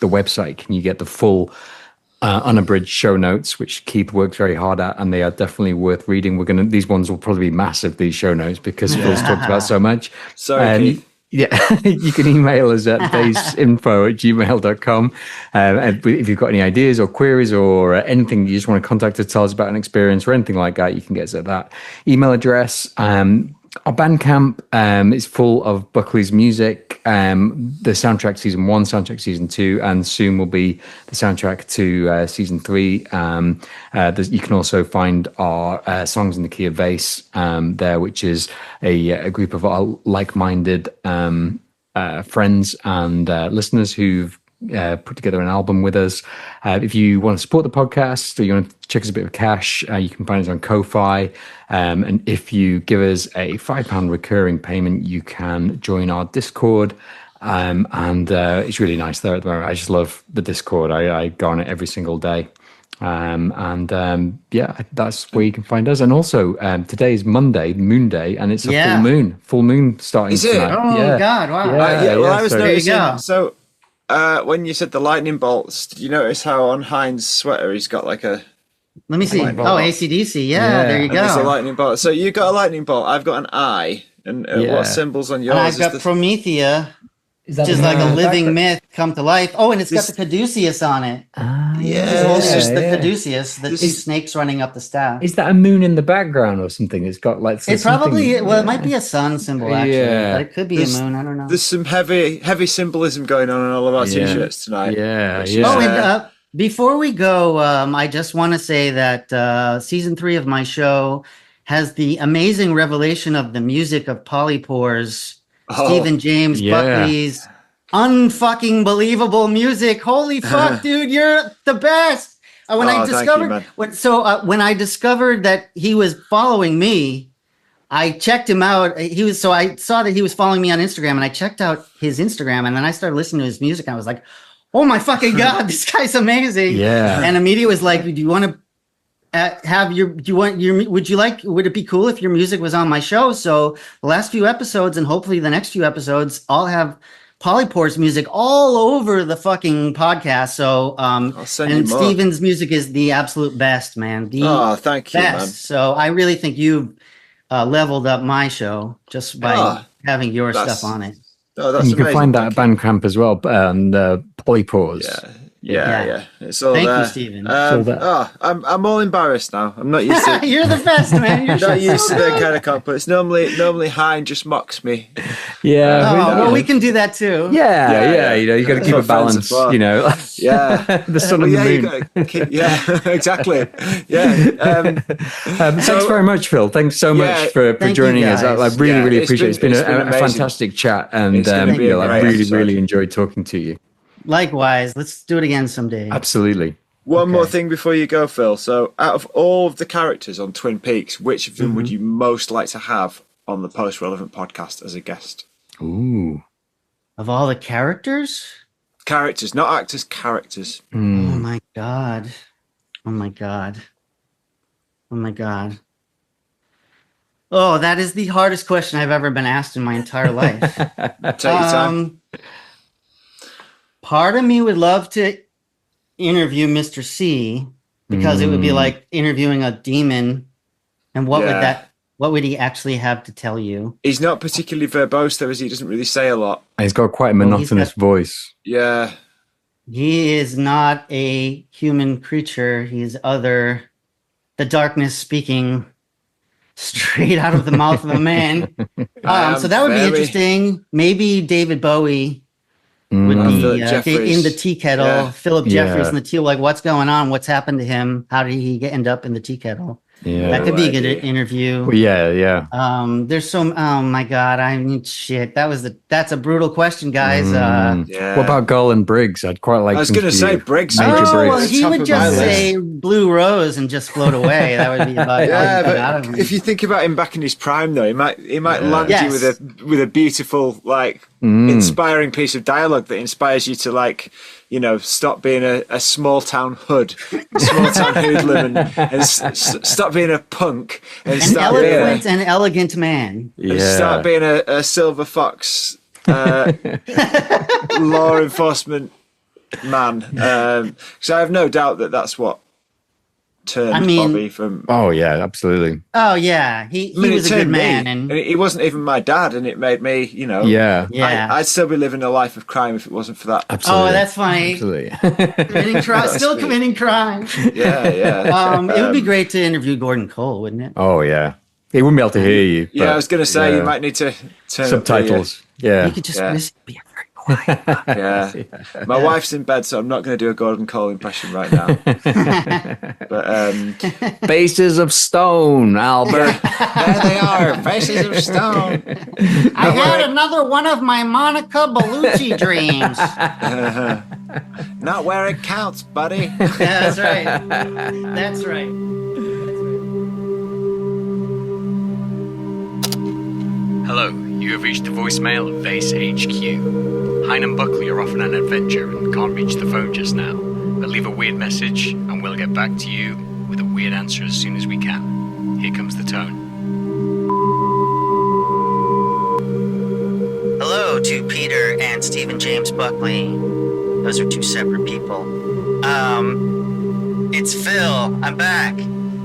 website can you get the full unabridged show notes, which Keith works very hard at, and they are definitely worth reading. These ones will probably be massive, these show notes, because Phil's talked about so much. Sorry, yeah, you can email us at baseinfo@gmail.com. If you've got any ideas or queries or anything you just want to contact us, tell us about an experience or anything like that, you can get us at that email address. Our Bandcamp is full of Buckley's music, the soundtrack season 1, soundtrack season 2, and soon will be the soundtrack to season 3. You can also find our Songs in the Key of Vayse there, which is a group of our like-minded friends and listeners who've put together an album with us. If you want to support the podcast or you want to check us a bit of cash, you can find us on Ko-Fi. And if you give us a £5 recurring payment, you can join our Discord. And it's really nice there at the moment. I just love the Discord. I go on it every single day. That's where you can find us. And also, today is Monday, Moon Day, and it's a full moon starting tonight. Oh, God, wow. I was noticing, so when you said the lightning bolts, did you notice how on Hine's sweater he's got like a... Let me see. AC/DC. Yeah, there you go. There's a lightning bolt. So you got a lightning bolt. I've got an eye. And what symbols on yours? And I've got Promethea, which is like a living myth come to life. Oh, and it's got the caduceus on it. It's just the caduceus, the 2 snakes running up the staff. Is that a moon in the background or something? It's got like... It probably... Well, it might be a sun symbol, actually. But it could be a moon. I don't know. There's some heavy symbolism going on all of our T-shirts tonight. Oh, and before we go, I just want to say that season 3 of my show has the amazing revelation of the music of Polypore's Stephen James Buckley's unfucking believable music. Holy fuck, dude, you're the best. When I discovered that he was following me I checked him out. I saw that he was following me on Instagram, and I checked out his Instagram, and then I started listening to his music. And I was like, "Oh my fucking god, this guy's amazing!" Yeah. And immediately was like, "Do you want to would it be cool if your music was on my show?" So the last few episodes, and hopefully the next few episodes, I'll have Polypore's music all over the fucking podcast. So I'll send you more. Steven's music is the absolute best, man. Thank you, man. So I really think you've leveled up my show just by having your stuff on it. Oh, that's you amazing. can find that at Bandcamp as well, and Polypores. Yeah. It's all Thank there. you, Steven. I'm all embarrassed now. I'm not used to. You're the best, man. You're not used to that kind of compliments. Normally Hine just mocks me. Yeah. We can do that too. Yeah. You got to keep a balance. Yeah. The sun and the moon. You gotta keep, exactly. Yeah. Thanks very much, Phil. Thanks so much for joining us. I really appreciate it. It's been a fantastic chat, and I really enjoyed talking to you. Likewise. Let's do it again someday. Absolutely. One more thing before you go, Phil. So, out of all of the characters on Twin Peaks, which of them would you most like to have on the Post Relevant podcast as a guest? Ooh. Of all the characters? Characters, not actors, characters. Oh my god. Oh, that is the hardest question I've ever been asked in my entire life. Take your time. Part of me would love to interview Mr. C because it would be like interviewing a demon. And what would he actually have to tell you? He's not particularly verbose, though, is he? He doesn't really say a lot. He's got quite a monotonous voice. Yeah. He is not a human creature. He's the darkness speaking straight out of the mouth of a man. So that would be interesting. Maybe David Bowie would be in the tea kettle. Yeah. Philip Jeffries in the tea. Like, what's going on? What's happened to him? How did he end up in the tea kettle? Yeah, that could be a good interview. Well, yeah. There's so. Oh my god! I mean, shit. That's a brutal question, guys. What about Garland Briggs? I'd quite like. I was going to say Briggs. Well, he would just say "Blue Rose" and just float away. That would be about. But if you think about him back in his prime, though, he might land you with a beautiful, inspiring piece of dialogue that inspires you to stop being a small town hood, small town hoodlum, and stop being a punk and an elegant man. And start being a silver fox law enforcement man. Because I have no doubt that that's what turned Bobby from. Oh yeah, absolutely. Oh yeah, he was a good man, and he wasn't even my dad, and it made me, I'd still be living a life of crime if it wasn't for that. Absolutely. Oh, that's funny. Absolutely. Committing crime. Yeah. It would be great to interview Gordon Cole, wouldn't it? Oh yeah, he wouldn't be able to hear you. Yeah, I was going to say you might need to turn subtitles. You could just be very quiet. My wife's in bed, so I'm not going to do a Gordon Cole impression right now. But Faces of Stone, Albert. There they are, Faces of Stone. I had another one of my Monica Bellucci dreams. Not where it counts, buddy. That's right. That's right. Hello, you have reached the voicemail of Vayse HQ. Hine and Buckley are off on an adventure and can't reach the phone just now, but leave a weird message and we'll get back to you with a weird answer as soon as we can. Here comes the tone. Hello to Peter and Stephen James Buckley. Those are two separate people. It's Phil. I'm back.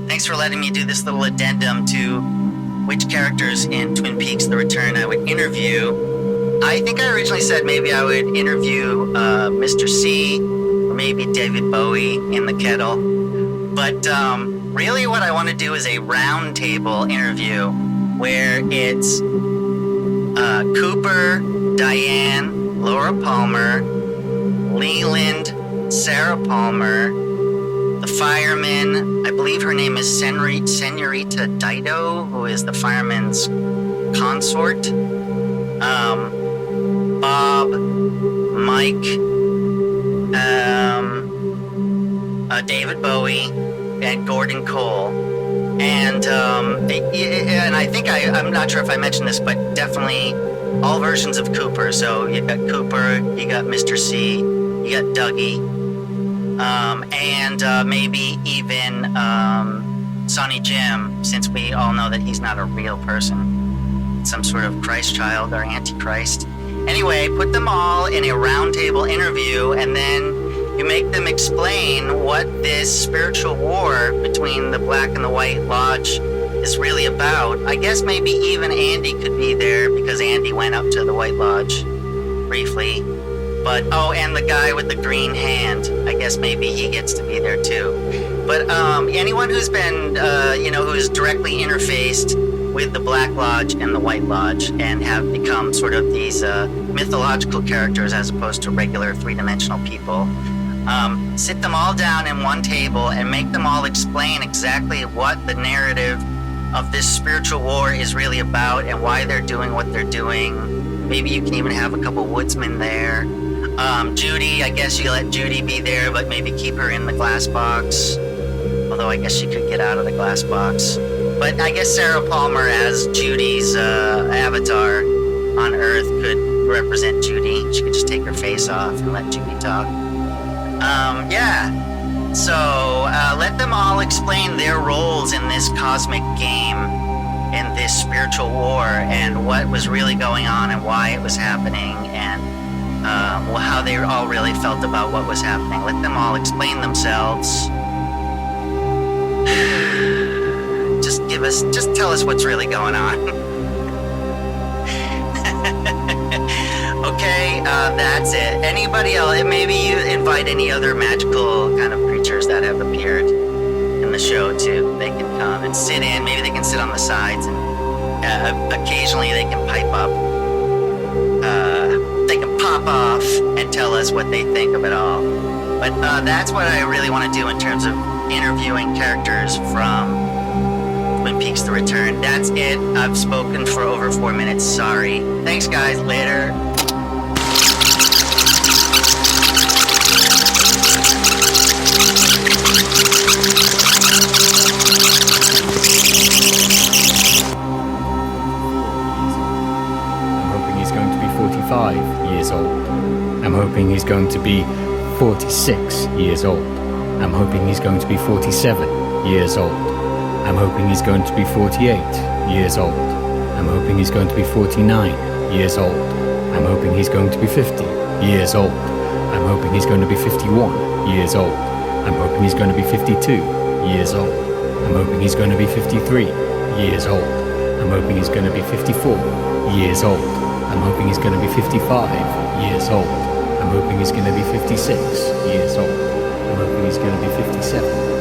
Thanks for letting me do this little addendum to which characters in Twin Peaks: The Return I would interview. I think I originally said maybe I would interview Mr. C or maybe David Bowie in the kettle. But really what I want to do is a round table interview where it's Cooper, Diane, Laura Palmer, Leland, Sarah Palmer, the fireman, I believe her name is Senorita Dido, who is the fireman's consort. Bob, Mike, David Bowie, and Gordon Cole. And I think I'm not sure if I mentioned this, but definitely all versions of Cooper. So you got Cooper, you got Mr. C, you got Dougie, and maybe even Sonny Jim, since we all know that he's not a real person, some sort of Christ child or Antichrist. Anyway, put them all in a roundtable interview, and then you make them explain what this spiritual war between the Black and the White Lodge is really about. I guess maybe even Andy could be there, because Andy went up to the White Lodge briefly. But, oh, and the guy with the green hand, I guess maybe he gets to be there too. But anyone who's been, who's directly interfaced with the Black Lodge and the White Lodge and have become sort of these mythological characters as opposed to regular three-dimensional people, sit them all down in one table and make them all explain exactly what the narrative of this spiritual war is really about and why they're doing what they're doing. Maybe you can even have a couple woodsmen there. Judy, I guess you let Judy be there, but maybe keep her in the glass box. Although I guess she could get out of the glass box. But I guess Sarah Palmer as Judy's avatar on Earth could represent Judy. She could just take her face off and let Judy talk. So let them all explain their roles in this cosmic game, in this spiritual war, and what was really going on and why it was happening, and how they all really felt about what was happening. Let them all explain themselves. Just tell us what's really going on. Okay, that's it. Anybody else? Maybe you invite any other magical kind of creatures that have appeared in the show too. They can come and sit in. Maybe they can sit on the sides, and occasionally they can pipe up. They can pop off and tell us what they think of it all. But that's what I really want to do in terms of interviewing characters from Twin Peaks: The Return. That's it. I've spoken for over 4 minutes. Sorry. Thanks, guys. Later. I'm hoping he's going to be 45 years old. I'm hoping he's going to be 46 years old. I'm hoping he's going to be 47 years old. I'm hoping he's going to be 48 years old. I'm hoping he's going to be 49 years old. I'm hoping he's going to be 50 years old. I'm hoping he's going to be 51 years old. I'm hoping he's going to be 52 years old. I'm hoping he's going to be 53 years old. I'm hoping he's going to be 54 years old. I'm hoping he's going to be 55 years old. I'm hoping he's going to be 56 years old. I'm hoping he's going to be 57